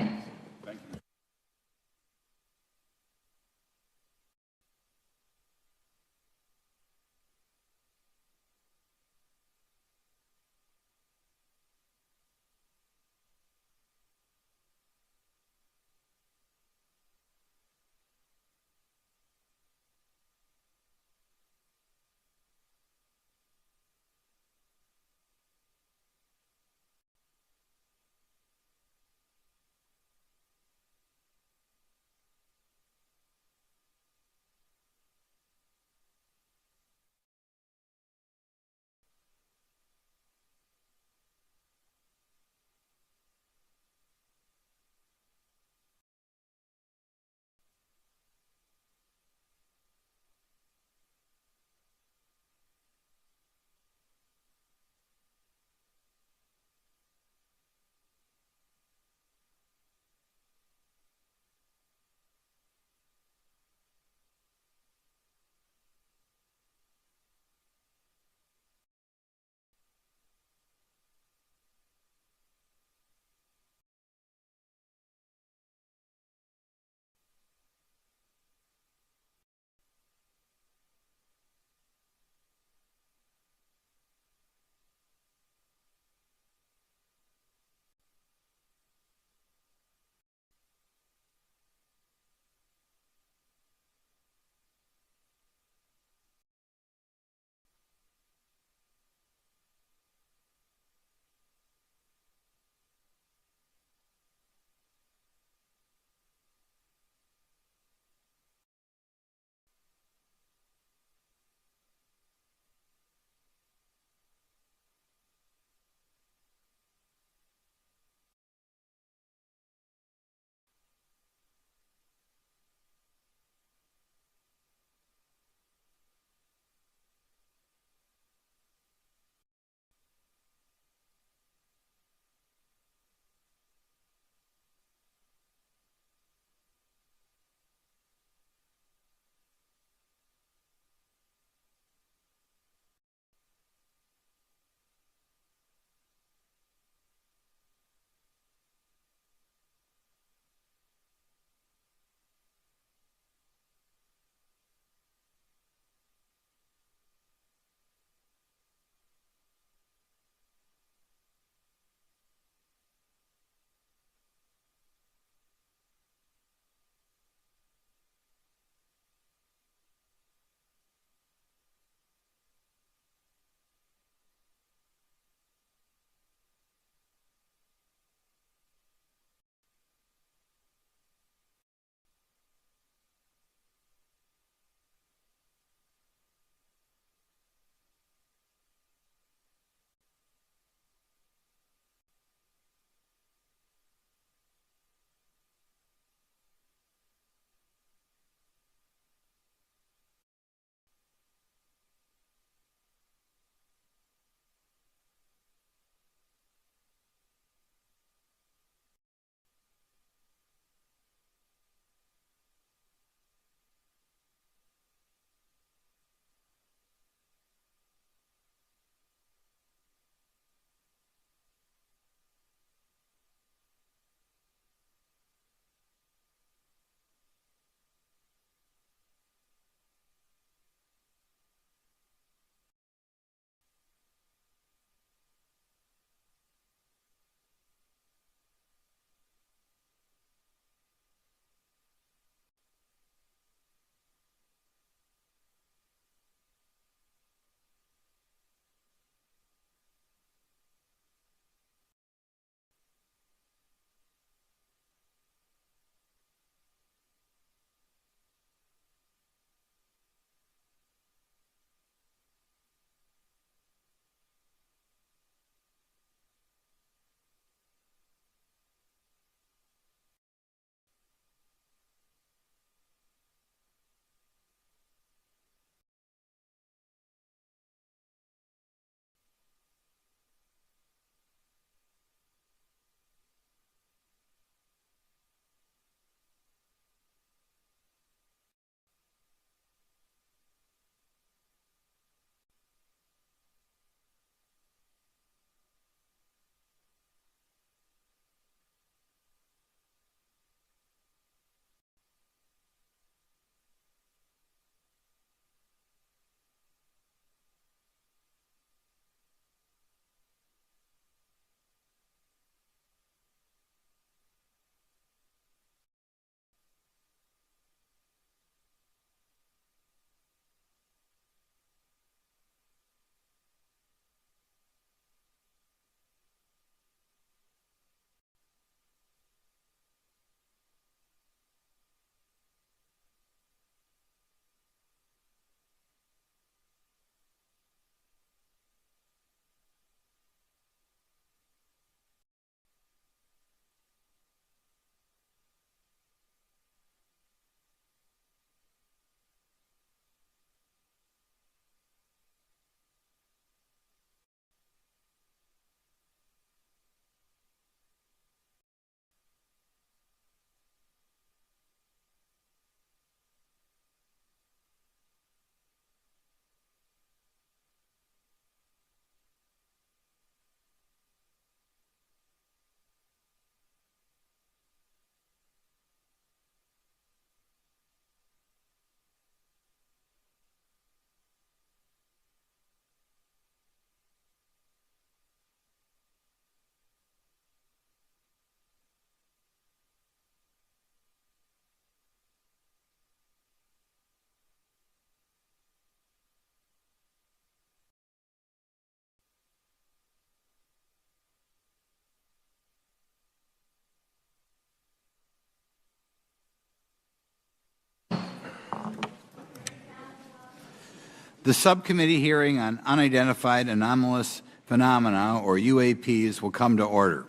The subcommittee hearing on unidentified anomalous phenomena, or UAPs, will come to order.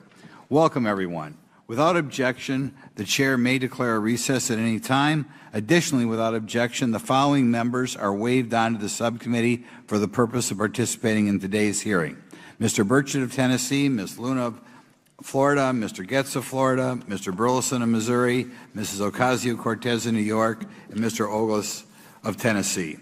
Welcome, everyone. Without objection, the chair may declare a recess at any time. Additionally, without objection, the following members are waived onto the subcommittee for the purpose of participating in today's hearing: Mr. Burchett of Tennessee, Ms. Luna of Florida, Mr. Getz of Florida, Mr. Burleson of Missouri, Mrs. Ocasio-Cortez of New York, and Mr. Ogles of Tennessee.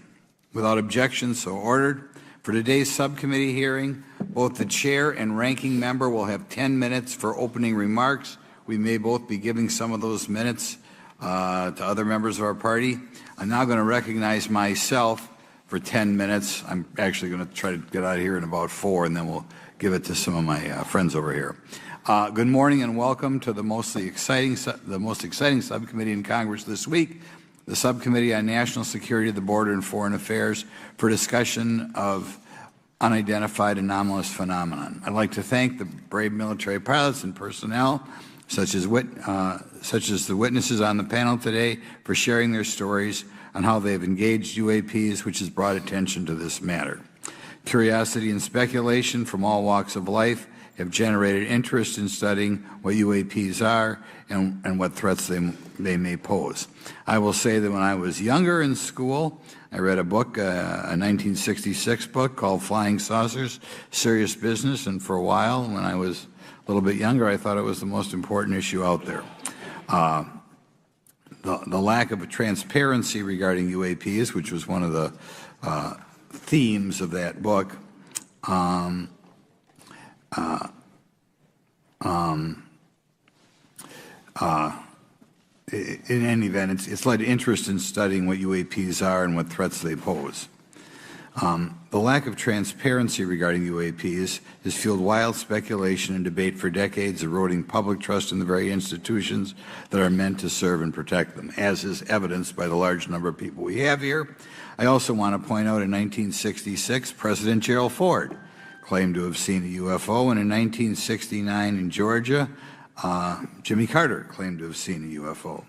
Without objection, so ordered. For today's subcommittee hearing, both the chair and ranking member will have 10 minutes for opening remarks. We may both be giving some of those minutes to other members of our party. I'm now going to recognize myself for 10 minutes. I'm actually going to try to get out of here in about 4, and then we'll give it to some of my friends over here. Good morning and welcome to the most exciting subcommittee in Congress this week, the Subcommittee on National Security, the Border, and Foreign Affairs, for discussion of unidentified anomalous phenomenon. I'd like to thank the brave military pilots and personnel, such as the witnesses on the panel today, for sharing their stories on how they have engaged UAPs, which has brought attention to this matter. Curiosity and speculation from all walks of life have generated interest in studying what UAPs are and what threats they may pose. I will say that when I was younger in school, I read a book, a 1966 book called Flying Saucers, Serious Business, and for a while, when I was a little bit younger, I thought it was the most important issue out there. The lack of transparency regarding UAPs, which was one of the themes of that book, in any event, it's led to interest in studying what UAPs are and what threats they pose. The lack of transparency regarding UAPs has fueled wild speculation and debate for decades, eroding public trust in the very institutions that are meant to serve and protect them, as is evidenced by the large number of people we have here. I also want to point out in 1966, President Gerald Ford claimed to have seen a UFO, and in 1969 in Georgia, Jimmy Carter claimed to have seen a UFO.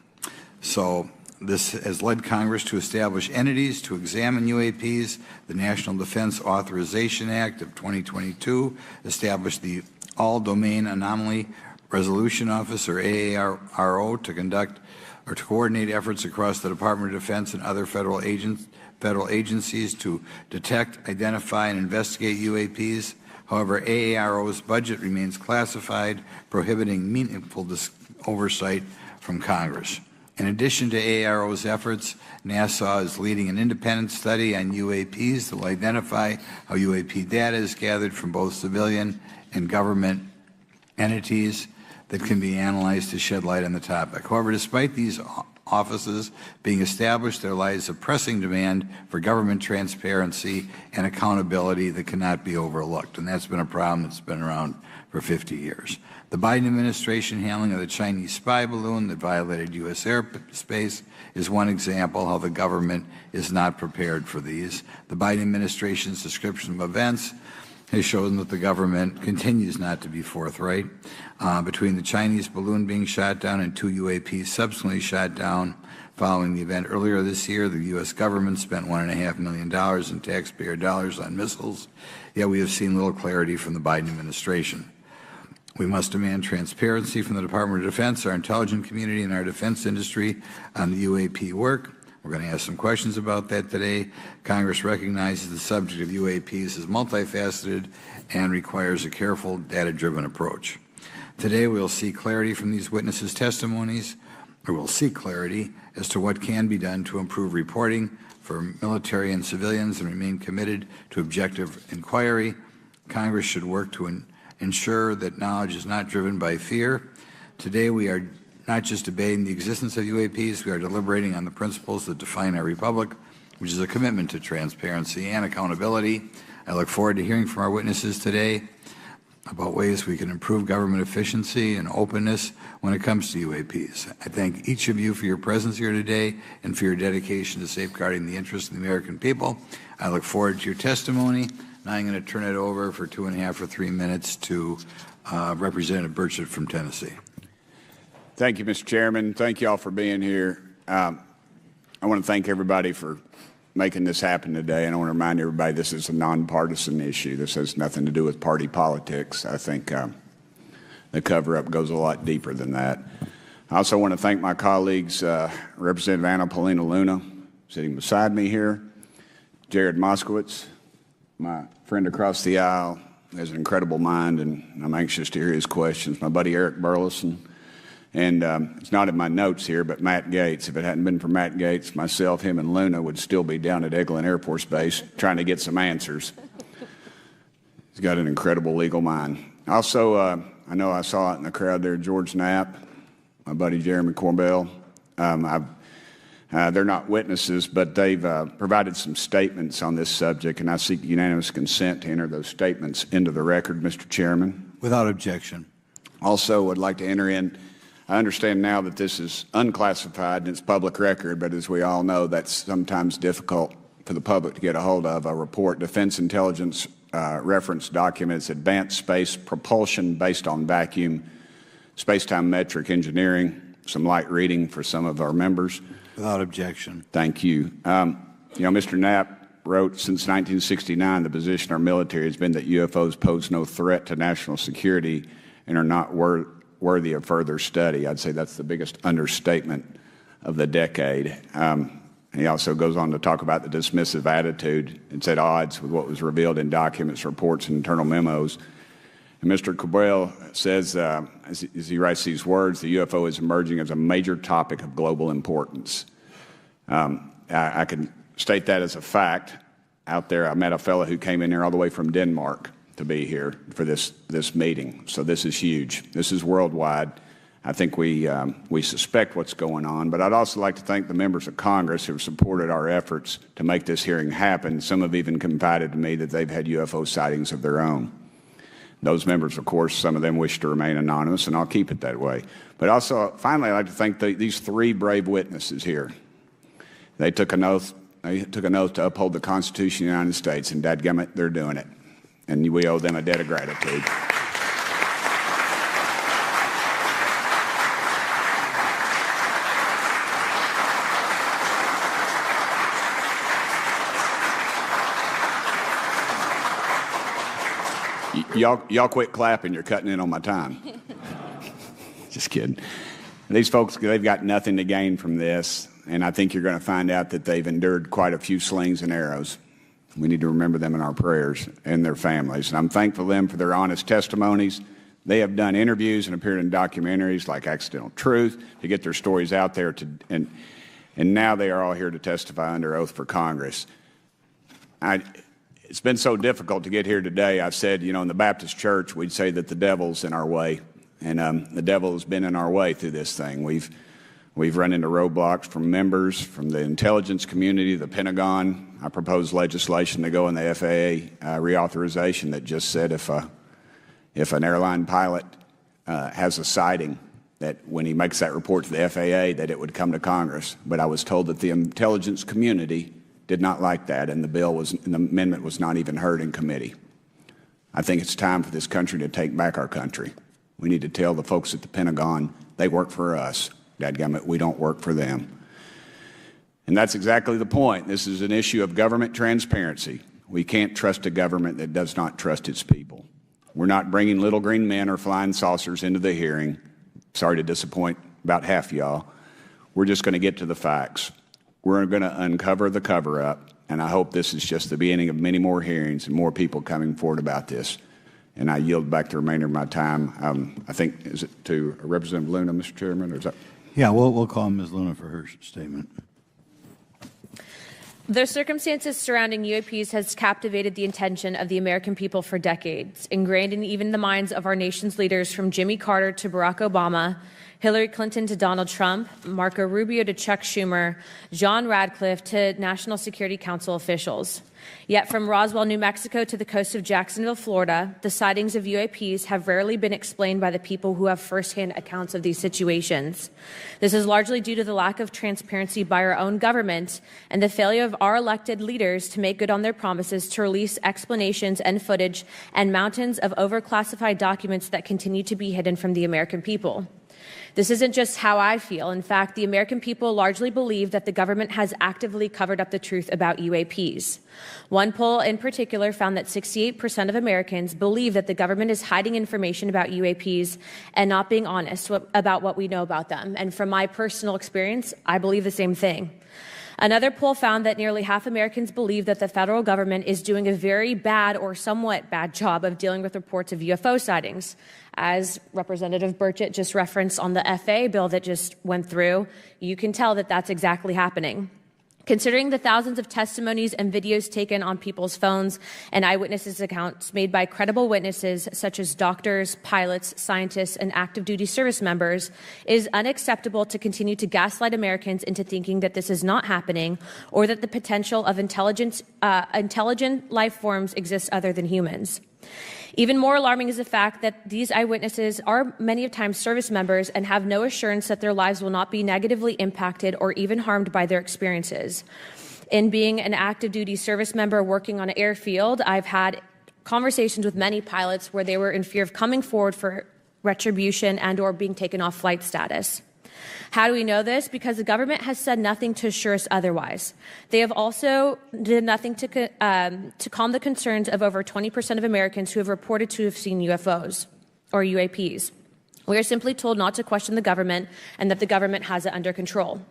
So this has led Congress to establish entities to examine UAPs. The National Defense Authorization Act of 2022 established the All-Domain Anomaly Resolution Office, or AARO, to conduct or to coordinate efforts across the Department of Defense and other federal agencies to detect, identify, and investigate UAPs. However, AARO's budget remains classified, prohibiting meaningful oversight from Congress. In addition to AARO's efforts, NASA is leading an independent study on UAPs that will identify how UAP data is gathered from both civilian and government entities that can be analyzed to shed light on the topic. However, despite these offices being established, there lies a pressing demand for government transparency and accountability that cannot be overlooked, and that's been a problem that's been around for 50 years. The Biden administration handling of the Chinese spy balloon that violated U.S. airspace is one example how the government is not prepared for these. The Biden administration's description of events has shown that the government continues not to be forthright. Between the Chinese balloon being shot down and 2 UAPs subsequently shot down following the event earlier this year, the U.S. government spent $1.5 million in taxpayer dollars on missiles, yet we have seen little clarity from the Biden administration. We must demand transparency from the Department of Defense, our intelligence community, and our defense industry on the UAP work. We're going to ask some questions about that today. Congress recognizes the subject of UAPs as multifaceted and requires a careful, data-driven approach. Today, we'll see clarity from these witnesses' testimonies, or we'll seek clarity as to what can be done to improve reporting for military and civilians and remain committed to objective inquiry. Congress should work to ensure that knowledge is not driven by fear. Today, we are not just debating the existence of UAPs, we are deliberating on the principles that define our republic, which is a commitment to transparency and accountability. I look forward to hearing from our witnesses today about ways we can improve government efficiency and openness when it comes to UAPs. I thank each of you for your presence here today and for your dedication to safeguarding the interests of the American people. I look forward to your testimony. Now I'm going to turn it over for 2.5 or 3 minutes to Representative Burchett from Tennessee. Thank you, Mr. Chairman. Thank you all for being here. I want to thank everybody for making this happen today. And I want to remind everybody this is a nonpartisan issue. This has nothing to do with party politics. I think the cover-up goes a lot deeper than that. I also want to thank my colleagues, Representative Anna Paulina Luna, sitting beside me here, Jared Moskowitz, my friend across the aisle, has an incredible mind, and I'm anxious to hear his questions, my buddy Eric Burleson, and it's not in my notes here, but Matt Gates. If it hadn't been for Matt Gates, myself, him, and Luna would still be down at Eglin Air Force Base trying to get some answers. He's got an incredible legal mind. Also, I know I saw it in the crowd there, George Knapp, my buddy Jeremy Corbell. They're not witnesses, but they've provided some statements on this subject, and I seek unanimous consent to enter those statements into the record, Mr. Chairman. Without objection. Also, would like to enter in, I understand now that this is unclassified and it's public record, but as we all know, that's sometimes difficult for the public to get a hold of. A report, Defense Intelligence Reference Documents, Advanced Space Propulsion Based on Vacuum, Space-Time Metric Engineering, some light reading for some of our members. Without objection. Thank you. Mr. Knapp wrote, since 1969, the position of our military has been that UFOs pose no threat to national security and are not worthy of further study. I'd say that's the biggest understatement of the decade. He also goes on to talk about the dismissive attitude. It's at odds with what was revealed in documents, reports, and internal memos. And Mr. Cabral says, as he writes these words, the UFO is emerging as a major topic of global importance. I can state that as a fact. Out there, I met a fellow who came in here all the way from Denmark to be here for this meeting. So this is huge. This is worldwide. I think we suspect what's going on, but I'd also like to thank the members of Congress who have supported our efforts to make this hearing happen. Some have even confided to me that they've had UFO sightings of their own. Those members, of course, some of them wish to remain anonymous, and I'll keep it that way. But also, finally, I'd like to thank these three brave witnesses here. They took an oath. They took an oath to uphold the Constitution of the United States, and dadgummit, they're doing it. And we owe them a debt of gratitude. Y'all quit clapping. You're cutting in on my time. Just kidding. These folks, they've got nothing to gain from this, and I think you're going to find out that they've endured quite a few slings and arrows. We need to remember them in our prayers and their families. And I'm thankful to them for their honest testimonies. They have done interviews and appeared in documentaries like Accidental Truth to get their stories out there, and now they are all here to testify under oath for Congress. It's been so difficult to get here today. I've said, in the Baptist church, we'd say that the devil's in our way. And the devil has been in our way through this thing. We've run into roadblocks from members, from the intelligence community, the Pentagon. I proposed legislation to go in the FAA reauthorization that just said if an airline pilot has a sighting, that when he makes that report to the FAA, that it would come to Congress. But I was told that the intelligence community did not like that, and the amendment was not even heard in committee. I think it's time for this country to take back our country. We need to tell the folks at the Pentagon they work for us. Dadgummit, we don't work for them. And that's exactly the point. This is an issue of government transparency. We can't trust a government that does not trust its people. We're not bringing little green men or flying saucers into the hearing. Sorry to disappoint about half y'all. We're just going to get to the facts. We're going to uncover the cover-up, and I hope this is just the beginning of many more hearings and more people coming forward about this. And I yield back the remainder of my time. I think, is it to Representative Luna, Mr. Chairman, or is that? Yeah, we'll call Ms. Luna for her statement. The circumstances surrounding UAPs has captivated the attention of the American people for decades, ingrained in even the minds of our nation's leaders from Jimmy Carter to Barack Obama, Hillary Clinton to Donald Trump, Marco Rubio to Chuck Schumer, John Radcliffe to National Security Council officials. Yet from Roswell, New Mexico to the coast of Jacksonville, Florida, the sightings of UAPs have rarely been explained by the people who have firsthand accounts of these situations. This is largely due to the lack of transparency by our own government and the failure of our elected leaders to make good on their promises to release explanations and footage and mountains of overclassified documents that continue to be hidden from the American people. This isn't just how I feel. In fact, the American people largely believe that the government has actively covered up the truth about UAPs. One poll in particular found that 68% of Americans believe that the government is hiding information about UAPs and not being honest about what we know about them. And from my personal experience, I believe the same thing. Another poll found that nearly half Americans believe that the federal government is doing a very bad or somewhat bad job of dealing with reports of UFO sightings. As Representative Burchett just referenced on the FAA bill that just went through, you can tell that that's exactly happening. Considering the thousands of testimonies and videos taken on people's phones and eyewitnesses' accounts made by credible witnesses such as doctors, pilots, scientists, and active duty service members, it is unacceptable to continue to gaslight Americans into thinking that this is not happening or that the potential of intelligent life forms exists other than humans. Even more alarming is the fact that these eyewitnesses are many times service members and have no assurance that their lives will not be negatively impacted or even harmed by their experiences. In being an active duty service member working on an airfield, I've had conversations with many pilots where they were in fear of coming forward for retribution and or being taken off flight status. How do we know this? Because the government has said nothing to assure us otherwise. They have also did nothing to calm the concerns of over 20% of Americans who have reported to have seen UFOs or UAPs. We are simply told not to question the government and that the government has it under control.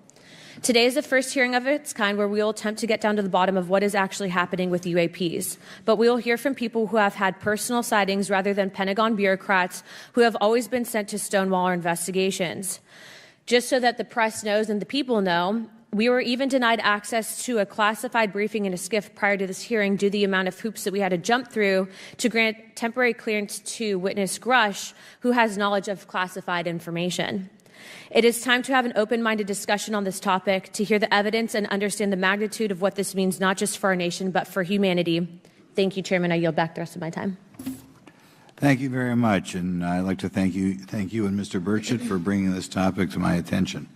Today is the first hearing of its kind where we will attempt to get down to the bottom of what is actually happening with UAPs. But we will hear from people who have had personal sightings rather than Pentagon bureaucrats who have always been sent to stonewall our investigations. Just so that the press knows and the people know, we were even denied access to a classified briefing in a SCIF prior to this hearing due to the amount of hoops that we had to jump through to grant temporary clearance to witness Grush, who has knowledge of classified information. It is time to have an open-minded discussion on this topic, to hear the evidence and understand the magnitude of what this means, not just for our nation, but for humanity. Thank you, Chairman. I yield back the rest of my time. Thank you very much, and I'd like to thank you and Mr. Burchett for bringing this topic to my attention.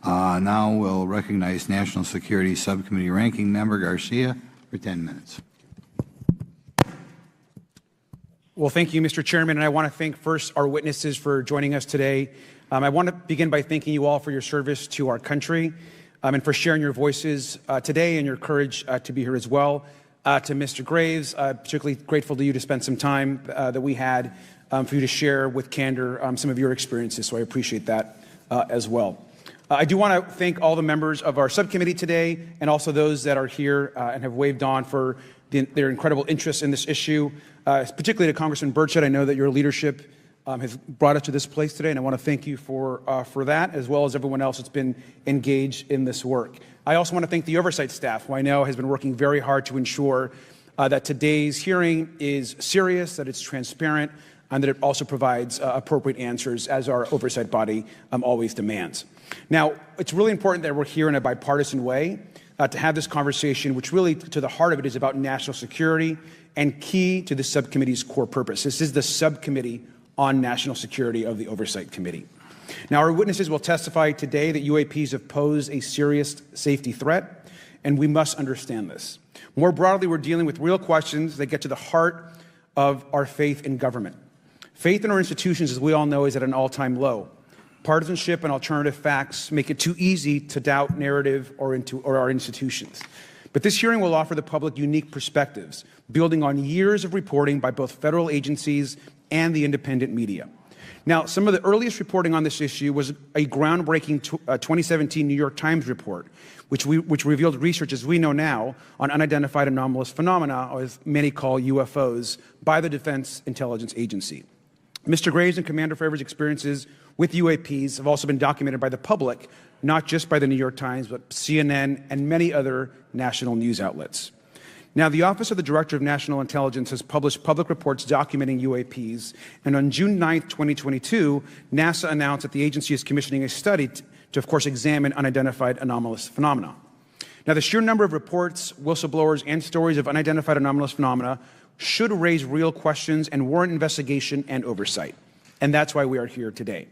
Now we'll recognize National Security Subcommittee Ranking Member Garcia for 10 minutes. Well, thank you, Mr. Chairman, and I want to thank first our witnesses for joining us today. I want to begin by thanking you all for your service to our country and for sharing your voices today and your courage to be here as well. To Mr. Graves, particularly grateful to you to spend some time that we had for you to share with candor some of your experiences, so I appreciate that as well. I do want to thank all the members of our subcommittee today and also those that are here and have waved on for their incredible interest in this issue, particularly to Congressman Burchett. I know that your leadership has brought us to this place today, and I want to thank you for that, as well as everyone else that's been engaged in this work. I also want to thank the oversight staff, who I know has been working very hard to ensure that today's hearing is serious, that it's transparent, and that it also provides appropriate answers, as our oversight body always demands. Now, it's really important that we're here in a bipartisan way to have this conversation, which really, to the heart of it, is about national security and key to the subcommittee's core purpose. This is the subcommittee on national security of the Oversight Committee. Now, our witnesses will testify today that UAPs have posed a serious safety threat, and we must understand this. More broadly, we're dealing with real questions that get to the heart of our faith in government. Faith in our institutions, as we all know, is at an all-time low. Partisanship and alternative facts make it too easy to doubt narrative or our institutions. But this hearing will offer the public unique perspectives, building on years of reporting by both federal agencies and the independent media. Now, some of the earliest reporting on this issue was a groundbreaking 2017 New York Times report, which revealed research, as we know now, on unidentified anomalous phenomena, as many call UFOs, by the Defense Intelligence Agency. Mr. Graves and Commander Fravier's experiences with UAPs have also been documented by the public, not just by the New York Times, but CNN and many other national news outlets. Now, the Office of the Director of National Intelligence has published public reports documenting UAPs, and on June 9, 2022, NASA announced that the agency is commissioning a study to, of course, examine unidentified anomalous phenomena. Now, the sheer number of reports, whistleblowers, and stories of unidentified anomalous phenomena should raise real questions and warrant investigation and oversight, and that's why we are here today.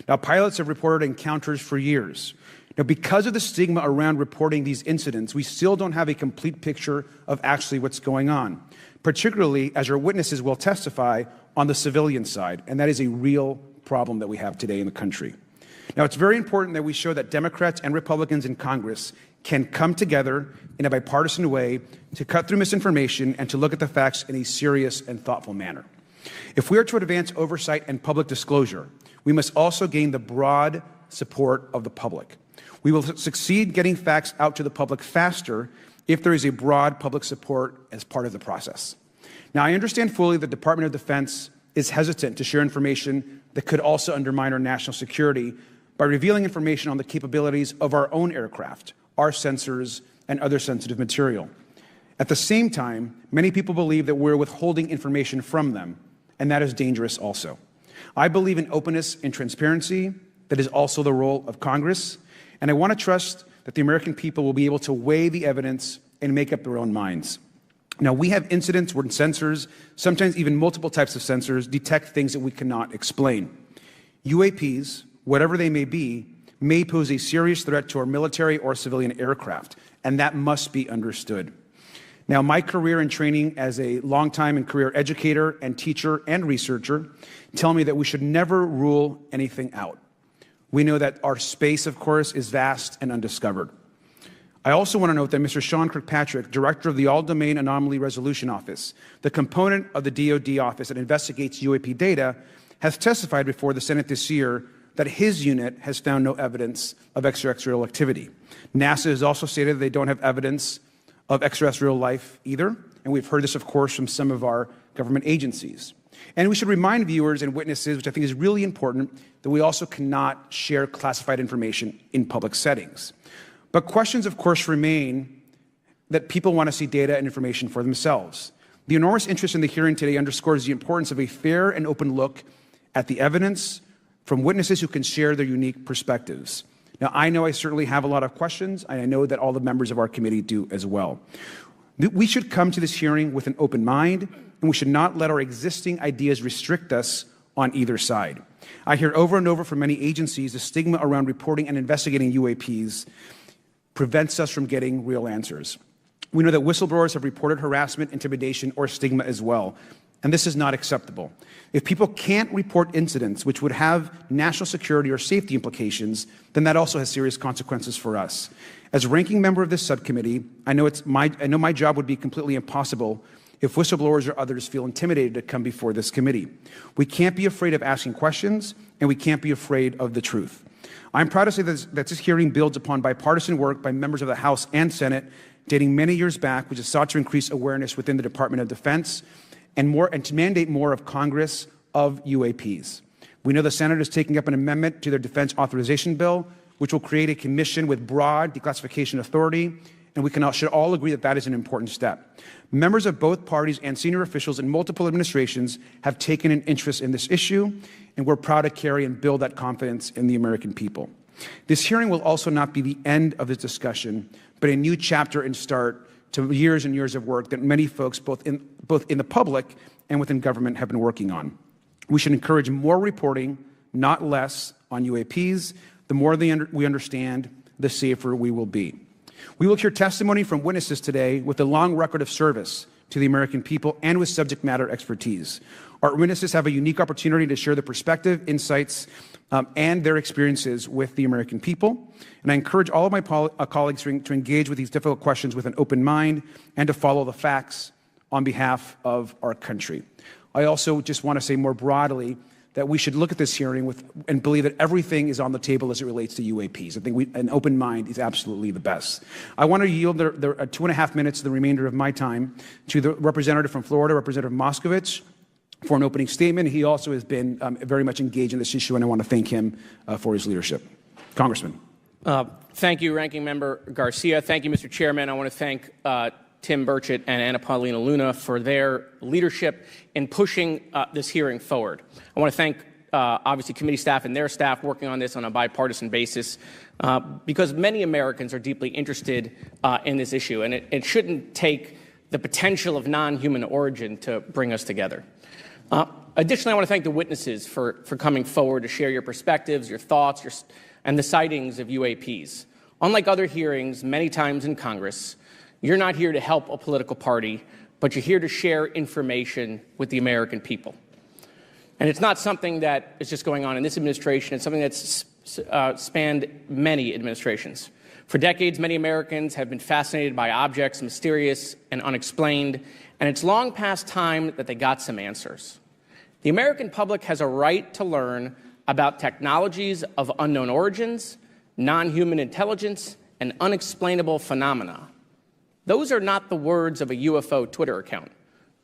Now, pilots have reported encounters for years. Now, because of the stigma around reporting these incidents, we still don't have a complete picture of actually what's going on, particularly as our witnesses will testify on the civilian side, and that is a real problem that we have today in the country. Now, it's very important that we show that Democrats and Republicans in Congress can come together in a bipartisan way to cut through misinformation and to look at the facts in a serious and thoughtful manner. If we are to advance oversight and public disclosure, we must also gain the broad support of the public. We will succeed getting facts out to the public faster if there is a broad public support as part of the process. Now, I understand fully the Department of Defense is hesitant to share information that could also undermine our national security by revealing information on the capabilities of our own aircraft, our sensors, and other sensitive material. At the same time, many people believe that we're withholding information from them, and that is dangerous also. I believe in openness and transparency. That is also the role of Congress, and I want to trust that the American people will be able to weigh the evidence and make up their own minds. Now, we have incidents where sensors, sometimes even multiple types of sensors, detect things that we cannot explain. UAPs, whatever they may be, may pose a serious threat to our military or civilian aircraft, and that must be understood. Now, my career and training as a longtime and career educator and teacher and researcher tell me that we should never rule anything out. We know that our space, of course, is vast and undiscovered. I also want to note that Mr. Sean Kirkpatrick, director of the All-Domain Anomaly Resolution Office, the component of the DoD office that investigates UAP data, has testified before the Senate this year that his unit has found no evidence of extraterrestrial activity. NASA has also stated that they don't have evidence of extraterrestrial life either, and we've heard this, of course, from some of our government agencies. And we should remind viewers and witnesses, which I think is really important, that we also cannot share classified information in public settings. But questions, of course, remain that people want to see data and information for themselves. The enormous interest in the hearing today underscores the importance of a fair and open look at the evidence from witnesses who can share their unique perspectives. Now, I know I certainly have a lot of questions, and I know that all the members of our committee do as well. We should come to this hearing with an open mind, and we should not let our existing ideas restrict us on either side. I hear over and over from many agencies the stigma around reporting and investigating UAPs prevents us from getting real answers. We know that whistleblowers have reported harassment, intimidation, or stigma as well, and this is not acceptable. If people can't report incidents which would have national security or safety implications, then that also has serious consequences for us. As ranking member of this subcommittee, I know my job would be completely impossible if whistleblowers or others feel intimidated to come before this committee. We can't be afraid of asking questions, and we can't be afraid of the truth. I'm proud to say that this hearing builds upon bipartisan work by members of the House and Senate dating many years back, which has sought to increase awareness within the Department of Defense and to mandate more of Congress of UAPs. We know the Senate is taking up an amendment to their defense authorization bill, which will create a commission with broad declassification authority, and we should all agree that that is an important step. Members of both parties and senior officials in multiple administrations have taken an interest in this issue, and we're proud to carry and build that confidence in the American people. This hearing will also not be the end of this discussion, but a new chapter and start to years and years of work that many folks, both in the public and within government, have been working on. We should encourage more reporting, not less, on UAPs. The more we understand, the safer we will be. We will hear testimony from witnesses today with a long record of service to the American people and with subject matter expertise. Our witnesses have a unique opportunity to share their perspective, insights, and their experiences with the American people. And I encourage all of my colleagues to engage with these difficult questions with an open mind and to follow the facts on behalf of our country. I also just want to say more broadly that we should look at this hearing and believe that everything is on the table as it relates to UAPs. I think an open mind is absolutely the best. I want to yield the 2.5 minutes, the remainder of my time, to the representative from Florida, Representative Moskowitz, for an opening statement. He also has been very much engaged in this issue, and I want to thank him for his leadership. Congressman. Thank you, Ranking Member Garcia. Thank you, Mr. Chairman. I want to thank Tim Burchett and Anna Paulina Luna for their leadership in pushing this hearing forward. I want to thank, obviously, committee staff and their staff working on this on a bipartisan basis because many Americans are deeply interested in this issue, and it shouldn't take the potential of non-human origin to bring us together. Additionally, I want to thank the witnesses for coming forward to share your perspectives, your thoughts, and the sightings of UAPs. Unlike other hearings many times in Congress, you're not here to help a political party, but you're here to share information with the American people. And it's not something that is just going on in this administration. It's something that's spanned many administrations. For decades, many Americans have been fascinated by objects mysterious and unexplained, and it's long past time that they got some answers. The American public has a right to learn about technologies of unknown origins, non-human intelligence, and unexplainable phenomena. Those are not the words of a UFO Twitter account,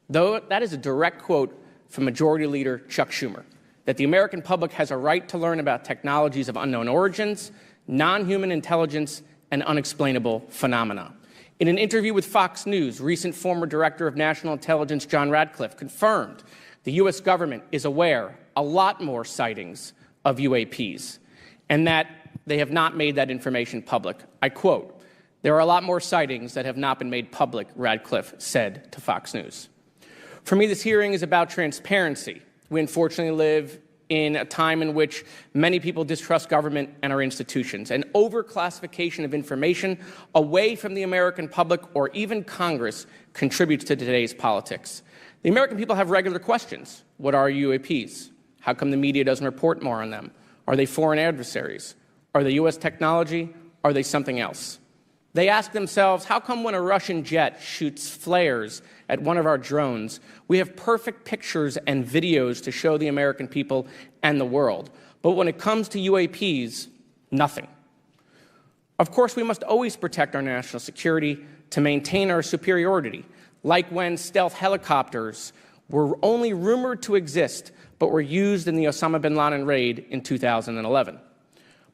though that is a direct quote from Majority Leader Chuck Schumer, that the American public has a right to learn about technologies of unknown origins, non-human intelligence, and unexplainable phenomena. In an interview with Fox News, recent former Director of National Intelligence John Radcliffe confirmed the U.S. government is aware a lot more sightings of UAPs, and that they have not made that information public. I quote, "There are a lot more sightings that have not been made public," Radcliffe said to Fox News. For me, this hearing is about transparency. We unfortunately live in a time in which many people distrust government and our institutions. An overclassification of information away from the American public or even Congress contributes to today's politics. The American people have regular questions. What are UAPs? How come the media doesn't report more on them? Are they foreign adversaries? Are they U.S. technology? Are they something else? They ask themselves, how come when a Russian jet shoots flares at one of our drones, we have perfect pictures and videos to show the American people and the world, but when it comes to UAPs, nothing? Of course, we must always protect our national security to maintain our superiority, like when stealth helicopters were only rumored to exist but were used in the Osama bin Laden raid in 2011.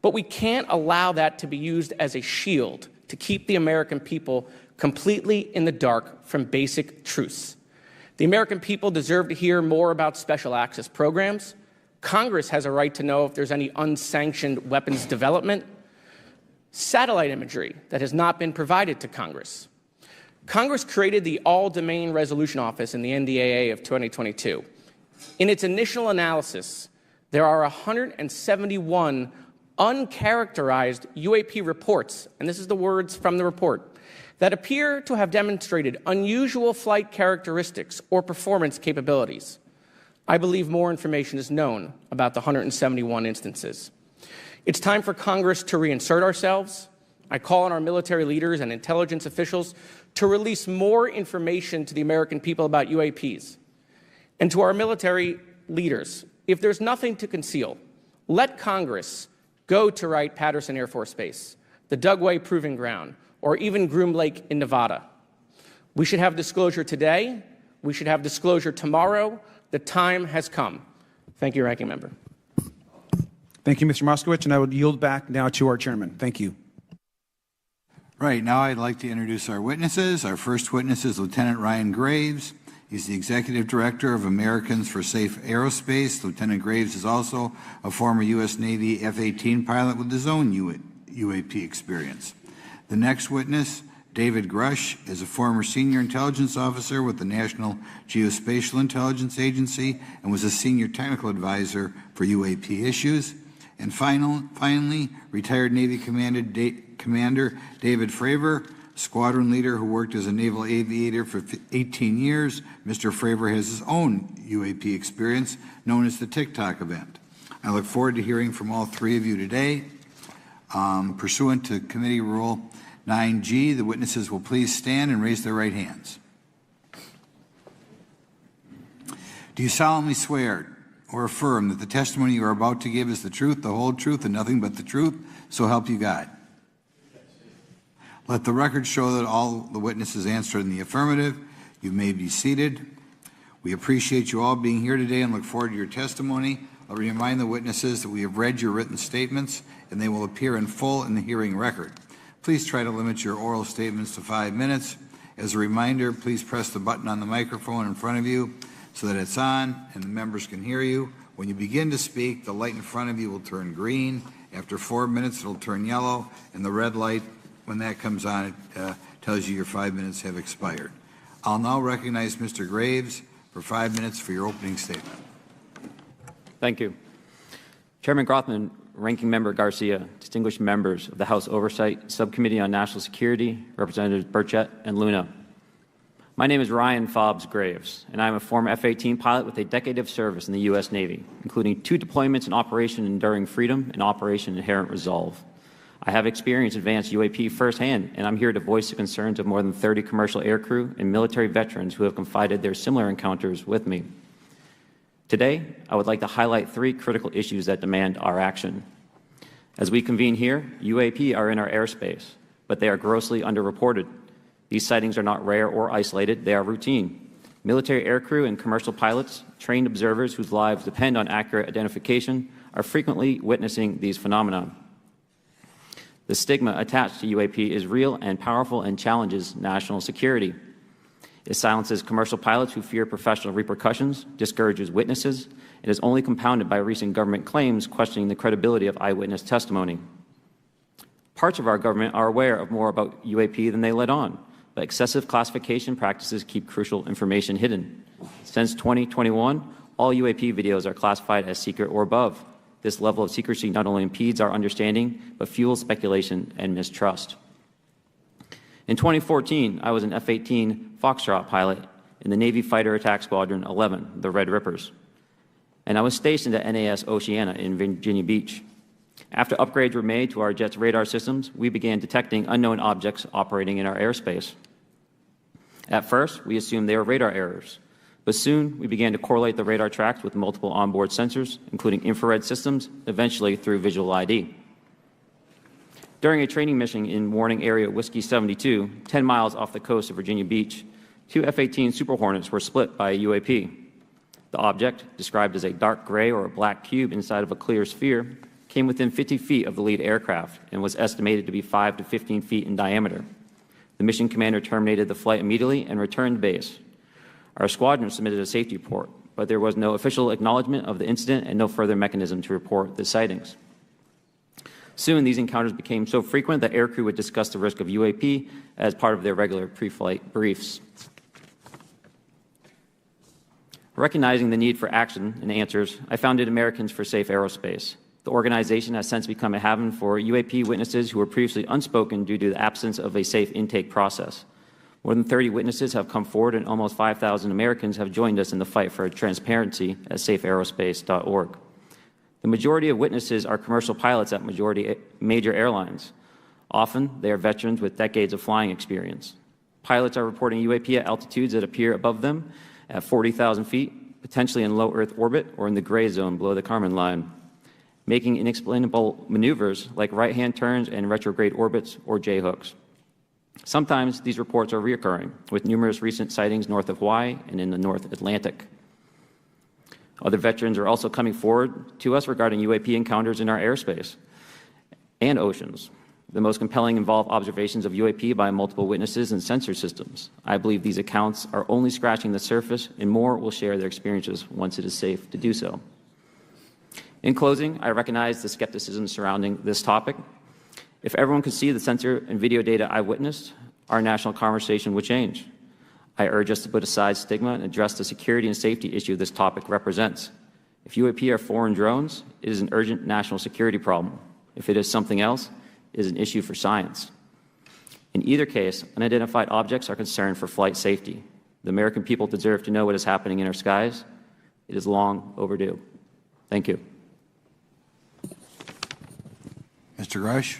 But we can't allow that to be used as a shield to keep the American people completely in the dark from basic truths. The American people deserve to hear more about special access programs. Congress has a right to know if there's any unsanctioned weapons development, satellite imagery that has not been provided to Congress. Congress created the All-Domain Resolution Office in the NDAA of 2022. In its initial analysis, there are 171 uncharacterized UAP reports, and this is the words from the report, that appear to have demonstrated unusual flight characteristics or performance capabilities. I believe more information is known about the 171 instances. It's time for Congress to reinsert ourselves. I call on our military leaders and intelligence officials to release more information to the American people about UAPs. And to our military leaders, if there's nothing to conceal, let Congress go to Wright-Patterson Air Force Base, the Dugway Proving Ground, or even Groom Lake in Nevada. We should have disclosure today. We should have disclosure tomorrow. The time has come. Thank you, Ranking Member. Thank you, Mr. Moskowitz, and I would yield back now to our chairman. Thank you. Right, now I'd like to introduce our witnesses. Our first witness is Lieutenant Ryan Graves. He's the Executive Director of Americans for Safe Aerospace. Lieutenant Graves is also a former U.S. Navy F-18 pilot with his own UAP experience. The next witness, David Grush, is a former senior intelligence officer with the National Geospatial Intelligence Agency and was a senior technical advisor for UAP issues. And finally, retired Navy Commander David Fravor, squadron leader who worked as a naval aviator for 18 years. Mr. Fravor has his own UAP experience known as the TikTok event. I look forward to hearing from all three of you today. Pursuant to Committee Rule 9G, the witnesses will please stand and raise their right hands. Do you solemnly swear or affirm that the testimony you are about to give is the truth, the whole truth, and nothing but the truth, so help you God? Let the record show that all the witnesses answered in the affirmative. You may be seated. We appreciate you all being here today and look forward to your testimony. I'll remind the witnesses that we have read your written statements and they will appear in full in the hearing record. Please try to limit your oral statements to 5 minutes. As a reminder, please press the button on the microphone in front of you so that it's on and the members can hear you. When you begin to speak, the light in front of you will turn green. After 4 minutes, it'll turn yellow, and the red light, when that comes on, it tells you your 5 minutes have expired. I'll now recognize Mr. Graves for 5 minutes for your opening statement. Thank you. Chairman Grothman, Ranking Member Garcia, distinguished members of the House Oversight Subcommittee on National Security, Representatives Burchett and Luna. My name is Ryan Fobbs Graves, and I am a former F-18 pilot with a decade of service in the U.S. Navy, including 2 deployments in Operation Enduring Freedom and Operation Inherent Resolve. I have experienced advanced UAP firsthand, and I'm here to voice the concerns of more than 30 commercial aircrew and military veterans who have confided their similar encounters with me. Today, I would like to highlight 3 critical issues that demand our action. As we convene here, UAP are in our airspace, but they are grossly underreported. These sightings are not rare or isolated, they are routine. Military aircrew and commercial pilots, trained observers whose lives depend on accurate identification, are frequently witnessing these phenomena. The stigma attached to UAP is real and powerful and challenges national security. It silences commercial pilots who fear professional repercussions, discourages witnesses, and is only compounded by recent government claims questioning the credibility of eyewitness testimony. Parts of our government are aware of more about UAP than they let on, but excessive classification practices keep crucial information hidden. Since 2021, all UAP videos are classified as secret or above. This level of secrecy not only impedes our understanding, but fuels speculation and mistrust. In 2014, I was an F-18 Foxtrot pilot in the Navy Fighter Attack Squadron 11, the Red Rippers, and I was stationed at NAS Oceana in Virginia Beach. After upgrades were made to our jet's radar systems, we began detecting unknown objects operating in our airspace. At first, we assumed they were radar errors, but soon we began to correlate the radar tracks with multiple onboard sensors, including infrared systems, eventually through visual ID. During a training mission in Warning Area Whiskey 72, 10 miles off the coast of Virginia Beach, 2 F-18 Super Hornets were split by a UAP. The object, described as a dark gray or a black cube inside of a clear sphere, came within 50 feet of the lead aircraft and was estimated to be 5 to 15 feet in diameter. The mission commander terminated the flight immediately and returned to base. Our squadron submitted a safety report, but there was no official acknowledgement of the incident and no further mechanism to report the sightings. Soon, these encounters became so frequent that aircrew would discuss the risk of UAP as part of their regular pre-flight briefs. Recognizing the need for action and answers, I founded Americans for Safe Aerospace. The organization has since become a haven for UAP witnesses who were previously unspoken due to the absence of a safe intake process. More than 30 witnesses have come forward, and almost 5,000 Americans have joined us in the fight for transparency at safeaerospace.org. The majority of witnesses are commercial pilots at major airlines. Often, they are veterans with decades of flying experience. Pilots are reporting UAP at altitudes that appear above them at 40,000 feet, potentially in low Earth orbit or in the gray zone below the Kármán line, making inexplainable maneuvers like right-hand turns and retrograde orbits or J-hooks. Sometimes these reports are reoccurring, with numerous recent sightings north of Hawaii and in the North Atlantic. Other veterans are also coming forward to us regarding UAP encounters in our airspace and oceans. The most compelling involve observations of UAP by multiple witnesses and sensor systems. I believe these accounts are only scratching the surface, and more will share their experiences once it is safe to do so. In closing, I recognize the skepticism surrounding this topic. If everyone could see the sensor and video data I witnessed, our national conversation would change. I urge us to put aside stigma and address the security and safety issue this topic represents. If UAP are foreign drones, it is an urgent national security problem. If it is something else, it is an issue for science. In either case, unidentified objects are concerned for flight safety. The American people deserve to know what is happening in our skies. It is long overdue. Thank you. Mr. Grush.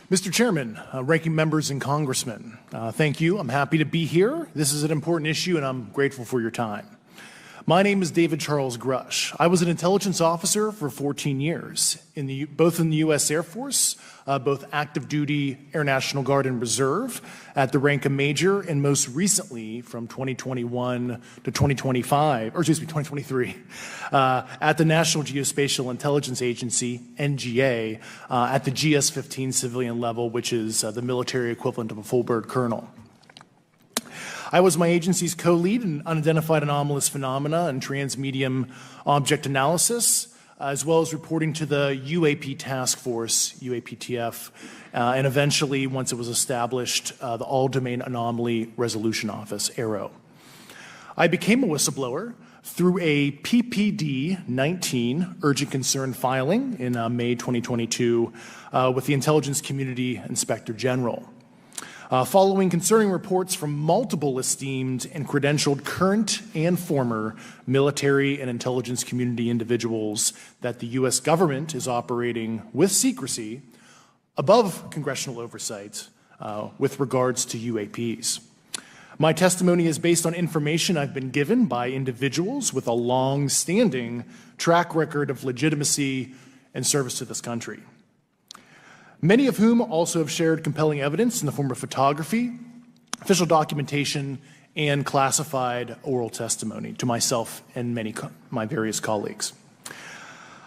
Mr. Chairman, ranking members and congressmen, thank you. I'm happy to be here. This is an important issue, and I'm grateful for your time. My name is David Charles Grush. I was an intelligence officer for 14 years, both in the U.S. Air Force, both active duty, Air National Guard, and Reserve, at the rank of major, and most recently from 2021 to 2023, at the National Geospatial Intelligence Agency, NGA, at the GS-15 civilian level, which is the military equivalent of a full bird colonel. I was my agency's co-lead in unidentified anomalous phenomena and transmedium object analysis, as well as reporting to the UAP task force, UAPTF, and eventually, once it was established, the All-Domain Anomaly Resolution Office, AARO. I became a whistleblower through a PPD-19 urgent concern filing in May 2022 with the Intelligence Community Inspector General. following concerning reports from multiple esteemed and credentialed current and former military and intelligence community individuals that the U.S. government is operating with secrecy above congressional oversight with regards to UAPs. My testimony is based on information I've been given by individuals with a long-standing track record of legitimacy and service to this country, many of whom also have shared compelling evidence in the form of photography, official documentation, and classified oral testimony to myself and my various colleagues.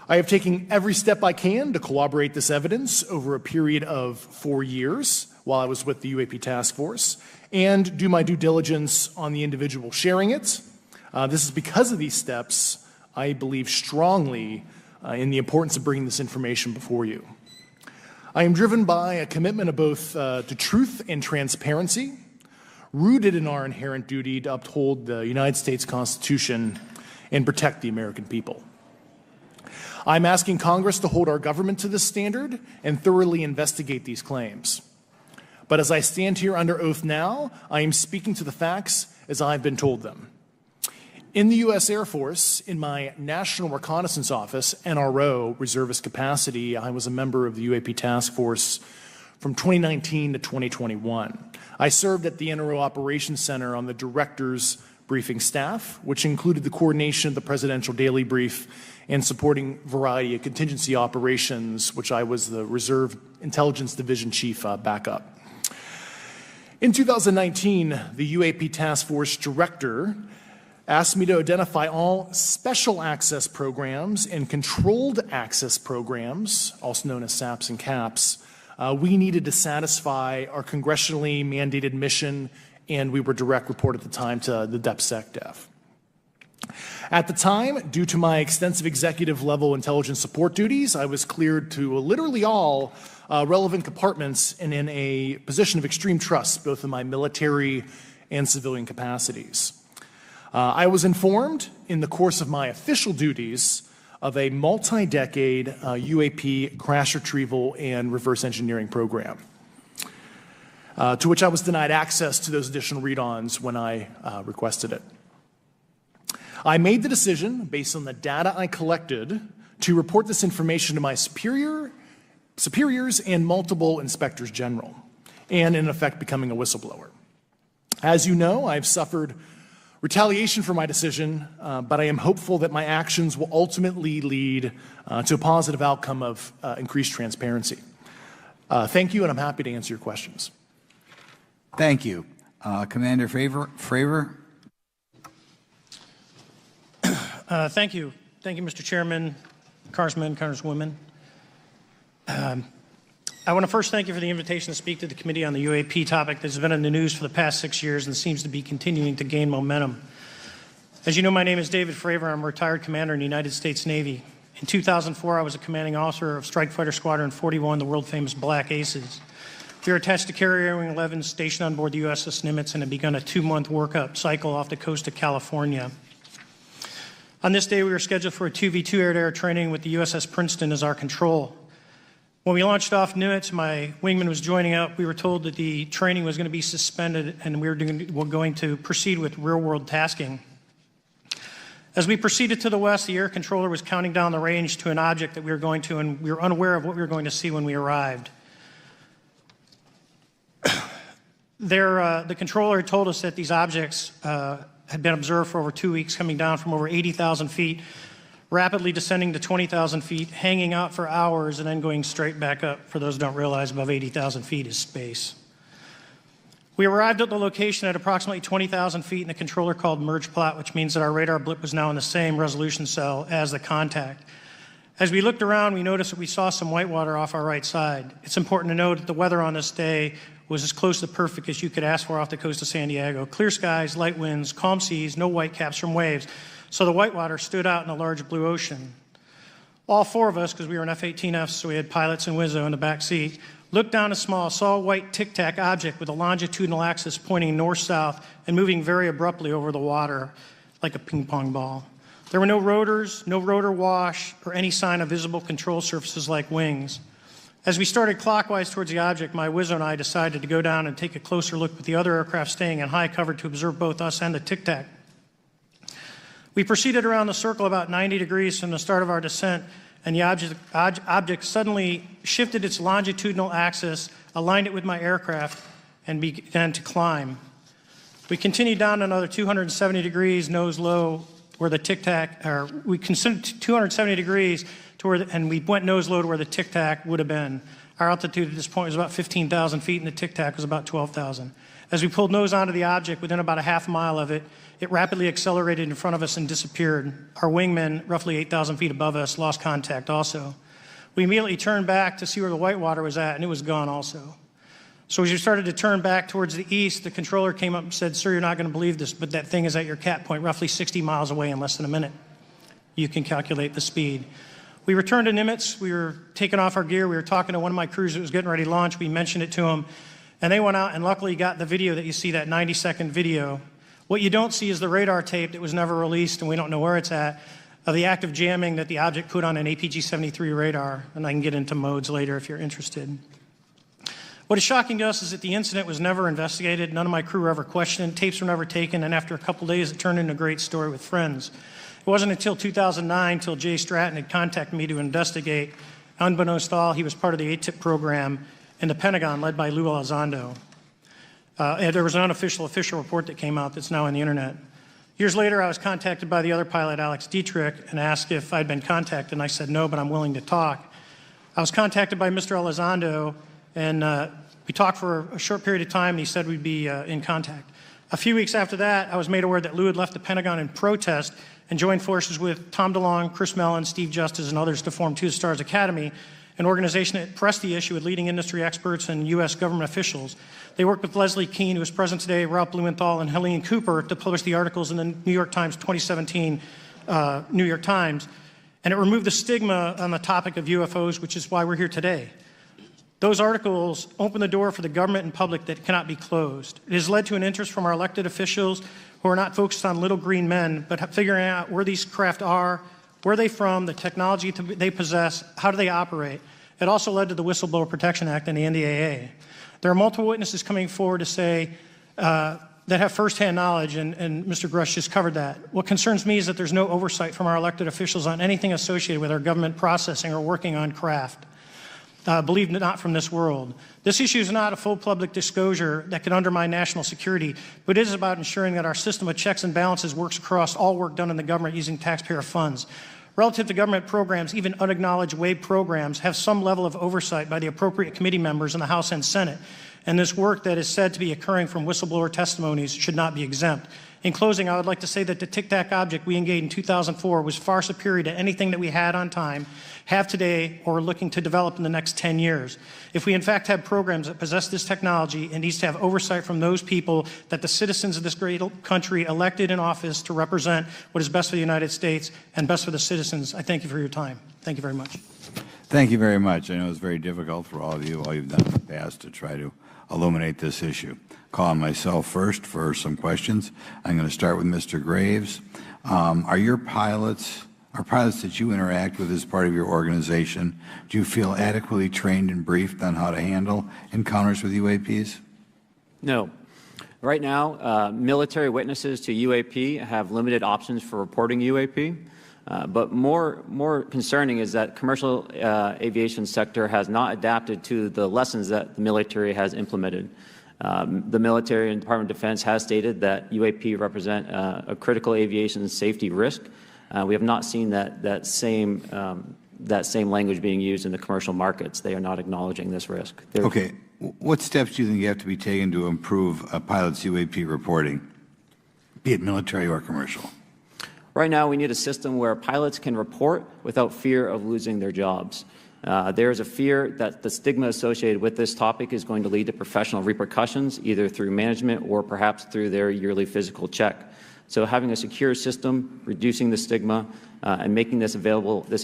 I have taken every step I can to corroborate this evidence over a period of 4 years while I was with the UAP Task Force and do my due diligence on the individual sharing it. This is because of these steps, I believe strongly in the importance of bringing this information before you. I am driven by a commitment of both to truth and transparency, rooted in our inherent duty to uphold the United States Constitution and protect the American people. I'm asking Congress to hold our government to this standard and thoroughly investigate these claims. But as I stand here under oath now, I am speaking to the facts as I've been told them. In the U.S. Air Force, in my National Reconnaissance Office, NRO, reservist capacity, I was a member of the UAP Task Force from 2019 to 2021. I served at the NRO Operations Center on the Director's briefing staff, which included the coordination of the Presidential Daily Brief and supporting variety of contingency operations, which I was the Reserve Intelligence Division Chief backup. In 2019, the UAP Task Force Director asked me to identify all special access programs and controlled access programs, also known as SAPs and CAPs, we needed to satisfy our congressionally mandated mission, and we were direct report at the time to the DepSecDef. At the time, due to my extensive executive level intelligence support duties, I was cleared to literally all relevant compartments and in a position of extreme trust, both in my military and civilian capacities. I was informed in the course of my official duties of a multi-decade UAP crash retrieval and reverse engineering program, to which I was denied access to those additional read-ons when I requested it. I made the decision, based on the data I collected, to report this information to my superiors and multiple inspectors general, and in effect becoming a whistleblower. As you know, I've suffered retaliation for my decision, but I am hopeful that my actions will ultimately lead to a positive outcome of increased transparency. Thank you, and I'm happy to answer your questions. Thank you. Commander Fravor. Thank you. Thank you, Mr. Chairman, Congressmen, Congresswomen. I want to first thank you for the invitation to speak to the committee on the UAP topic that's been in the news for the past 6 years and seems to be continuing to gain momentum. As you know, my name is David Fravor. I'm a retired commander in the United States Navy. In 2004, I was a commanding officer of Strike Fighter Squadron 41, the world-famous Black Aces. We were attached to Carrier Wing 11, stationed on board the USS Nimitz, and had begun a 2-month workup cycle off the coast of California. On this day, we were scheduled for a 2v2 air-to-air training with the USS Princeton as our control. When we launched off Nimitz, my wingman was joining up. We were told that the training was going to be suspended and we were going to proceed with real-world tasking. As we proceeded to the west, the air controller was counting down the range to an object that we were going to, and we were unaware of what we were going to see when we arrived. The controller had told us that these objects had been observed for over 2 weeks, coming down from over 80,000 feet, rapidly descending to 20,000 feet, hanging out for hours, and then going straight back up. For those who don't realize, above 80,000 feet is space. We arrived at the location at approximately 20,000 feet, and the controller called merge plot, which means that our radar blip was now in the same resolution cell as the contact. As we looked around, we noticed that we saw some whitewater off our right side. It's important to note that the weather on this day was as close to perfect as you could ask for off the coast of San Diego. Clear skies, light winds, calm seas, no whitecaps from waves. So the whitewater stood out in a large blue ocean. All 4 of us, because we were in F-18Fs, so we had pilots and Wizzo in the back seat, looked down and saw a white tic-tac object with a longitudinal axis pointing north-south and moving very abruptly over the water like a ping-pong ball. There were no rotors, no rotor wash, or any sign of visible control surfaces like wings. As we started clockwise towards the object, my Wizzo and I decided to go down and take a closer look with the other aircraft staying in high cover to observe both us and the Tic Tac. We proceeded around the circle about 90 degrees from the start of our descent, and the object suddenly shifted its longitudinal axis, aligned it with my aircraft, and began to climb. We continued down another 270 degrees, nose low, where the Tic Tac, or we considered 270 degrees to where, and we went nose low to where the Tic Tac would have been. Our altitude at this point was about 15,000 feet, and the Tic Tac was about 12,000. As we pulled nose onto the object, within about a half mile of it, it rapidly accelerated in front of us and disappeared. Our wingmen, roughly 8,000 feet above us, lost contact also. We immediately turned back to see where the whitewater was at, and it was gone also. So as we started to turn back towards the east, the controller came up and said, "Sir, you're not going to believe this, but that thing is at your cat point, roughly 60 miles away in less than a minute. You can calculate the speed." We returned to Nimitz. We were taking off our gear. We were talking to one of my crews that was getting ready to launch. We mentioned it to them, and they went out and luckily got the video that you see, that 90-second video. What you don't see is the radar tape that was never released, and we don't know where it's at, of the active jamming that the object put on an APG-73 radar, and I can get into modes later if you're interested. What is shocking to us is that the incident was never investigated. None of my crew were ever questioned. Tapes were never taken, and after a couple days, it turned into a great story with friends. It wasn't until 2009 until Jay Stratton had contacted me to investigate. Unbeknownst to all, he was part of the ATIP program in the Pentagon led by Luis Elizondo. And there was an official report that came out that's now on the internet. Years later, I was contacted by the other pilot, Alex Dietrich, and asked if I'd been contacted, and I said no, but I'm willing to talk. I was contacted by Mr. Elizondo, and we talked for a short period of time, and he said we'd be in contact. A few weeks after that, I was made aware that Lou had left the Pentagon in protest and joined forces with Tom DeLonge, Chris Mellon, Steve Justice, and others to form Two Stars Academy, an organization that pressed the issue with leading industry experts and U.S. government officials. They worked with Leslie Kean, who is present today, Ralph Blumenthal, and Helene Cooper to publish the articles in the New York Times 2017 New York Times. And it removed the stigma on the topic of UFOs, which is why we're here today. Those articles open the door for the government and public that cannot be closed. It has led to an interest from our elected officials who are not focused on little green men, but figuring out where these craft are, where are they from, the technology they possess, how do they operate. It also led to the Whistleblower Protection Act and the NDAA. There are multiple witnesses coming forward to say that have firsthand knowledge, and Mr. Grush just covered that. What concerns me is that there's no oversight from our elected officials on anything associated with our government processing or working on craft. Believe it not from this world. This issue is not a full public disclosure that could undermine national security, but it is about ensuring that our system of checks and balances works across all work done in the government using taxpayer funds. Relative to government programs, even unacknowledged WAVE programs have some level of oversight by the appropriate committee members in the House and Senate, and this work that is said to be occurring from whistleblower testimonies should not be exempt. In closing, I would like to say that the Tic Tac object we engaged in 2004 was far superior to anything that we had on time, have today, or are looking to develop in the next 10 years. If we in fact have programs that possess this technology, it needs to have oversight from those people that the citizens of this great country elected in office to represent what is best for the United States and best for the citizens. I thank you for your time. Thank you very much. Thank you very much. I know it's very difficult for all of you, all you've done in the past to try to illuminate this issue. Call on myself first for some questions. I'm going to start with Mr. Graves. Are pilots that you interact with as part of your organization, do you feel adequately trained and briefed on how to handle encounters with UAPs? No. Right now, military witnesses to UAP have limited options for reporting UAP. But more concerning is that commercial aviation sector has not adapted to the lessons that the military has implemented. The military and Department of Defense has stated that UAP represent a critical aviation safety risk. We have not seen that same language being used in the commercial markets. They are not acknowledging this risk. Okay. What steps do you think you have to be taken to improve a pilot's UAP reporting, be it military or commercial? Right now, we need a system where pilots can report without fear of losing their jobs. There is a fear that the stigma associated with this topic is going to lead to professional repercussions, either through management or perhaps through their yearly physical check. So having a secure system, reducing the stigma, and making this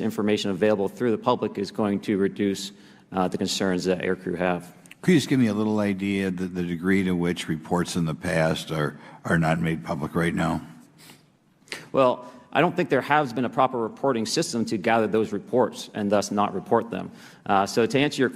information available through the public is going to reduce the concerns that aircrew have. Could you just give me a little idea of the degree to which reports in the past are not made public right now? Well, I don't think there has been a proper reporting system to gather those reports and thus not report them. So to answer your question,